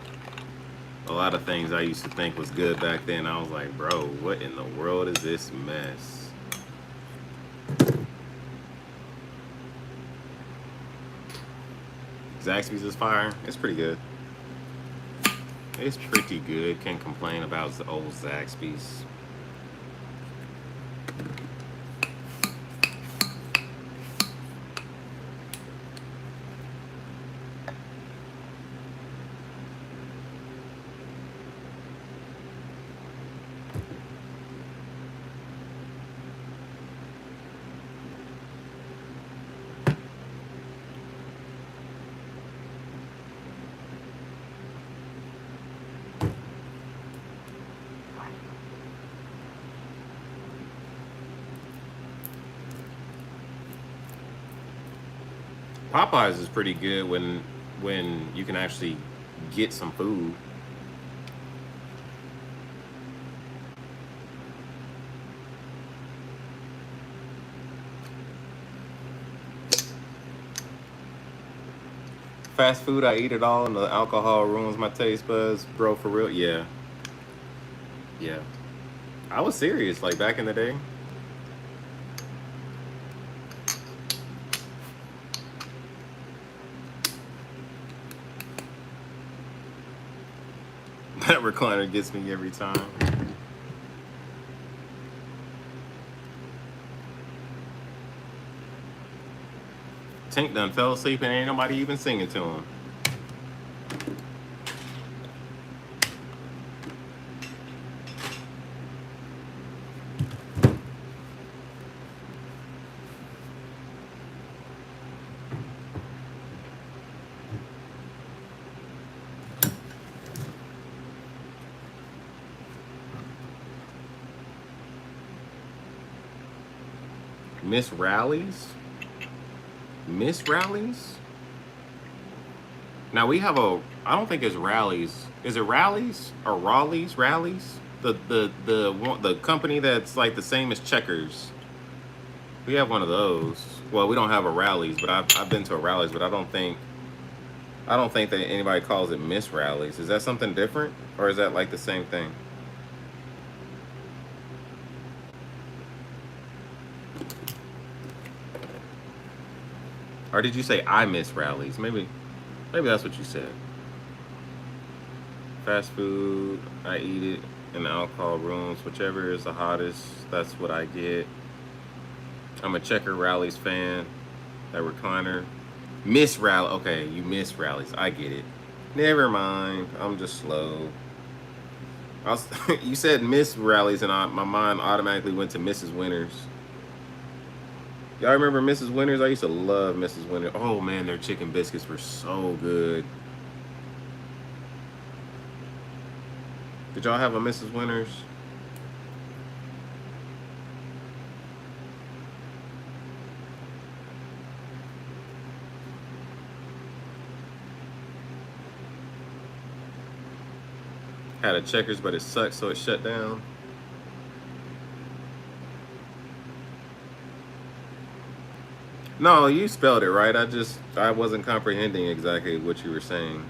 a lot of things I used to think was good back then, I was like, bro, what in the world is this mess? Zaxby's is fire. It's pretty good. It's pretty good. Can't complain about the old Zaxby's. Popeyes is pretty good when you can actually get some food. Fast food, I eat it all, and the alcohol ruins my taste buds, bro. For real, yeah, yeah. I was serious, like back in the day. That recliner gets me every time. Tank done fell asleep and ain't nobody even singing to him. Miss Rallies? Miss Rallies? Now we have I don't think it's Rallies. Is it Rallies or Raleigh's? Rallies? The company that's like the same as Checkers. We have one of those. Well, we don't have a Rallies, but I've been to a Rallies, but I don't think that anybody calls it Miss Rallies. Is that something different, or is that like the same thing? Or did you say I miss Rallies? Maybe that's what you said. Fast food, I eat it in the alcohol rooms. Whichever is the hottest, that's what I get. I'm a Checker Rallies fan. That recliner. Miss Rally. Okay, you miss Rallies. I get it. Never mind. I'm just slow. You said Miss Rallies, and my mind automatically went to Mrs. Winters. Y'all remember Mrs. Winters? I used to love Mrs. Winters. Oh man, their chicken biscuits were so good. Did y'all have a Mrs. Winters? Had a Checkers, but it sucked, so it shut down. No, you spelled it right. I wasn't comprehending exactly what you were saying.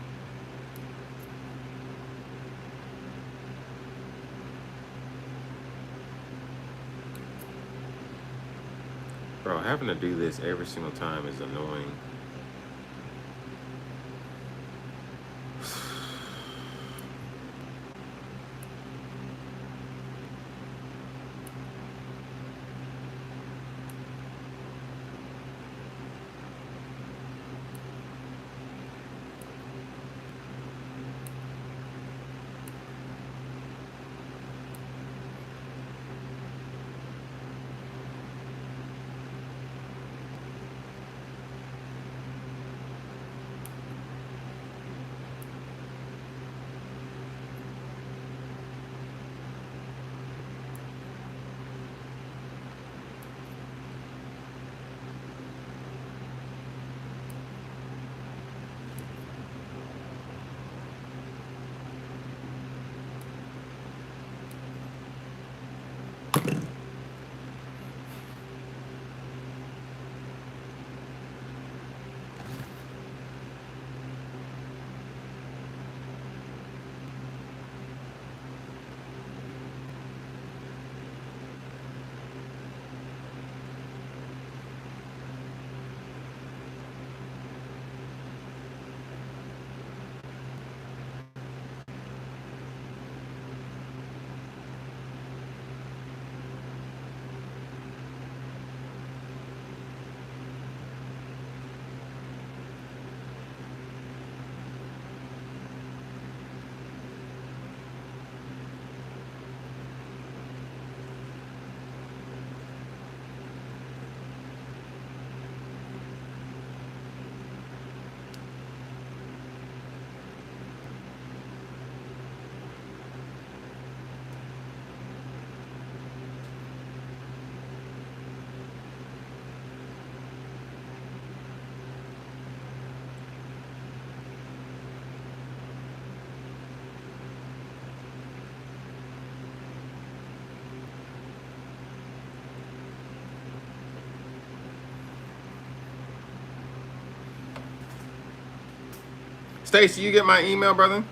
Bro, having to do this every single time is annoying. Stacy, you get my email, brother?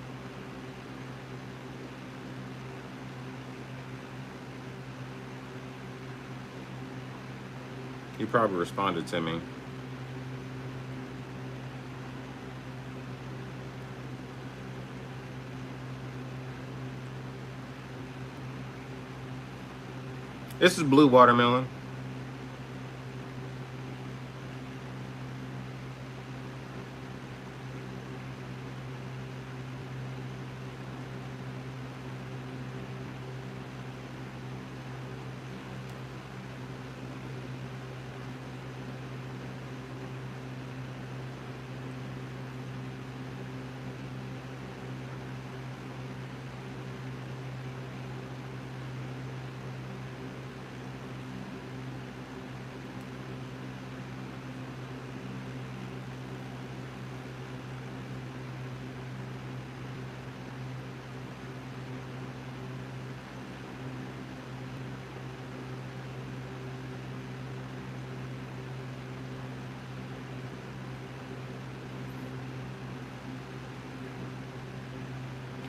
You probably responded to me. This is blue watermelon.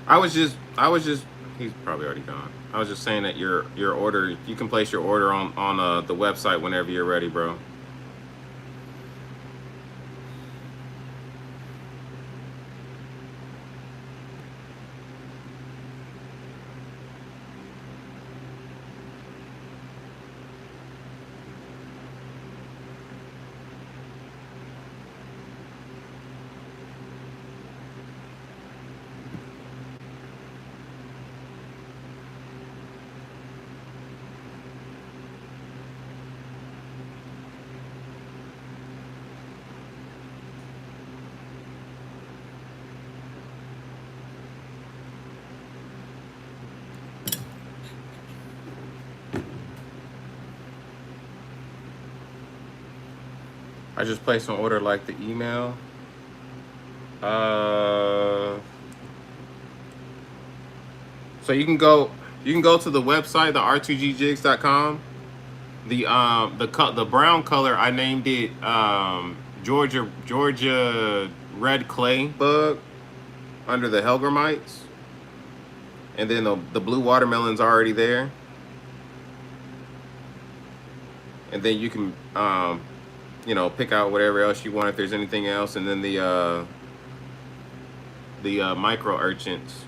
I was just he's probably already gone. I was just saying that your order, you can place your order on the website whenever you're ready, bro. I just placed an order like the email. Uh So you can go to the website, the r2gjigs.com. The brown color, I named it Georgia red clay bug under the Helgramites, and then the blue watermelon's already there, and then you can you know, pick out whatever else you want if there's anything else, and then the micro urchins.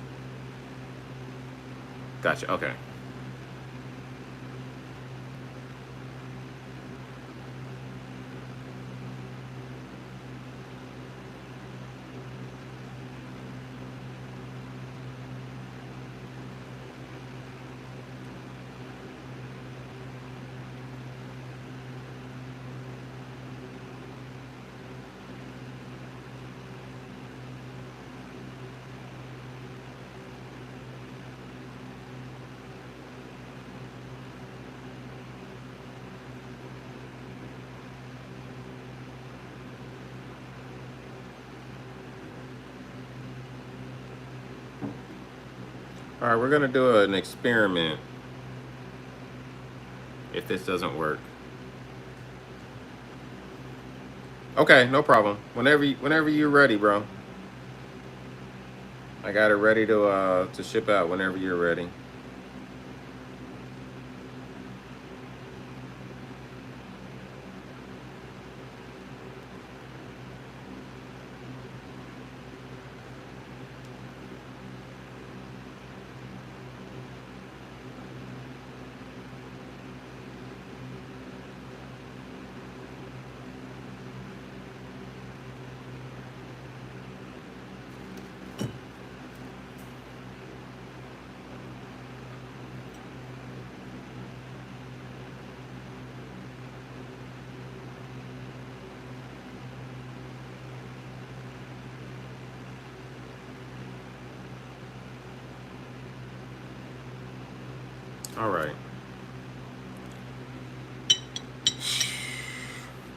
Gotcha. Okay. All right, we're gonna do an experiment if this doesn't work. Okay, no problem. Whenever you're ready, bro. I got it ready to ship out whenever you're ready. All right.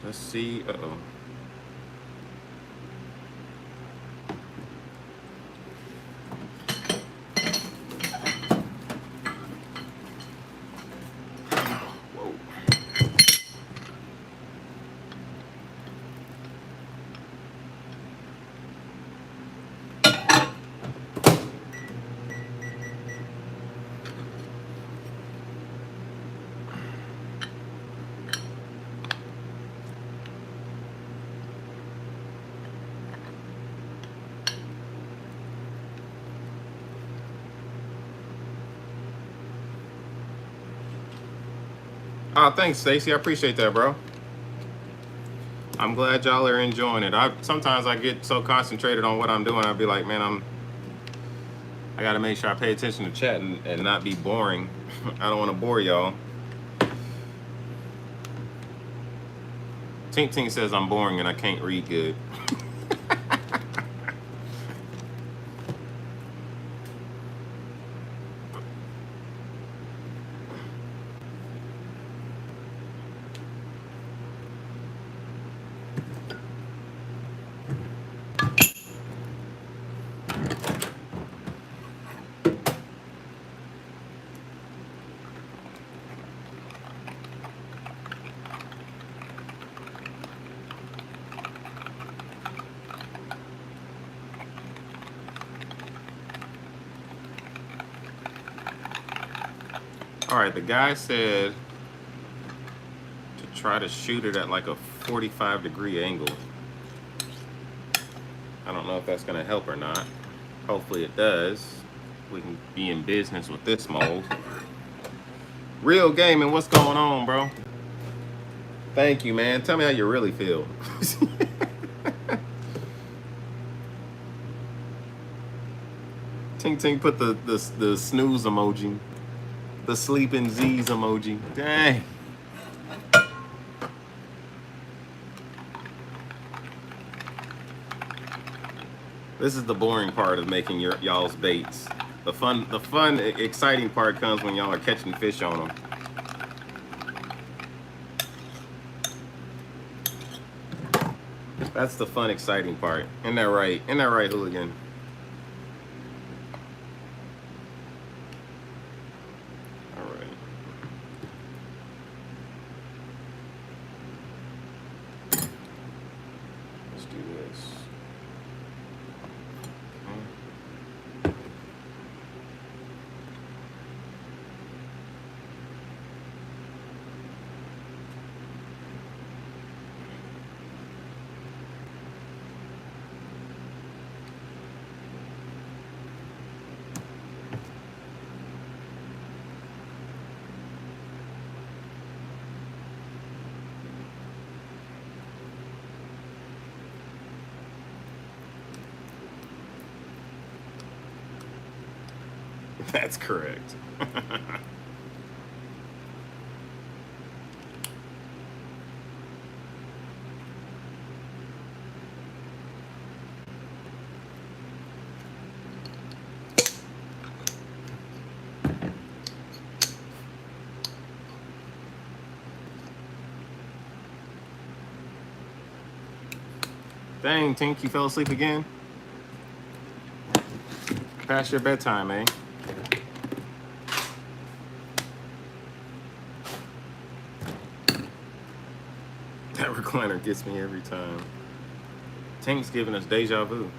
Let's see. Uh-oh. Whoa. Oh, thanks, Stacy. I appreciate that, bro. I'm glad y'all are enjoying it. Sometimes I get so concentrated on what I'm doing, I'll be like, man, I gotta make sure I pay attention to chat and not be boring. I don't want to bore y'all. Tink Tink says I'm boring and I can't read good. All right, the guy said to try to shoot it at like a 45-degree angle. I don't know if that's gonna help or not. Hopefully it does. We can be in business with this mold. Real Gaming, what's going on, bro? Thank you, man. Tell me how you really feel. Tink Tink put the snooze emoji. The sleeping Z's emoji. Dang. This is the boring part of making y'all's baits. The fun, exciting part comes when y'all are catching fish on them. That's the fun, exciting part. Isn't that right? Isn't that right, Hooligan? this. That's correct. Dang, Tink, you fell asleep again? Past your bedtime, eh? That recliner gets me every time. Tink's giving us deja vu.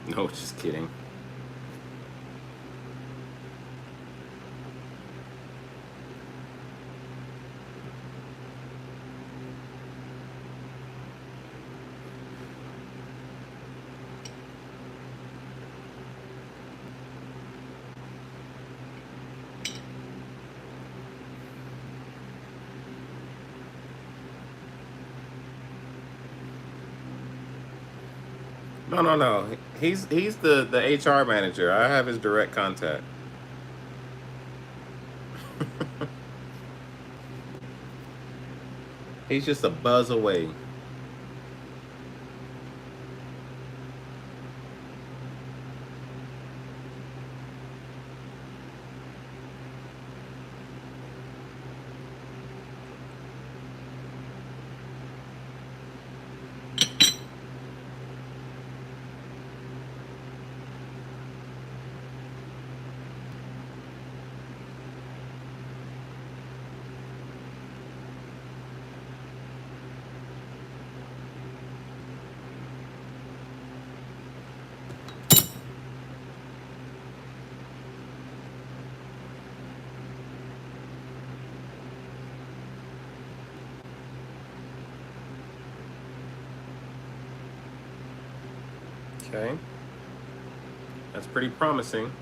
No, just kidding. No. He's the HR manager. I have his direct contact. He's just a buzz away. Okay. That's pretty promising.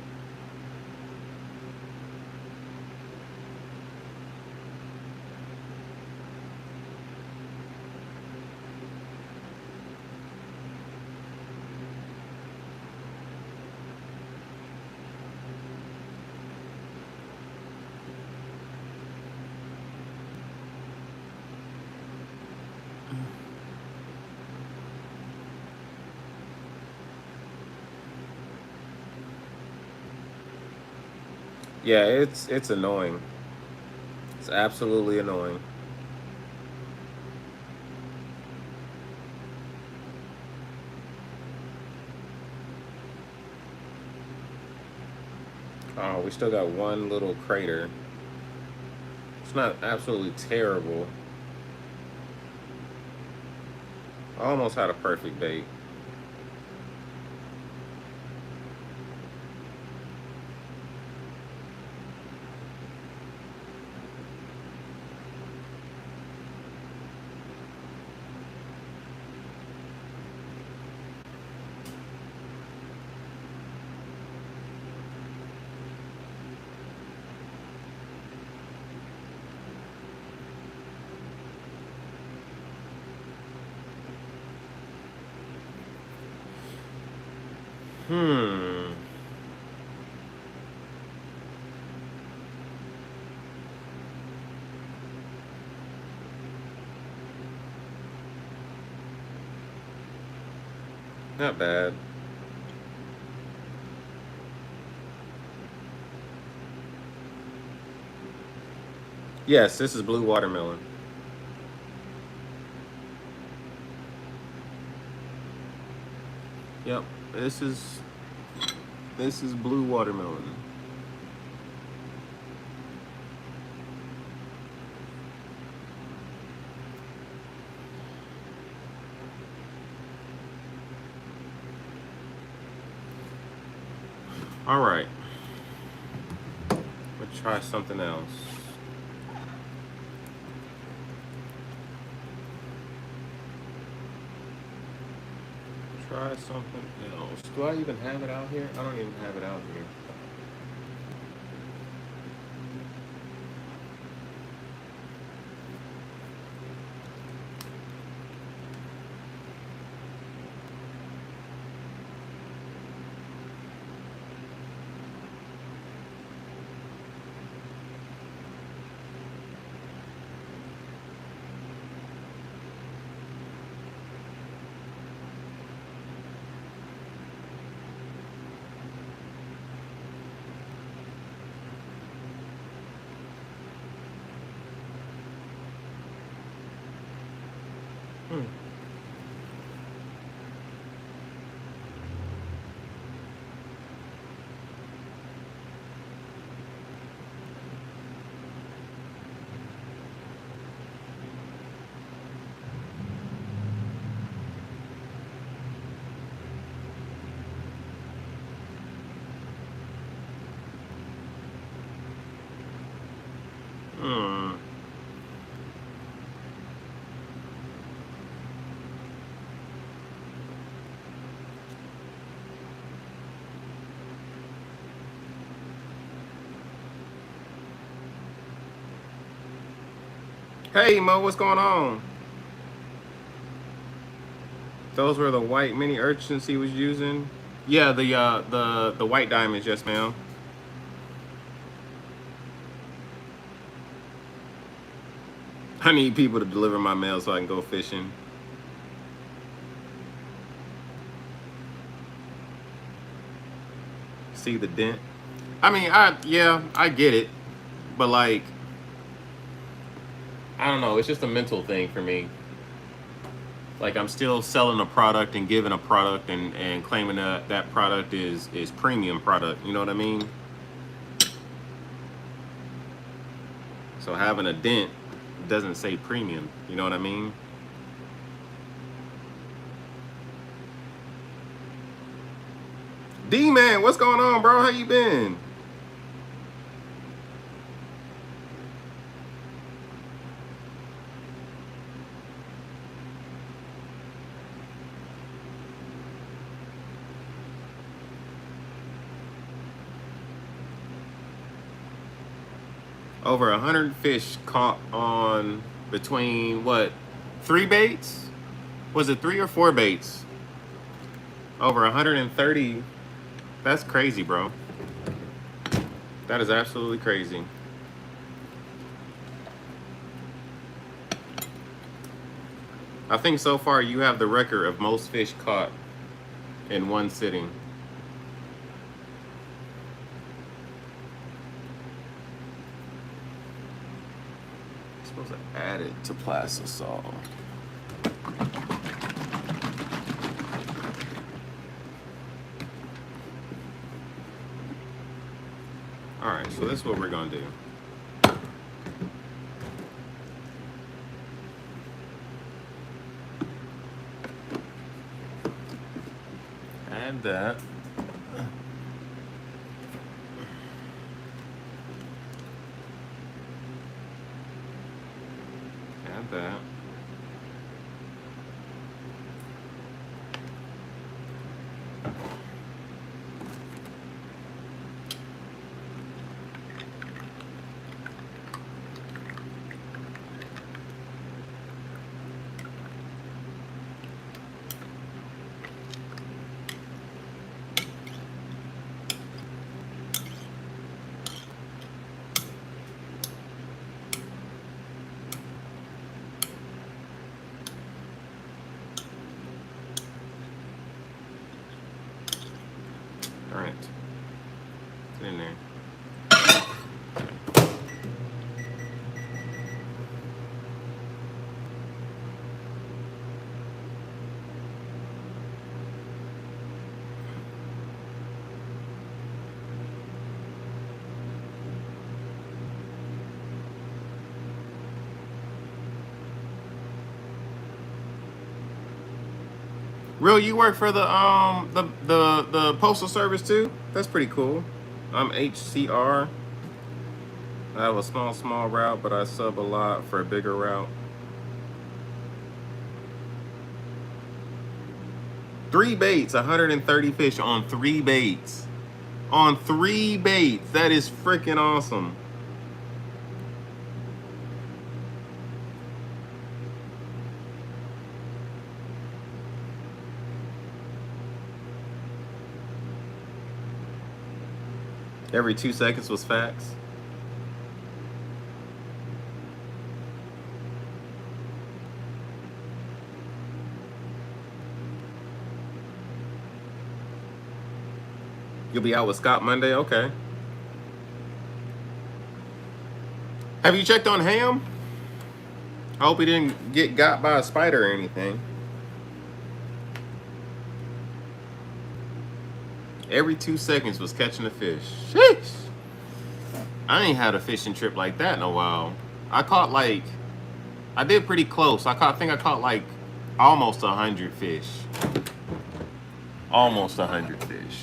Yeah, it's annoying. It's absolutely annoying. Oh, we still got one little crater. It's not absolutely terrible. I almost had a perfect bait. Hmm. Not bad. Yes, this is blue watermelon. Yep, this is blue watermelon. All right, let's try something else. Try something else. Do I even have it out here? I don't even have it out here. Hmm. Hmm. Hey Mo, what's going on? Those were the white mini urchins he was using. Yeah, the white diamonds, yes, ma'am. I need people to deliver my mail so I can go fishing. See the dent. I mean, I get it, but like, I don't know. It's just a mental thing for me. Like I'm still selling a product and giving a product and claiming that that product is premium product. You know what I mean? So having a dent doesn't say premium. You know what I mean? D man, what's going on, bro? How you been? Over 100 fish caught on between what? 3 baits? Was it 3 or 4 baits? Over 130. That's crazy, bro. That is absolutely crazy. I think so far you have the record of most fish caught in one sitting. I'm supposed to add it to Plastisol. Alright, so this is what we're gonna do. Add that. Add that. Real, you work for the postal service too? That's pretty cool. I'm HCR. I have a small route, but I sub a lot for a bigger route. 3 baits, 130 fish on 3 baits. On 3 baits. That is freaking awesome. Every 2 seconds was facts. You'll be out with Scott Monday? Okay. Have you checked on Ham? I hope he didn't get got by a spider or anything. Every 2 seconds was catching a fish. Sheesh. I ain't had a fishing trip like that in a while. I caught like, I did pretty close. I think I caught like almost 100 fish. Almost 100 fish.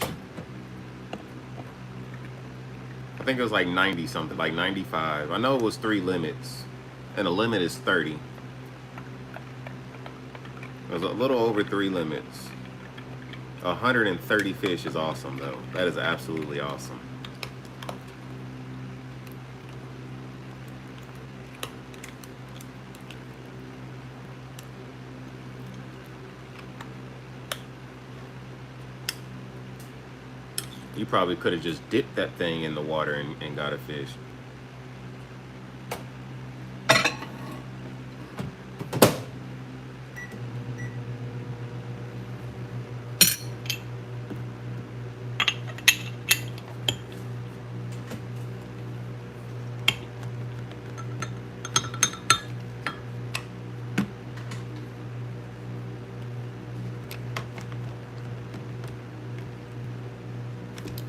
I think it was like 90 something, like 95. I know it was 3 limits, and a limit is 30. It was a little over 3 limits. 130 fish is awesome though. That is absolutely awesome. You probably could have just dipped that thing in the water and got a fish.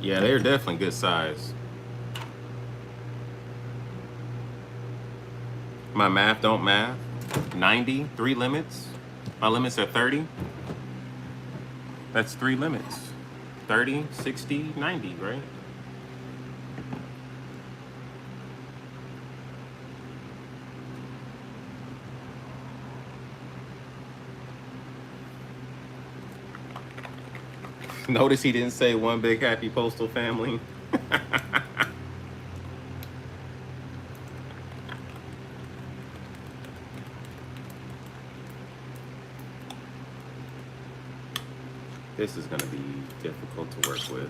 Yeah, they're definitely good size. My math don't math. 90, 3 limits. My limits are 30. That's 3 limits. 30, 60, 90, right? Notice he didn't say one big happy postal family. This is going to be difficult to work with.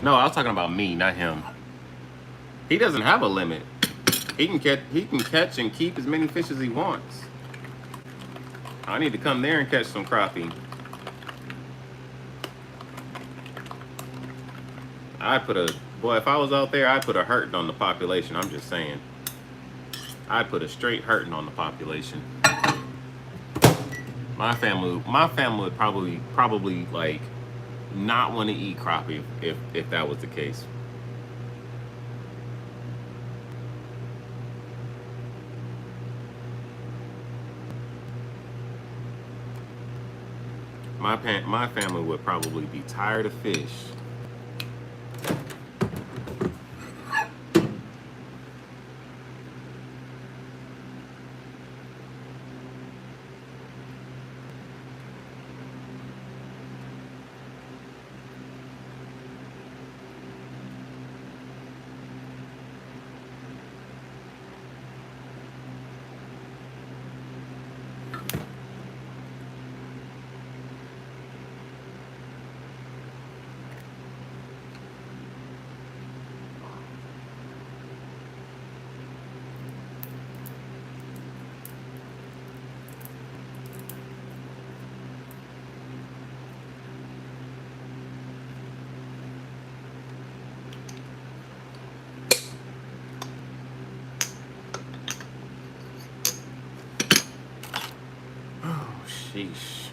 No, I was talking about me, not him. He doesn't have a limit. He can catch and keep as many fish as he wants. I need to come there and catch some crappie. Boy, if I was out there, I'd put a hurting on the population. I'm just saying. I'd put a straight hurting on the population. My family would probably like not want to eat crappie if that was the case. My family would probably be tired of fish. Sheesh.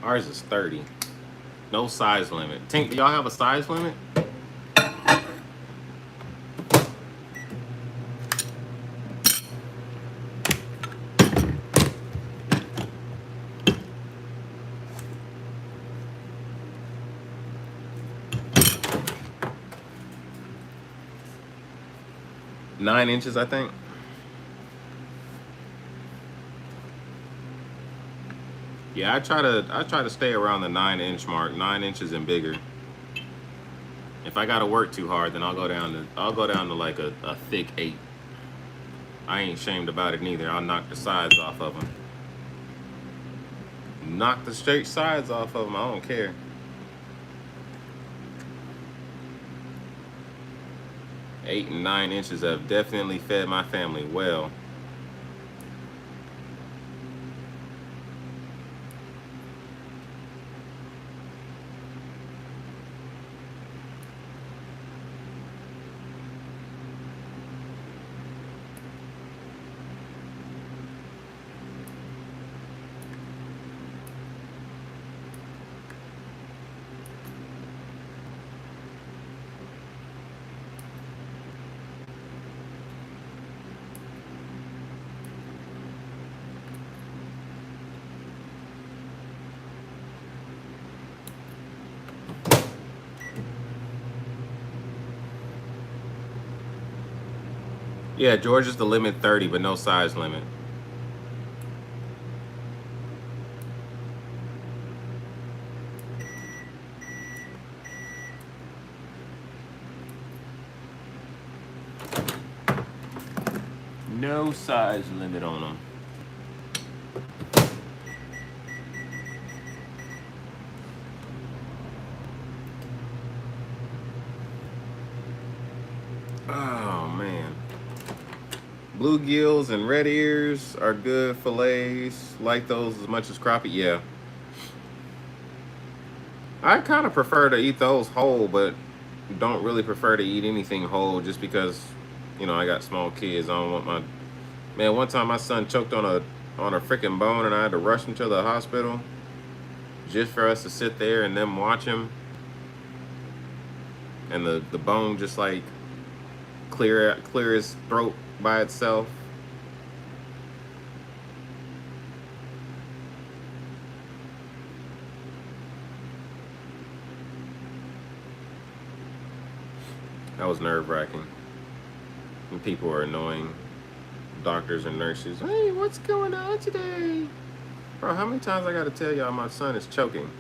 Ours is 30. No size limit. Tink, do y'all have a size limit? Nine inches, I think. Yeah, I try to stay around the 9-inch mark, 9 inches and bigger. If I gotta work too hard, then I'll go down to like a thick 8. I ain't ashamed about it neither. I'll knock the sides off of them. Knock the straight sides off of them. I don't care. Eight and 9 inches have definitely fed my family well. Yeah, Georgia's the limit 30, but no size limit. No size limit on them. Oh man. Bluegills and red ears are good fillets. Like those as much as crappie. Yeah. I kind of prefer to eat those whole, but don't really prefer to eat anything whole just because, you know, I got small kids. I don't want my... Man, one time my son choked on a freaking bone and I had to rush him to the hospital just for us to sit there and them watch him. And the bone just like clear his throat by itself. That was nerve-wracking. And people are annoying. Doctors and nurses. Hey, what's going on today? Bro, how many times I gotta tell y'all my son is choking?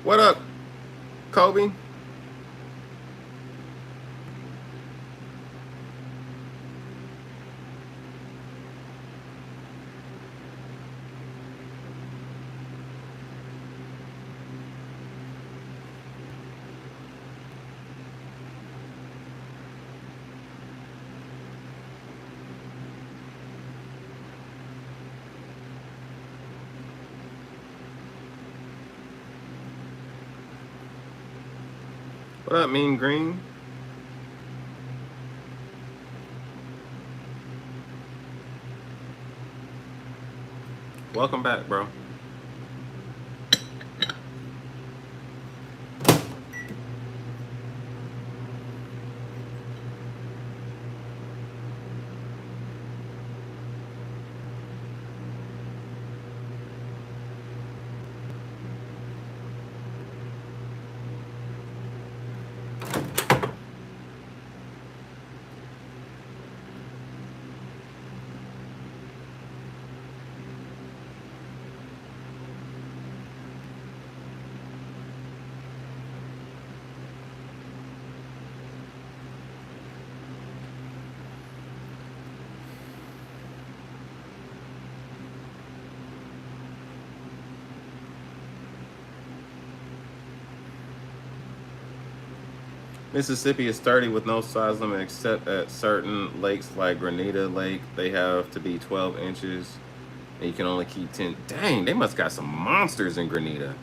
What up, Kobe? What up, Mean Green? Welcome back, bro. Mississippi is sturdy with no size limit except at certain lakes like Grenada Lake. They have to be 12 inches and you can only keep 10. Dang, they must got some monsters in Grenada.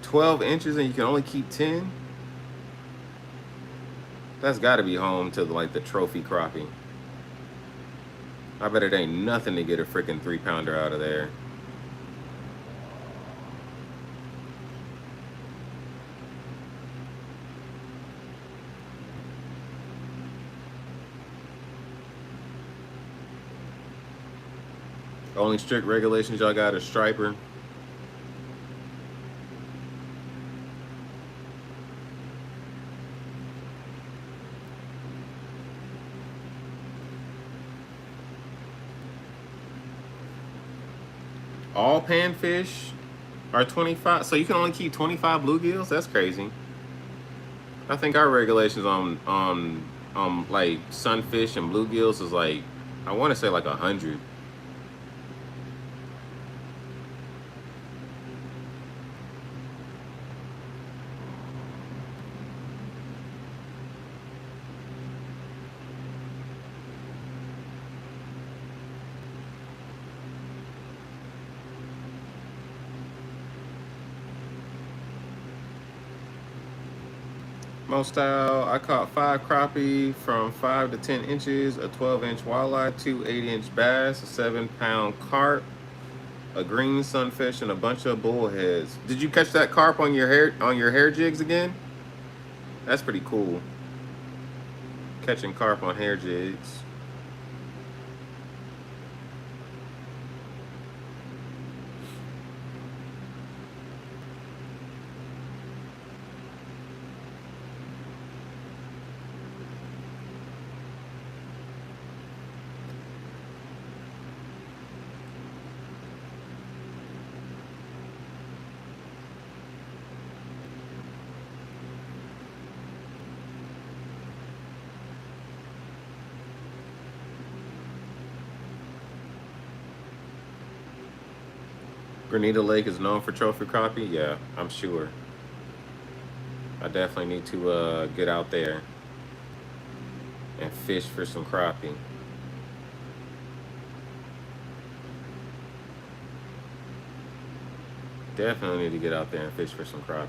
12 inches and you can only keep 10? That's got to be home to like the trophy crappie. I bet it ain't nothing to get a freaking 3-pounder out of there. The only strict regulations y'all got is striper. All panfish are 25, so you can only keep 25 bluegills. That's crazy. I think our regulations on like sunfish and bluegills is like, I want to say like 100. Most style, I caught 5 crappie from 5 to 10 inches, a 12-inch walleye, 2 8-inch bass, a 7-pound carp, a green sunfish, and a bunch of bullheads. Did you catch that carp on your hair jigs again? That's pretty cool. Catching carp on hair jigs. Grenada Lake is known for trophy crappie. Yeah, I'm sure. I definitely need to get out there and fish for some crappie. Definitely need to get out there and fish for some crappie.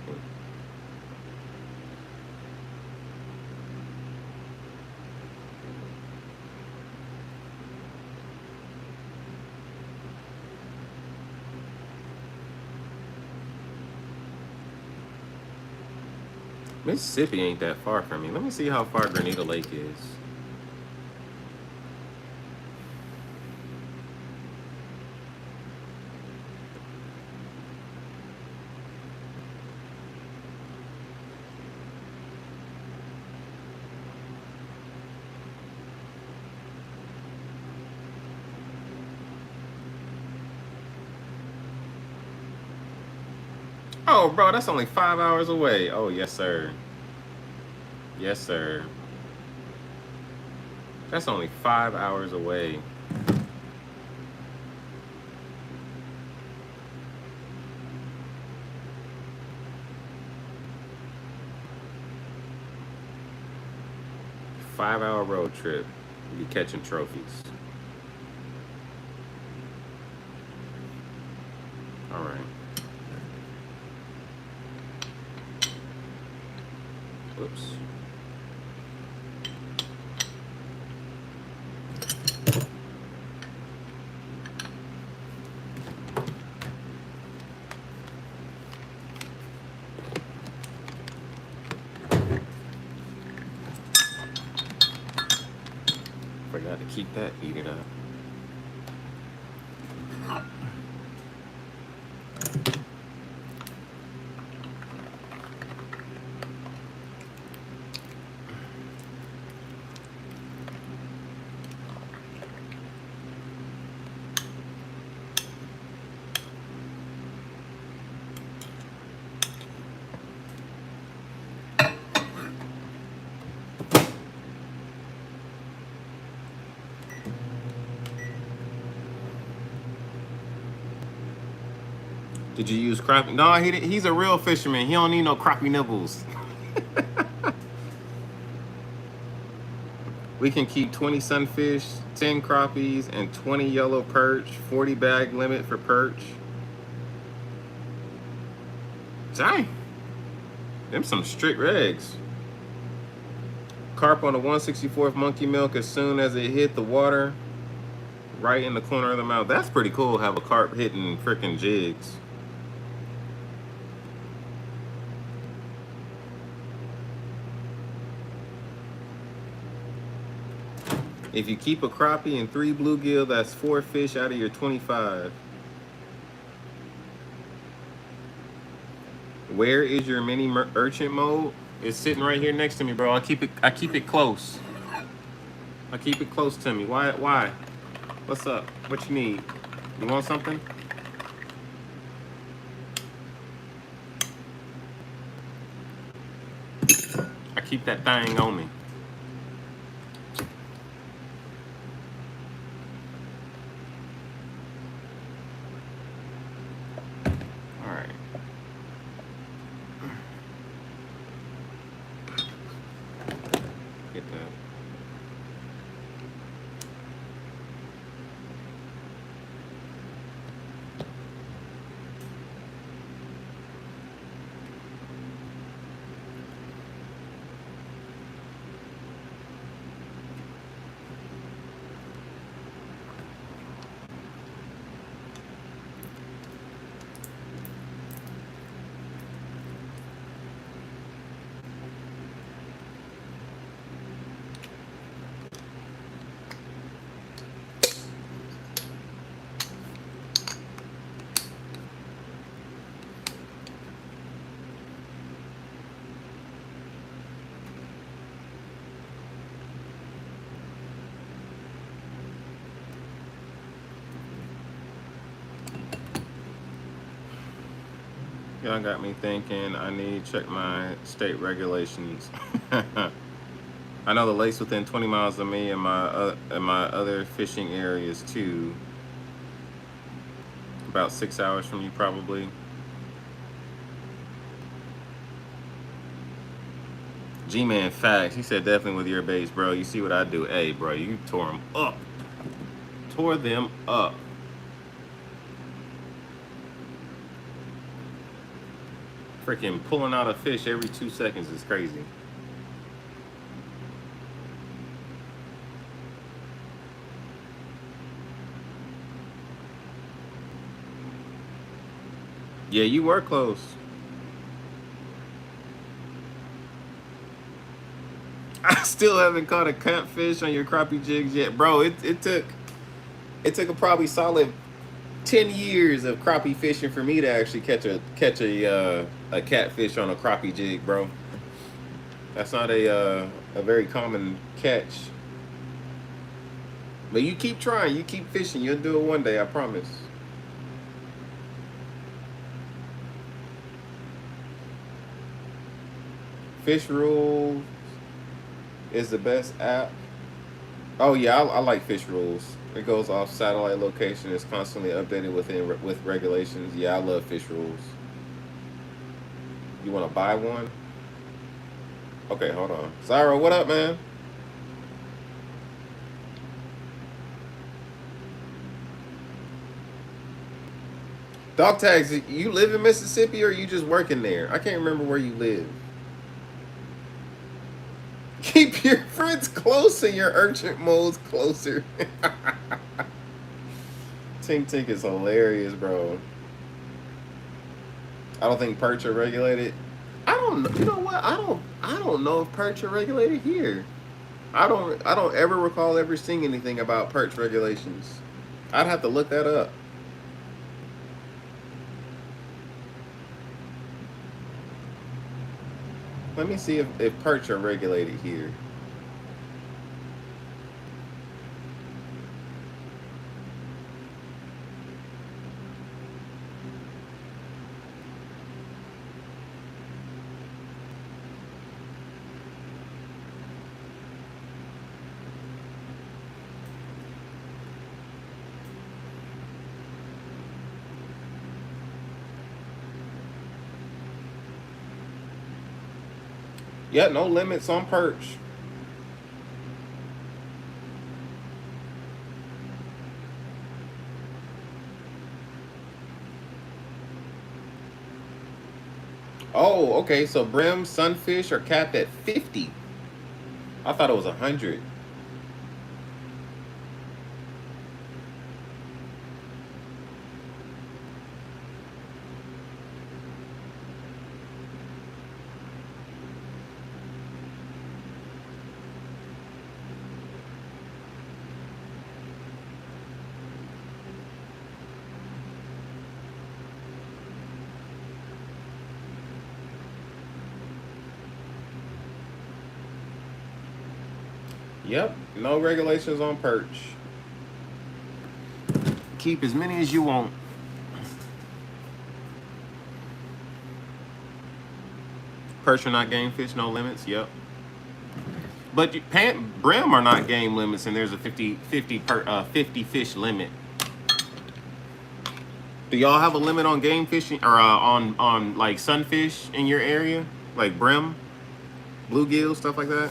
Mississippi ain't that far from me. Let me see how far Grenada Lake is. Oh, bro, that's only 5 hours away. Oh, yes, sir. Yes, sir. That's only 5 hours away. Five-hour road trip. You be catching trophies. All right. Whoops. Forgot to keep that heated up. Did you use crappie? No, he's a real fisherman. He don't need no crappie nibbles. We can keep 20 sunfish, 10 crappies, and 20 yellow perch. 40 bag limit for perch. Dang. Them some strict regs. Carp on the 164th monkey milk as soon as it hit the water, right in the corner of the mouth. That's pretty cool, have a carp hitting freaking jigs. If you keep a crappie and 3 bluegill, that's 4 fish out of your 25. Where is your mini urchin mode? It's sitting right here next to me, bro. I keep it close. I keep it close to me. Why? What's up? What you need? You want something? I keep that thing on me. Y'all got me thinking I need to check my state regulations. I know the lakes within 20 miles of me and my other fishing areas too. About 6 hours from you probably. G-Man facts. He said definitely with your baits, bro. You see what I do? Hey, bro, you tore them up. Tore them up. Freaking pulling out a fish every 2 seconds is crazy. Yeah, you were close. I still haven't caught a catfish on your crappie jigs yet, bro. It took a probably solid 10 years of crappie fishing for me to actually catch a catfish on a crappie jig, bro. That's not a very common catch. But you keep trying, you keep fishing, you'll do it one day, I promise. Fish Rules is the best app. Oh yeah, I like Fish Rules. It goes off satellite location. It's constantly updated with regulations. Yeah, I love Fish Rules. You want to buy one? Okay, hold on. Zyro, what up, man? Dog tags, you live in Mississippi or you just working there? I can't remember where you live. Keep your friends close and your urgent modes closer. Tink Tink is hilarious, bro. I don't think perch are regulated. I don't know. You know what? I don't know if perch are regulated here. I don't ever recall ever seeing anything about perch regulations. I'd have to look that up. Let me see if perch are regulated here. Yeah, no limits on perch. Oh, okay. So brim, sunfish are capped at 50. I thought it was 100. Yep, no regulations on perch. Keep as many as you want. Perch are not game fish, no limits. Yep. But brim are not game limits, and there's a 50 fish limit. Do y'all have a limit on game fishing or on like sunfish in your area, like brim, bluegill, stuff like that?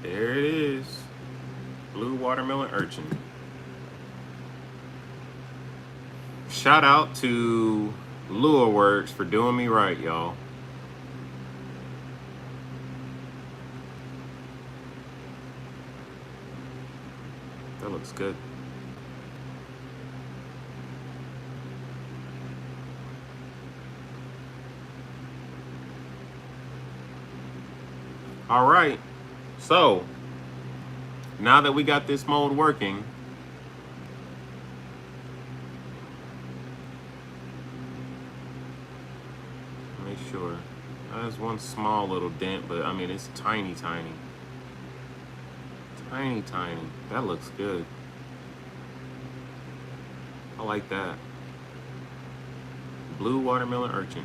There it is. Blue watermelon urchin. Shout out to Lure Works for doing me right, y'all. That looks good. All right. So, now that we got this mode working, make sure. There's one small little dent, but I mean, it's tiny, tiny. Tiny, tiny. That looks good. I like that. Blue watermelon urchin.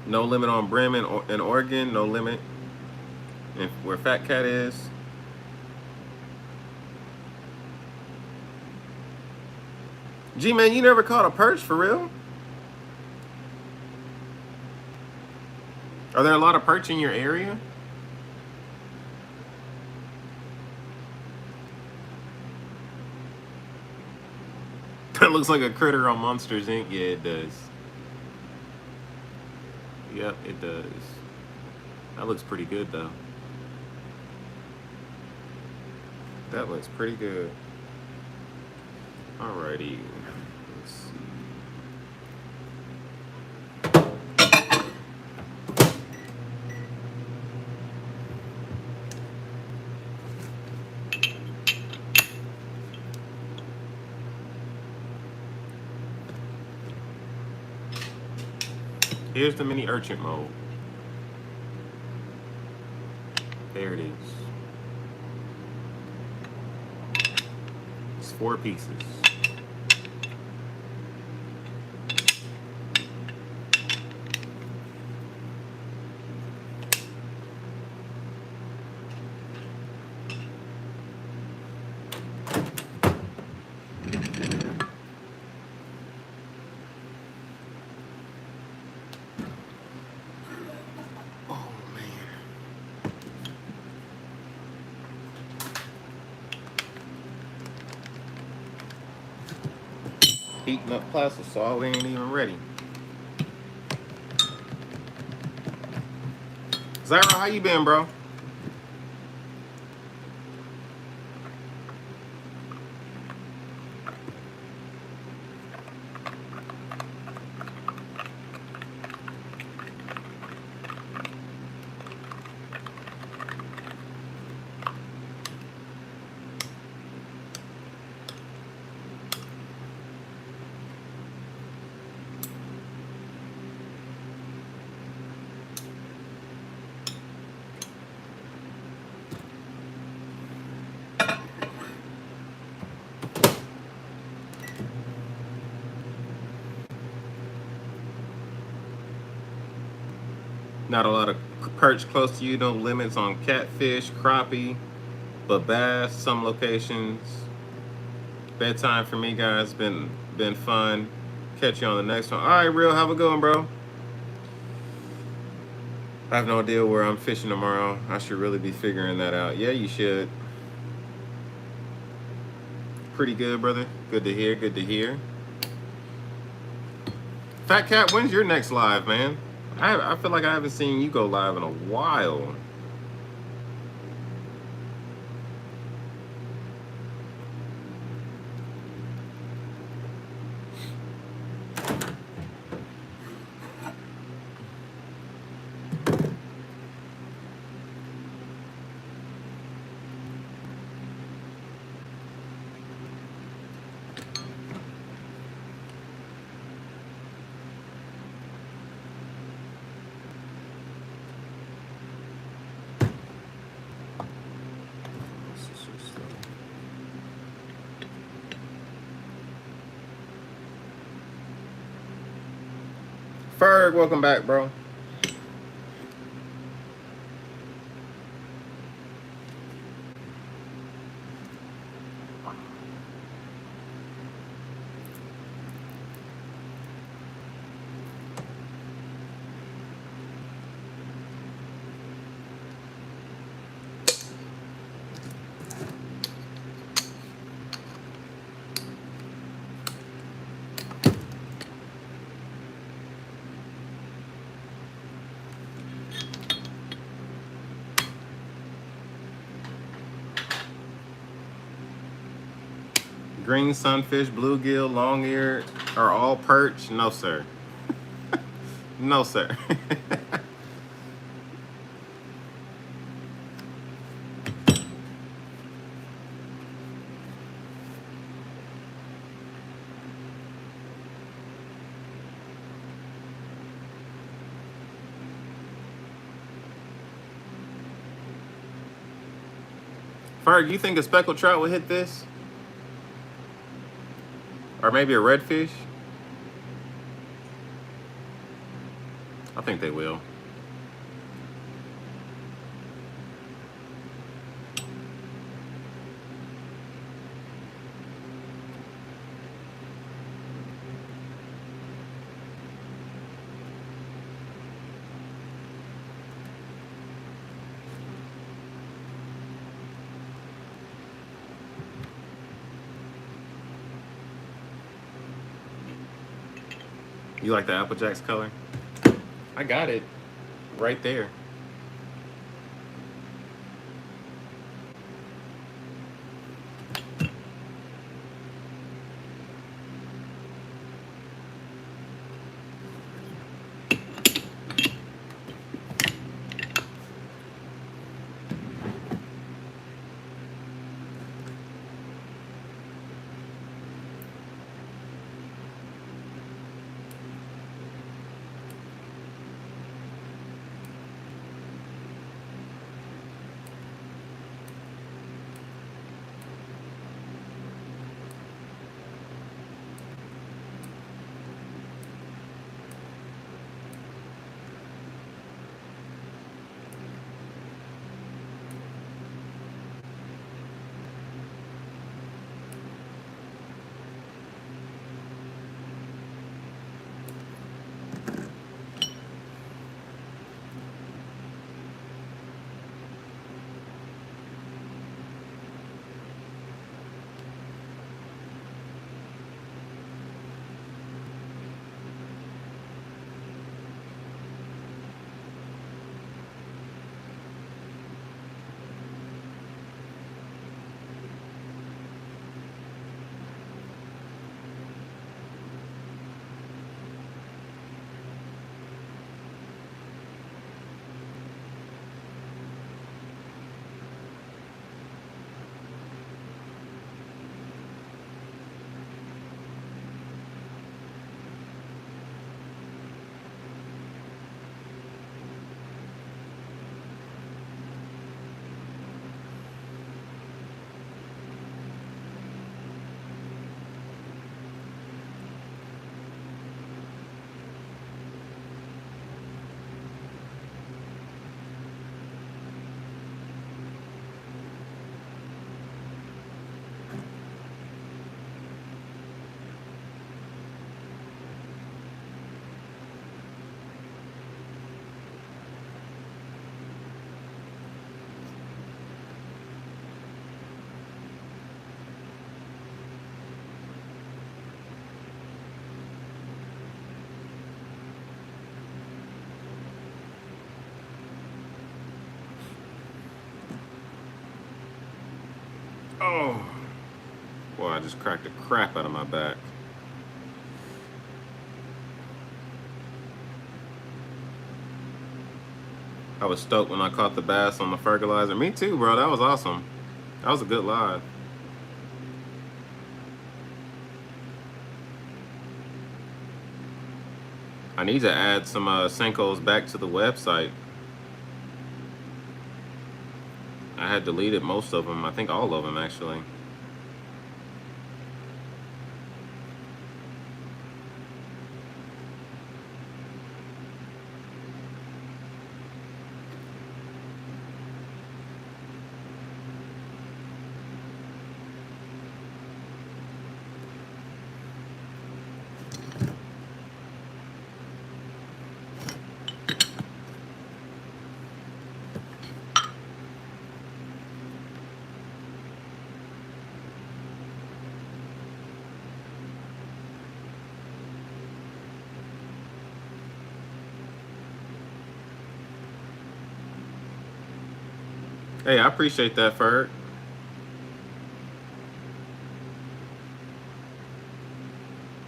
No limit on brim in Oregon. No limit in where Fat Cat is. G man, you never caught a perch for real? Are there a lot of perch in your area? That looks like a critter on Monsters Inc. Yeah, it does. Yep, it does. That looks pretty good though. That looks pretty good. Alrighty. Let's see. Here's the mini urchin mode. There it is. It's 4 pieces. Heating up plastic, so we ain't even ready. Zyra, how you been, bro? Not a lot of perch close to you. No limits on catfish, crappie, but bass. Some locations. Bedtime for me, guys. Been fun. Catch you on the next one. All right, real. Have a good one, bro. I have no idea where I'm fishing tomorrow. I should really be figuring that out. Yeah, you should. Pretty good, brother. Good to hear. Good to hear. Fat Cat, when's your next live, man? I feel like I haven't seen you go live in a while. Ferg, welcome back, bro. Green sunfish, bluegill, long ear are all perch? No, sir. No, sir. Ferg, you think a speckled trout will hit this? Or maybe a redfish? I think they will. You like the Apple Jacks color? I got it right there. Oh, boy, I just cracked the crap out of my back. I was stoked when I caught the bass on the fertilizer. Me too, bro. That was awesome. That was a good live. I need to add some Senkos back to the website. I had deleted most of them. I think all of them, actually. Hey, I appreciate that, Ferg.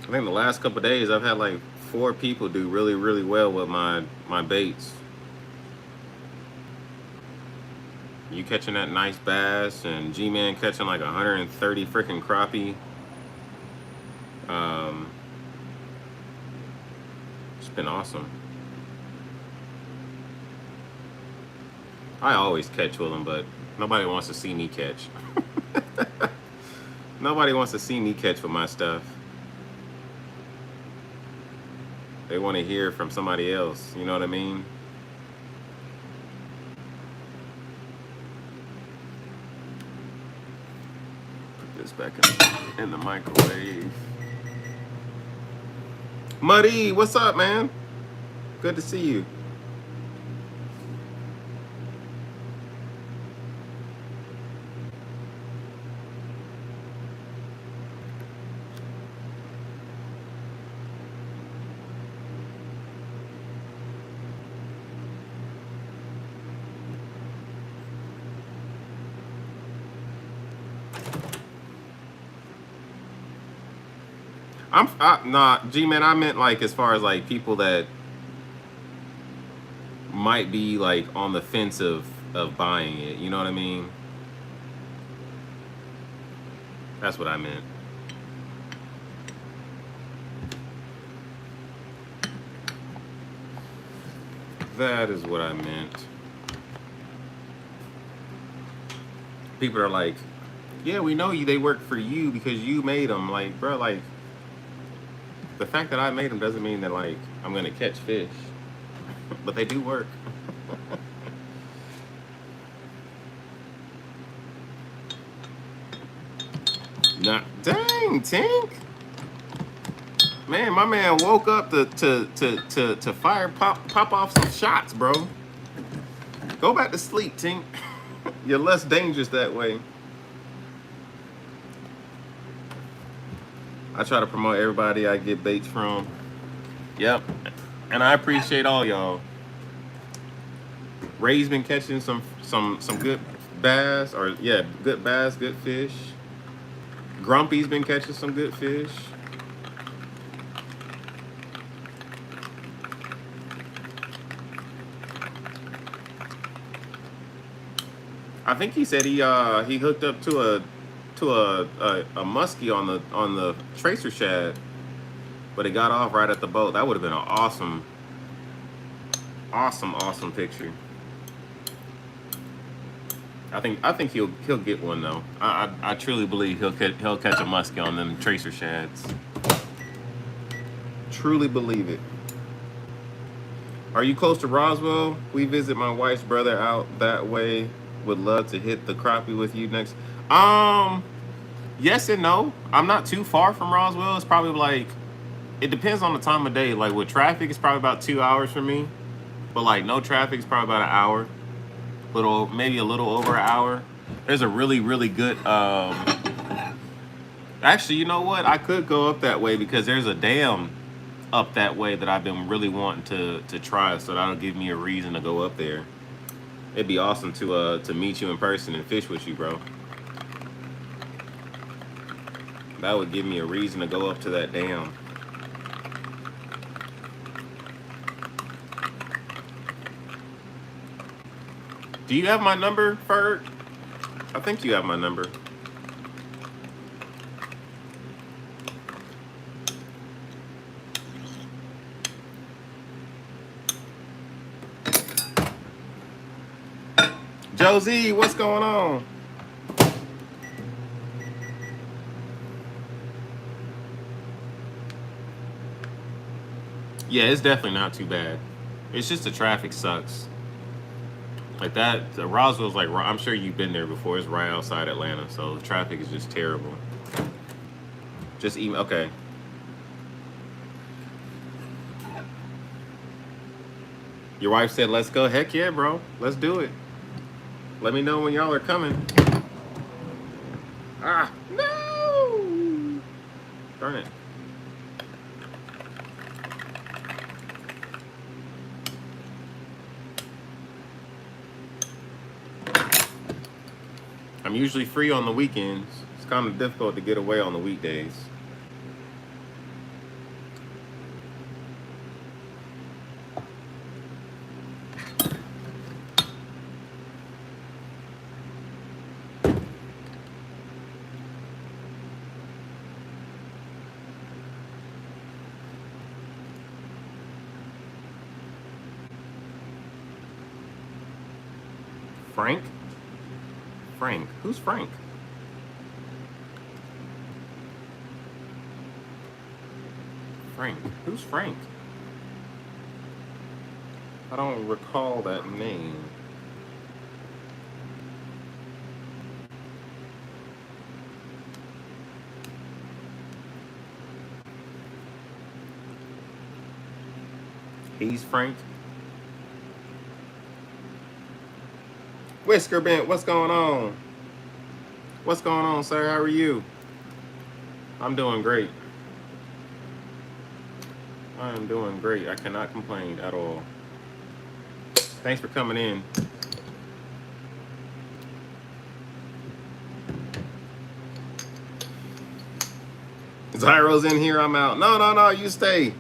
I think the last couple of days I've had like 4 people do really, really well with my baits. You catching that nice bass, and G-Man catching like 130 freaking crappie. It's been awesome. I always catch with them, but nobody wants to see me catch. Nobody wants to see me catch with my stuff. They want to hear from somebody else. You know what I mean? Put this back in the microwave. Muddy, what's up, man? Good to see you. Nah, G-Man, I meant like as far as like people that might be like on the fence of buying it. You know what I mean? That's what I meant. That is what I meant. People are like, yeah, we know you. They work for you because you made them. Like, bro, like, the fact that I made them doesn't mean that like I'm gonna catch fish, but they do work. Nah, dang, Tink. Man, my man woke up to fire pop off some shots, bro. Go back to sleep, Tink. You're less dangerous that way. I try to promote everybody I get baits from. Yep. And I appreciate all y'all. Ray's been catching some good bass, or yeah, good bass, good fish. Grumpy's been catching some good fish. I think he said he hooked up to a muskie on the tracer shad, but it got off right at the boat. That would have been an awesome picture. I think he'll get one though. I truly believe he'll catch a muskie on them tracer shads. Truly believe it. Are you close to Roswell? We visit my wife's brother out that way. Would love to hit the crappie with you next. Yes and no. I'm not too far from Roswell. It's probably like, it depends on the time of day. Like with traffic, it's probably about 2 hours for me. But like no traffic, it's probably about an hour. Maybe a little over an hour. There's a really, really good, actually, you know what? I could go up that way because there's a dam up that way that I've been really wanting to try. So that'll give me a reason to go up there. It'd be awesome to meet you in person and fish with you, bro. That would give me a reason to go up to that dam. Do you have my number, Ferg? I think you have my number. Josie, what's going on? Yeah, it's definitely not too bad. It's just the traffic sucks. Like that, Roswell's like, I'm sure you've been there before. It's right outside Atlanta, so the traffic is just terrible. Just email, okay. Your wife said, let's go. Heck yeah, bro. Let's do it. Let me know when y'all are coming. Ah, no! Darn it. I'm usually free on the weekends. It's kind of difficult to get away on the weekdays. Frank? Frank. Who's Frank? Frank. Who's Frank? I don't recall that name. He's Frank. Whisker Bent, what's going on? What's going on, sir? How are you? I'm doing great. I am doing great. I cannot complain at all. Thanks for coming in. Zyro's in here, I'm out. No, you stay.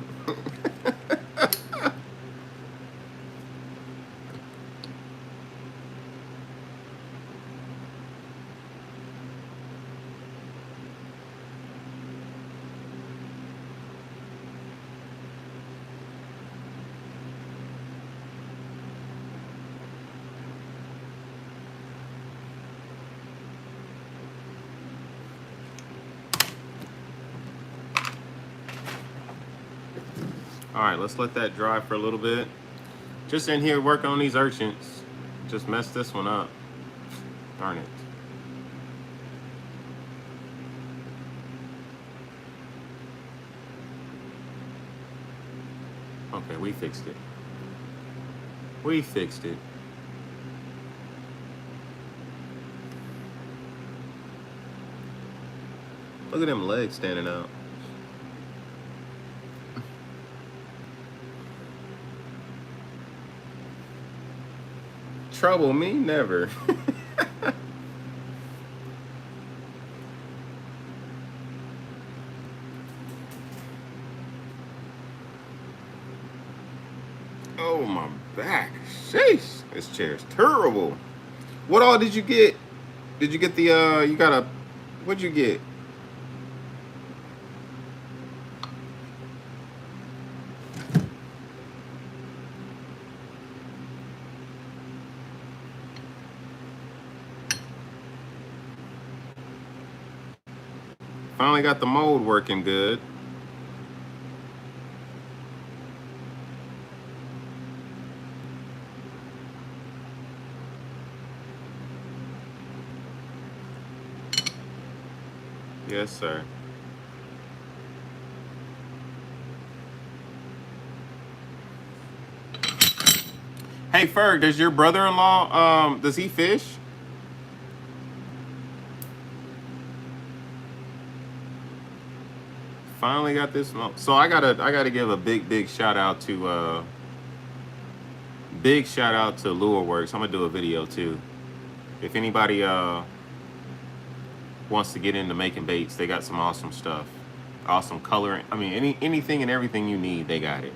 All right, let's let that dry for a little bit. Just in here working on these urchins. Just messed this one up. Darn it. Okay, we fixed it. We fixed it. Look at them legs standing out. Trouble me? Never. Oh, my back. Sheesh. This chair's terrible. What all did you get? Did you get the, you got a, what'd you get? Finally got the mold working good. Yes, sir. Hey, Ferg, does your brother-in-law, does he fish? Finally got this. So I gotta give a big shout out to Lure Works. I'm gonna do a video too. If anybody wants to get into making baits, they got some awesome stuff. Awesome coloring. I mean, anything and everything you need, they got it.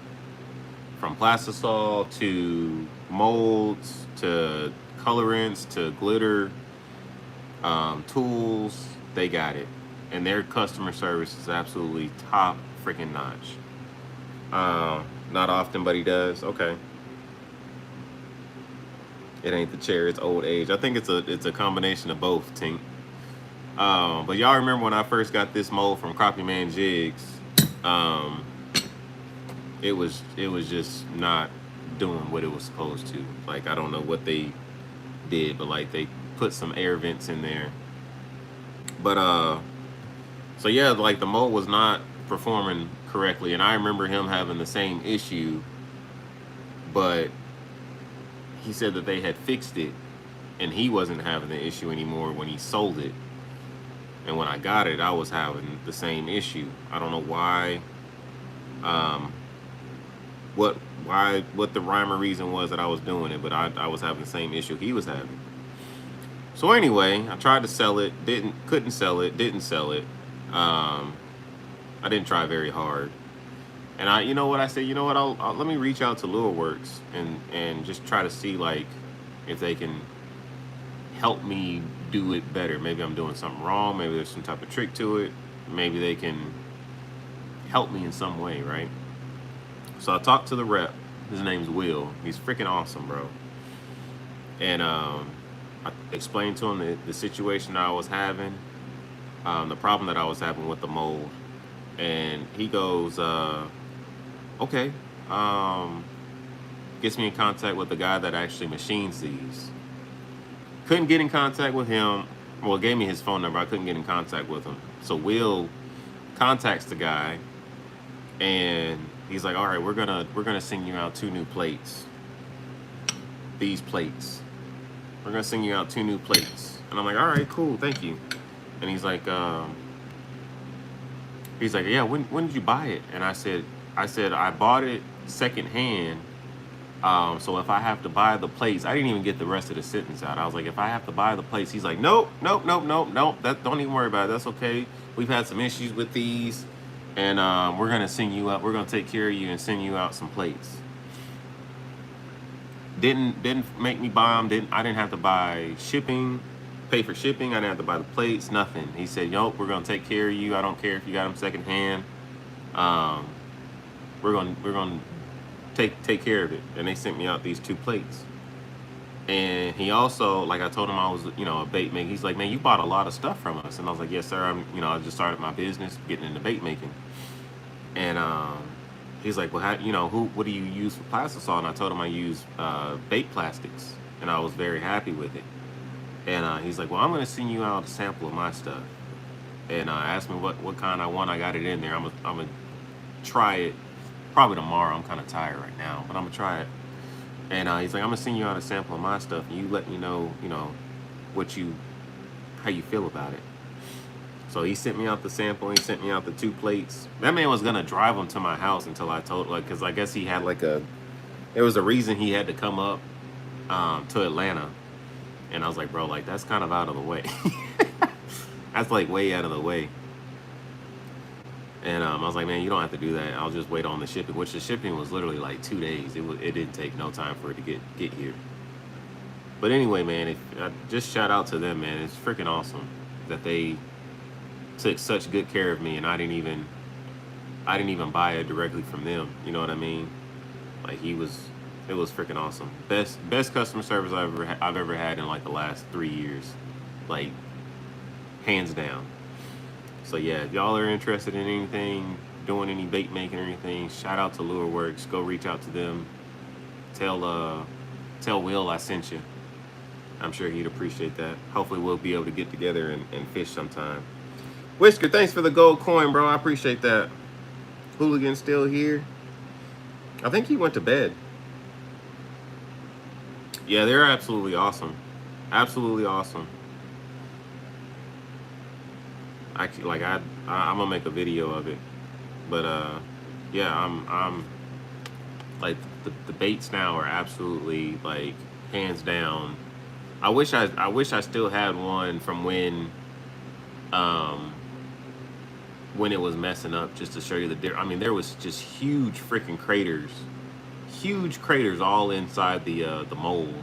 From plastisol to molds to colorants to glitter, tools, they got it. And their customer service is absolutely top freaking notch. Not often, but he does. Okay. It ain't the chair, it's old age. I think it's a combination of both, Tink. But y'all remember when I first got this mold from Crappie Man Jigs? It was just not doing what it was supposed to. Like, I don't know what they did, but like they put some air vents in there. But so yeah, like the mold was not performing correctly, and I remember him having the same issue, but he said that they had fixed it and he wasn't having the issue anymore when he sold it. And when I got it, I was having the same issue. I don't know why, what the rhyme or reason was that I was doing it, but I was having the same issue he was having. So anyway, I tried to sell it, couldn't sell it, didn't sell it. I didn't try very hard. And you know what I said? You know what? I'll let me reach out to Lureworks and just try to see like if they can help me do it better. Maybe I'm doing something wrong. Maybe there's some type of trick to it. Maybe they can help me in some way, right? So I talked to the rep. His name's Will. He's freaking awesome, bro. And I explained to him the situation I was having, the problem that I was having with the mold. And he goes, okay, gets me in contact with the guy that actually machines these. Couldn't get in contact with him. Well, gave me his phone number. I couldn't get in contact with him. So Will contacts the guy, and he's like, all right, we're gonna send you out 2 new plates. These plates. We're gonna send you out 2 new plates. And I'm like, all right, cool, thank you. And he's like, yeah, when did you buy it? And I said I bought it secondhand. So if I have to buy the plates, I didn't even get the rest of the sentence out. I was like, if I have to buy the plates, he's like, nope. That don't even worry about it. That's okay. We've had some issues with these, and we're gonna send you out. We're gonna take care of you and send you out some plates. Didn't make me buy them. I didn't have to buy shipping, pay for shipping. I didn't have to buy the plates. Nothing. He said, "Nope, we're gonna take care of you. I don't care if you got them secondhand. We're gonna take care of it." And they sent me out these 2 plates. And he also, like I told him I was, a bait maker. He's like, "Man, you bought a lot of stuff from us." And I was like, "Yes, sir. I just started my business, getting into bait making." And he's like, "Well, what do you use for plastisol?" And I told him I use bait plastics, and I was very happy with it. And he's like, "Well, I'm gonna send you out a sample of my stuff." And asked me what kind I want. I got it in there. I'm gonna try it probably tomorrow. I'm kind of tired right now, but I'm gonna try it. And he's like, "I'm gonna send you out a sample of my stuff, and you let me know, how you feel about it." So he sent me out the sample. He sent me out the 2 plates. That man was gonna drive them to my house until I told, because I guess he had there was a reason he had to come up to Atlanta, and I was like, bro, like that's kind of out of the way. That's like way out of the way. And I was like, man, you don't have to do that. I'll just wait on the shipping, which the shipping was literally like 2 days. It didn't take no time for it to get here. But anyway, man, just shout out to them, man. It's freaking awesome that they took such good care of me, and I didn't even buy it directly from them. You know what I mean? Like it was freaking awesome. Best customer service I've ever had in like the last 3 years, like hands down. So yeah, if y'all are interested in anything, doing any bait making or anything, shout out to Lureworks. Go reach out to them. Tell Will I sent you. I'm sure he'd appreciate that. Hopefully we'll be able to get together and fish sometime. Whisker, thanks for the gold coin, bro. I appreciate that. Hooligan still here. I think he went to bed. Yeah, they're absolutely awesome. Absolutely awesome. I'm gonna make a video of it, but yeah, I'm like the baits now are absolutely like hands down. I wish I still had one from when um, when it was messing up, just to show you the difference. I mean, there was just huge craters all inside the mold,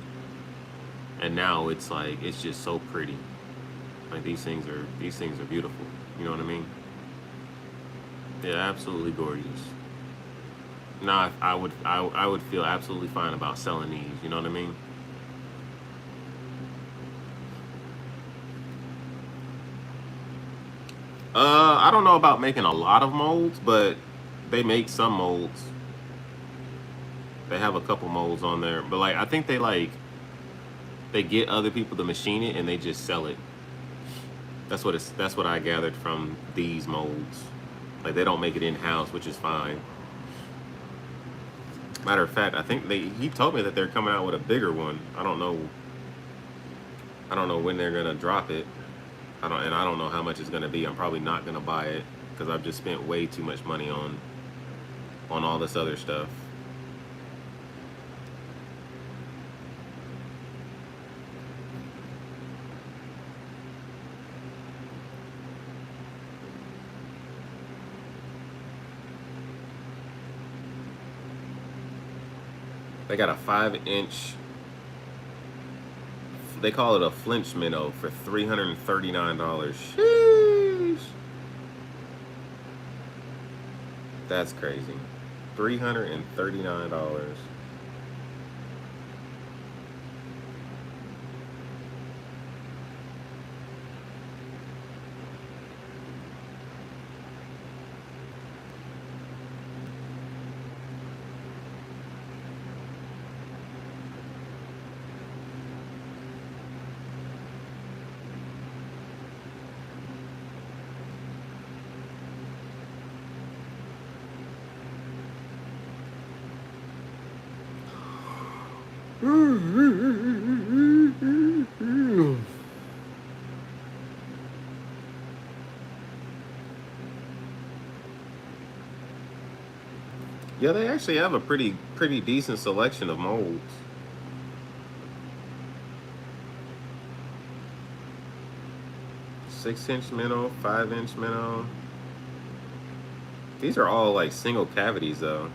and now it's like it's just so pretty. Like these things are beautiful. You know what I mean? They're absolutely gorgeous. Now I would feel absolutely fine about selling these. You know what I mean? I don't know about making a lot of molds, but they make some molds. They have a couple molds on there, but like I think they get other people to machine it and they just sell it. That's what I gathered from these molds. Like they don't make it in house, which is fine. Matter of fact, I think he told me that they're coming out with a bigger one. I don't know when they're gonna drop it. I don't know how much it's gonna be. I'm probably not gonna buy it because I've just spent way too much money on all this other stuff. They got a 5 inch. They call it a flinch minnow for $339. Sheesh. That's crazy. $339. Yeah, they actually have a pretty decent selection of molds. 6 inch minnow, 5 inch minnow. These are all like single cavities though.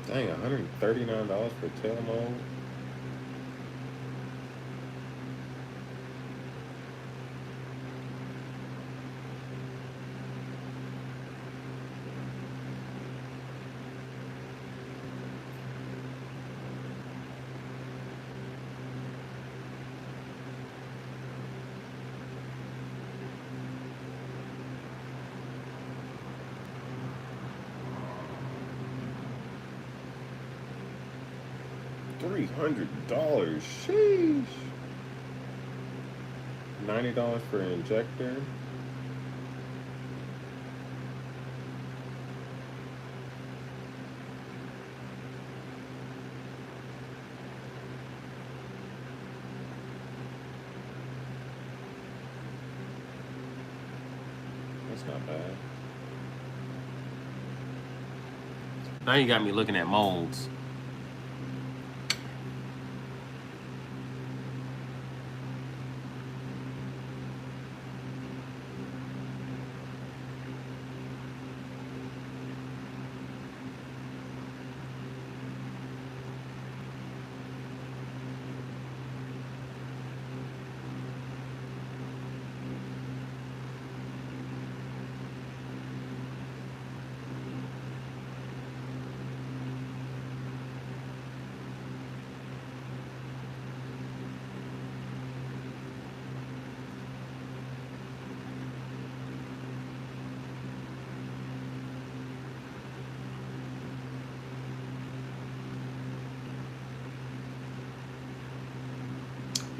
Dang, $139 for tail mold. $300. Sheesh. $90 for an injector. That's not bad. Now you got me looking at molds.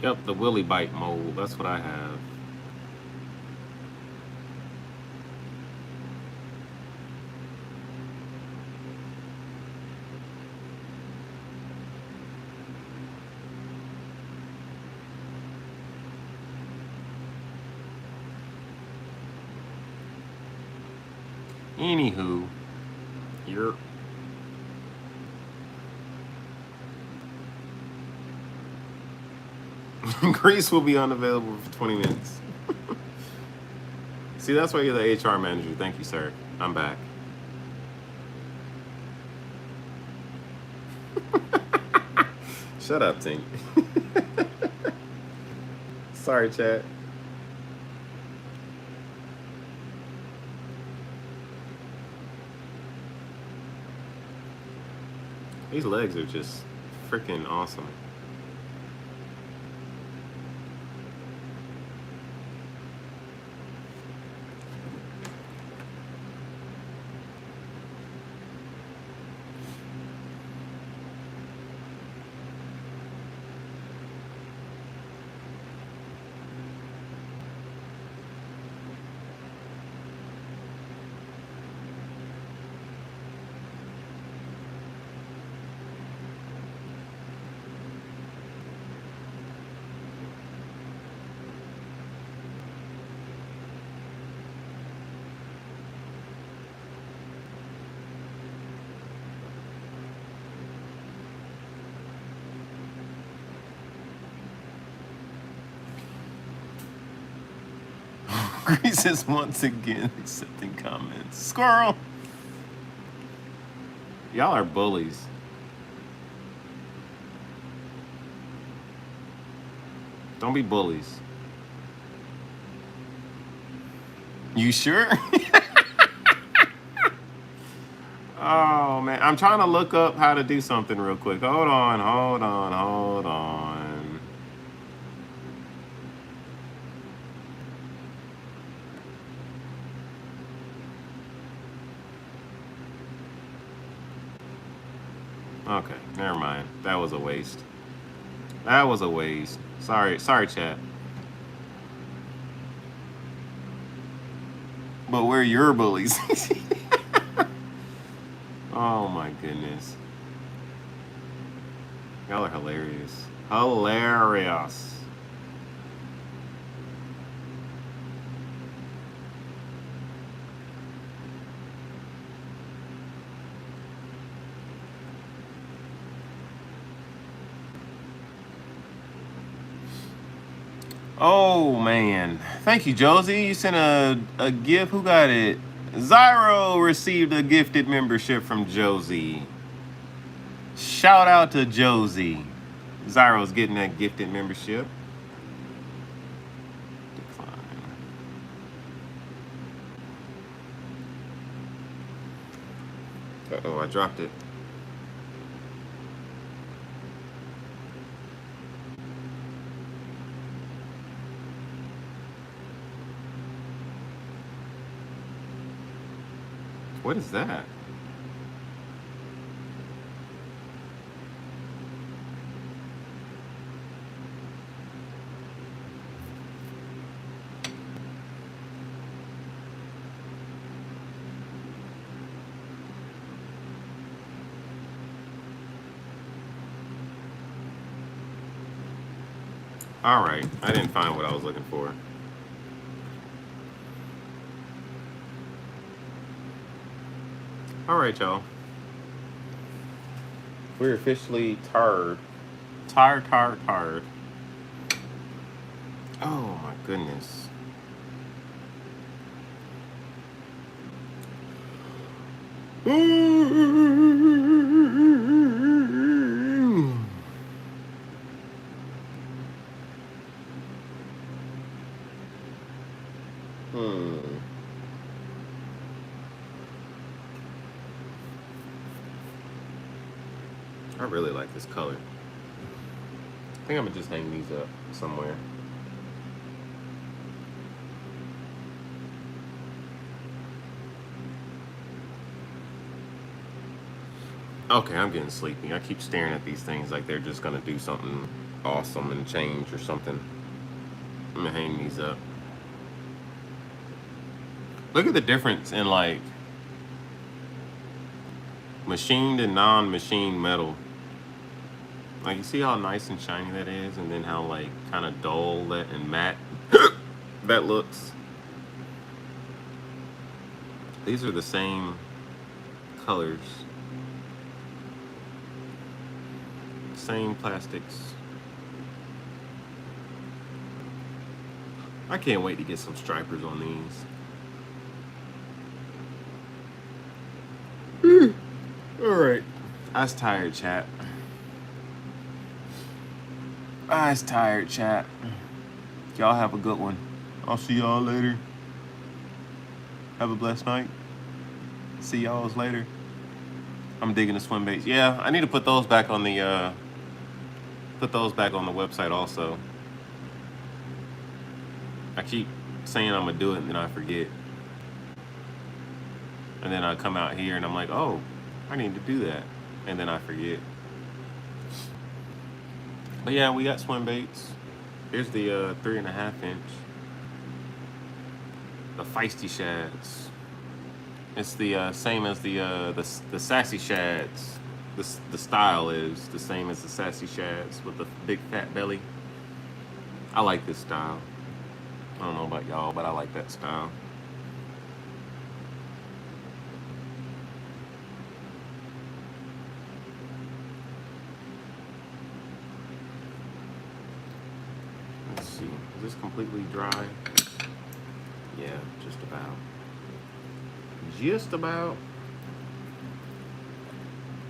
Yep, the Willy Bite mold. That's what I have. Anywho, you're. Grease will be unavailable for 20 minutes. See, that's why you're the HR manager. Thank you, sir. I'm back. Shut up, Tink. Sorry, chat. These legs are just freaking awesome. Grease is once again accepting comments. Squirrel! Y'all are bullies. Don't be bullies. You sure? Oh, man. I'm trying to look up how to do something real quick. Hold on. Okay, never mind. That was a waste. Sorry, chat. But we're your bullies. Oh my goodness. Y'all are hilarious. Hilarious. Oh man. Thank you, Josie. You sent a gift. Who got it? Zyro received a gifted membership from Josie. Shout out to Josie. Zyro's getting that gifted membership. Decline. Uh-oh, I dropped it. What is that? All right, I didn't find what I was looking for. All right, y'all. We're officially tired. Tired. Oh my goodness. I really like this color. I think I'm gonna just hang these up somewhere. Okay, I'm getting sleepy. I keep staring at these things like they're just gonna do something awesome and change or something. I'm gonna hang these up. Look at the difference in like machined and non-machined metal. Like you see how nice and shiny that is, and then how like kind of dull that and matte that looks. These are the same colors, same plastics. I can't wait to get some stripers on these. All right. I was tired, chat. I was tired, chat. Y'all have a good one. I'll see y'all later. Have a blessed night. See y'all later. I'm digging the swim baits. Yeah, I need to put those back on the website also. I keep saying I'm gonna do it and then I forget. And then I come out here and I'm like, oh, I need to do that. And then I forget. But yeah, we got swim baits. Here's the 3.5 inch. The feisty shads. It's the same as the sassy shads. The style is the same as the sassy shads with the big fat belly. I like this style. I don't know about y'all, but I like that style. Let's see. Is this completely dry? Yeah, just about. Just about.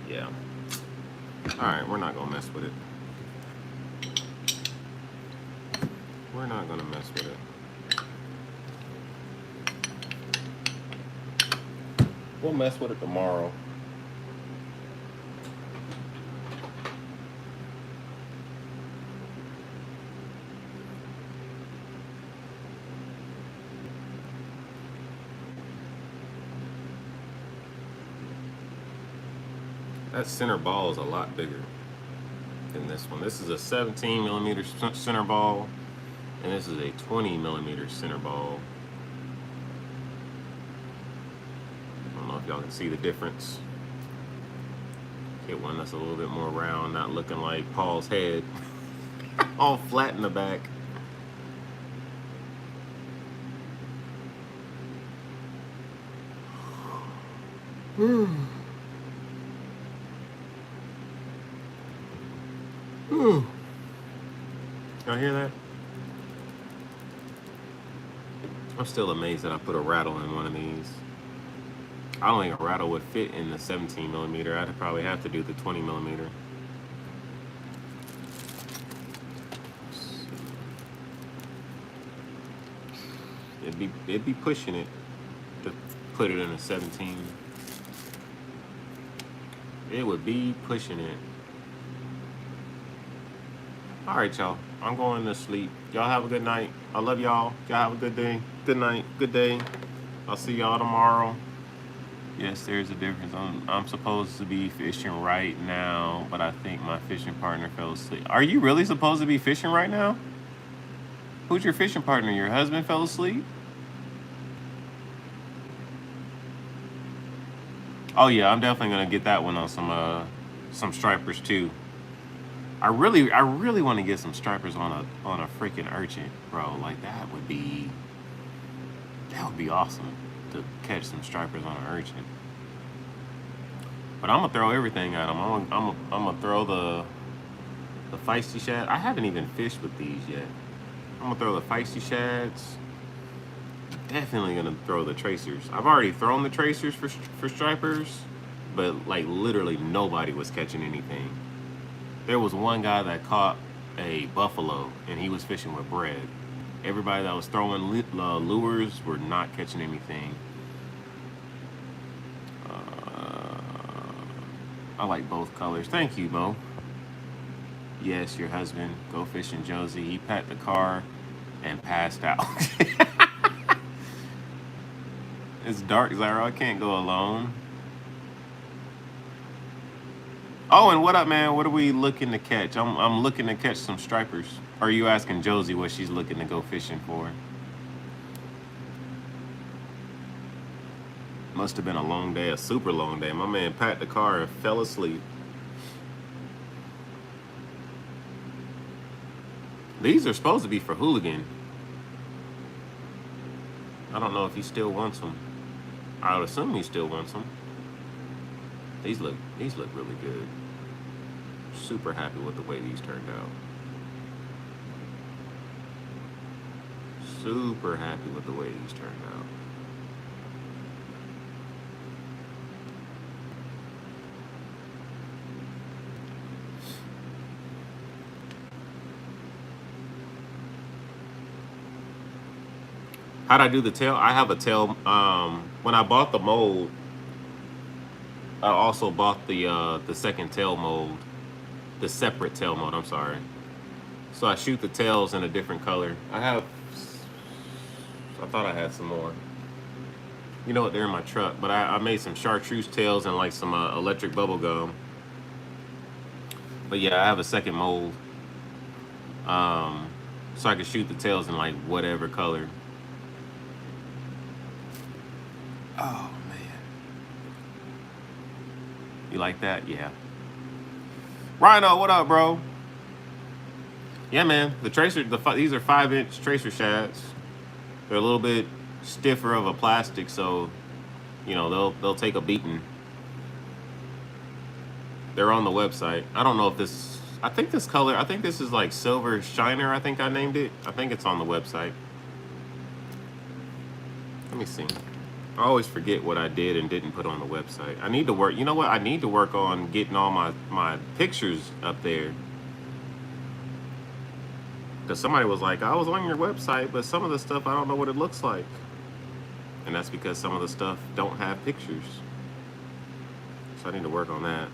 Yeah. Alright, we're not gonna mess with it. We're not gonna mess with it. We'll mess with it tomorrow. That center ball is a lot bigger than this one. This is a 17 millimeter center ball, and this is a 20 millimeter center ball. I don't know if y'all can see the difference. Get one that's a little bit more round, not looking like Paul's head, all flat in the back. Y'all hear that? I'm still amazed that I put a rattle in one of these. I don't think a rattle would fit in the 17 millimeter. I'd probably have to do the 20 millimeter. It'd be pushing it to put it in a 17. It would be pushing it. All right, y'all. I'm going to sleep. Y'all have a good night. I love y'all. Y'all have a good day. Good night. Good day. I'll see y'all tomorrow. Yes, there's a difference. I'm supposed to be fishing right now, but I think my fishing partner fell asleep. Are you really supposed to be fishing right now? Who's your fishing partner? Your husband fell asleep? Oh yeah, I'm definitely gonna get that one on some stripers too. I really want to get some stripers on a freaking urchin, bro. Like that would be awesome to catch some stripers on an urchin. But I'm gonna throw everything at them. I'm gonna throw the feisty shad. I haven't even fished with these yet. I'm gonna throw the feisty shads. Definitely gonna throw the tracers. I've already thrown the tracers for stripers, but like literally nobody was catching anything. There was one guy that caught a buffalo and he was fishing with bread. Everybody that was throwing lures were not catching anything. I like both colors. Thank you, Mo. Yes, your husband. Go fishing, Josie. He packed the car and passed out. It's dark, Zyro. I can't go alone. Oh, and what up, man? What are we looking to catch? I'm looking to catch some stripers. Are you asking Josie what she's looking to go fishing for? Must have been a long day, a super long day. My man packed the car and fell asleep. These are supposed to be for Hooligan. I don't know if he still wants them. I would assume he still wants them. These look really good. Super happy with the way these turned out. Super happy with the way these turned out. How'd I do the tail? I have a tail. When I bought the mold, I also bought the second tail mold, the separate tail mold. I'm sorry. So I shoot the tails in a different color. I thought I had some more. You know what? They're in my truck. But I made some chartreuse tails and like some electric bubble gum. But yeah, I have a second mold. So I can shoot the tails in like whatever color. Oh man, you like that? Yeah. Rhino, what up, bro? Yeah, man. The tracer, these are 5-inch tracer shads. They're a little bit stiffer of a plastic, so you know they'll take a beating. They're on the website. I don't know if this. I think this color. I think this is like Silver Shiner. I think I named it. I think it's on the website. Let me see. I always forget what I did and didn't put on the website. I need to work. You know what? I need to work on getting all my pictures up there. Because somebody was like, I was on your website, but some of the stuff I don't know what it looks like. And that's because some of the stuff don't have pictures. So I need to work on that.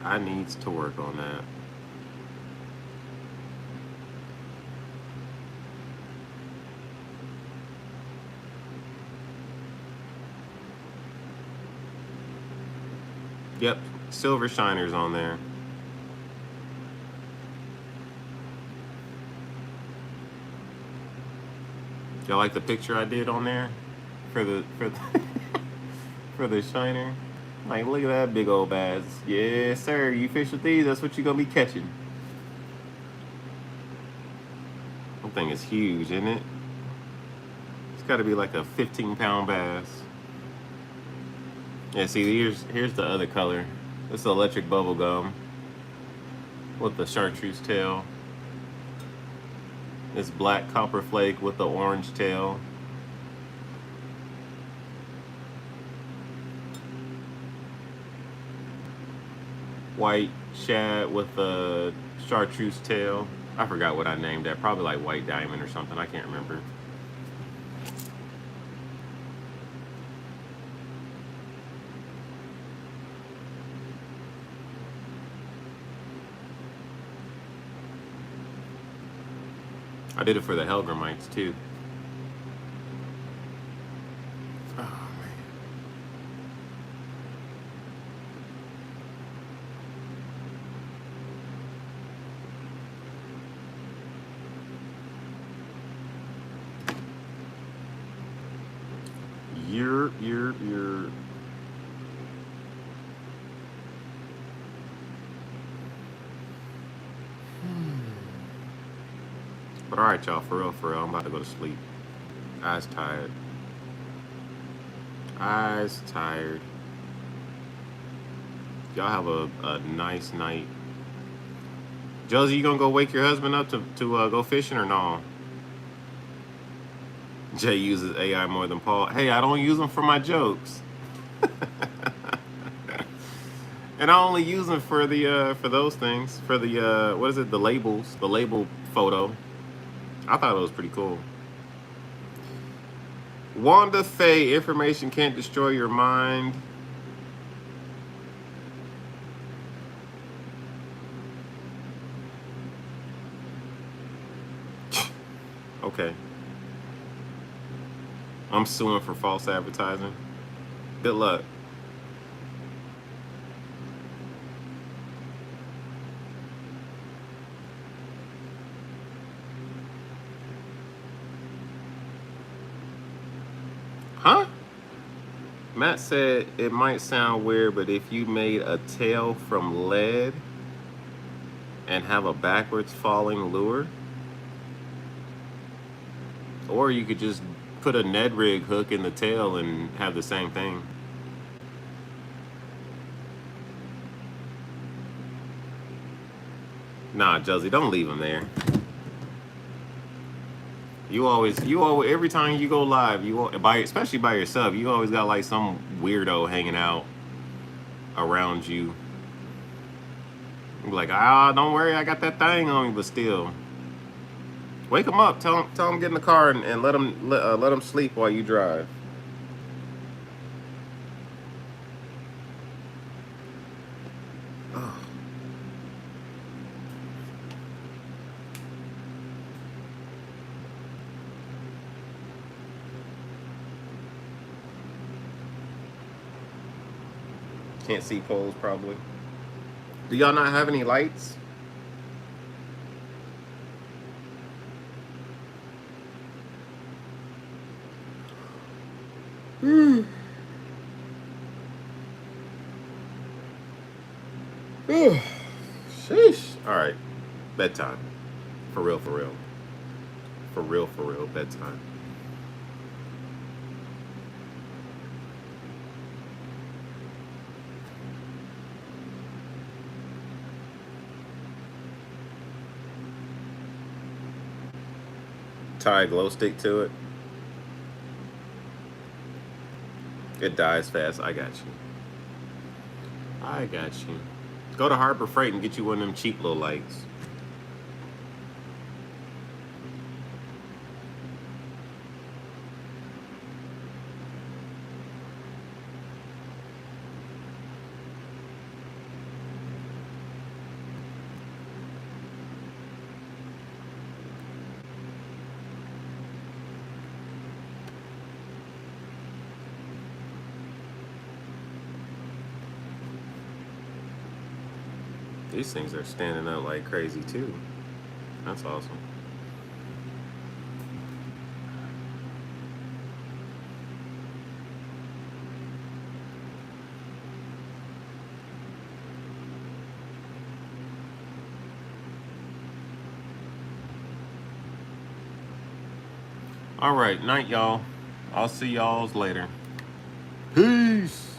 I need to work on that. Yep, Silver Shiner's on there. Y'all like the picture I did on there for the for the Shiner? Like, look at that big old bass. Yes, sir. You fish with these, that's what you're gonna be catching. That thing is huge, isn't it? It's got to be like a 15-pound bass. Yeah, see, here's the other color. This is electric bubble gum with the chartreuse tail. It's black copper flake with the orange tail. White shad with the chartreuse tail. I forgot what I named that. Probably like white diamond or something. I can't remember. I did it for the Helgramites too. Oh man. You're. But all right, y'all, for real, I'm about to go to sleep. Eyes tired. Eyes tired. Y'all have a nice night. Josie, you gonna go wake your husband up to go fishing or no? Jay uses AI more than Paul. Hey, I don't use them for my jokes. And I only use them for the for those things. For the what is it? The labels, the label photo. I thought it was pretty cool. Wanda Faye, information can't destroy your mind. Okay. I'm suing for false advertising. Good luck. Huh? Matt said it might sound weird, but if you made a tail from lead and have a backwards falling lure, or you could just put a Ned rig hook in the tail and have the same thing. Nah, Josie, don't leave him there. You always, every time you go live, especially by yourself, you always got like some weirdo hanging out around you. You be like, don't worry, I got that thing on me, but still. Wake him up. Tell him get in the car and let him sleep while you drive. Oh. Can't see poles probably. Do y'all not have any lights? Sheesh. All right. Bedtime. For real, for real. For real, for real. Bedtime. Tie a glow stick to it. It dies fast. I got you. I got you. Go to Harbor Freight and get you one of them cheap little lights. These things are standing out like crazy too. That's awesome. All right, night, y'all. I'll see y'all's later. Peace.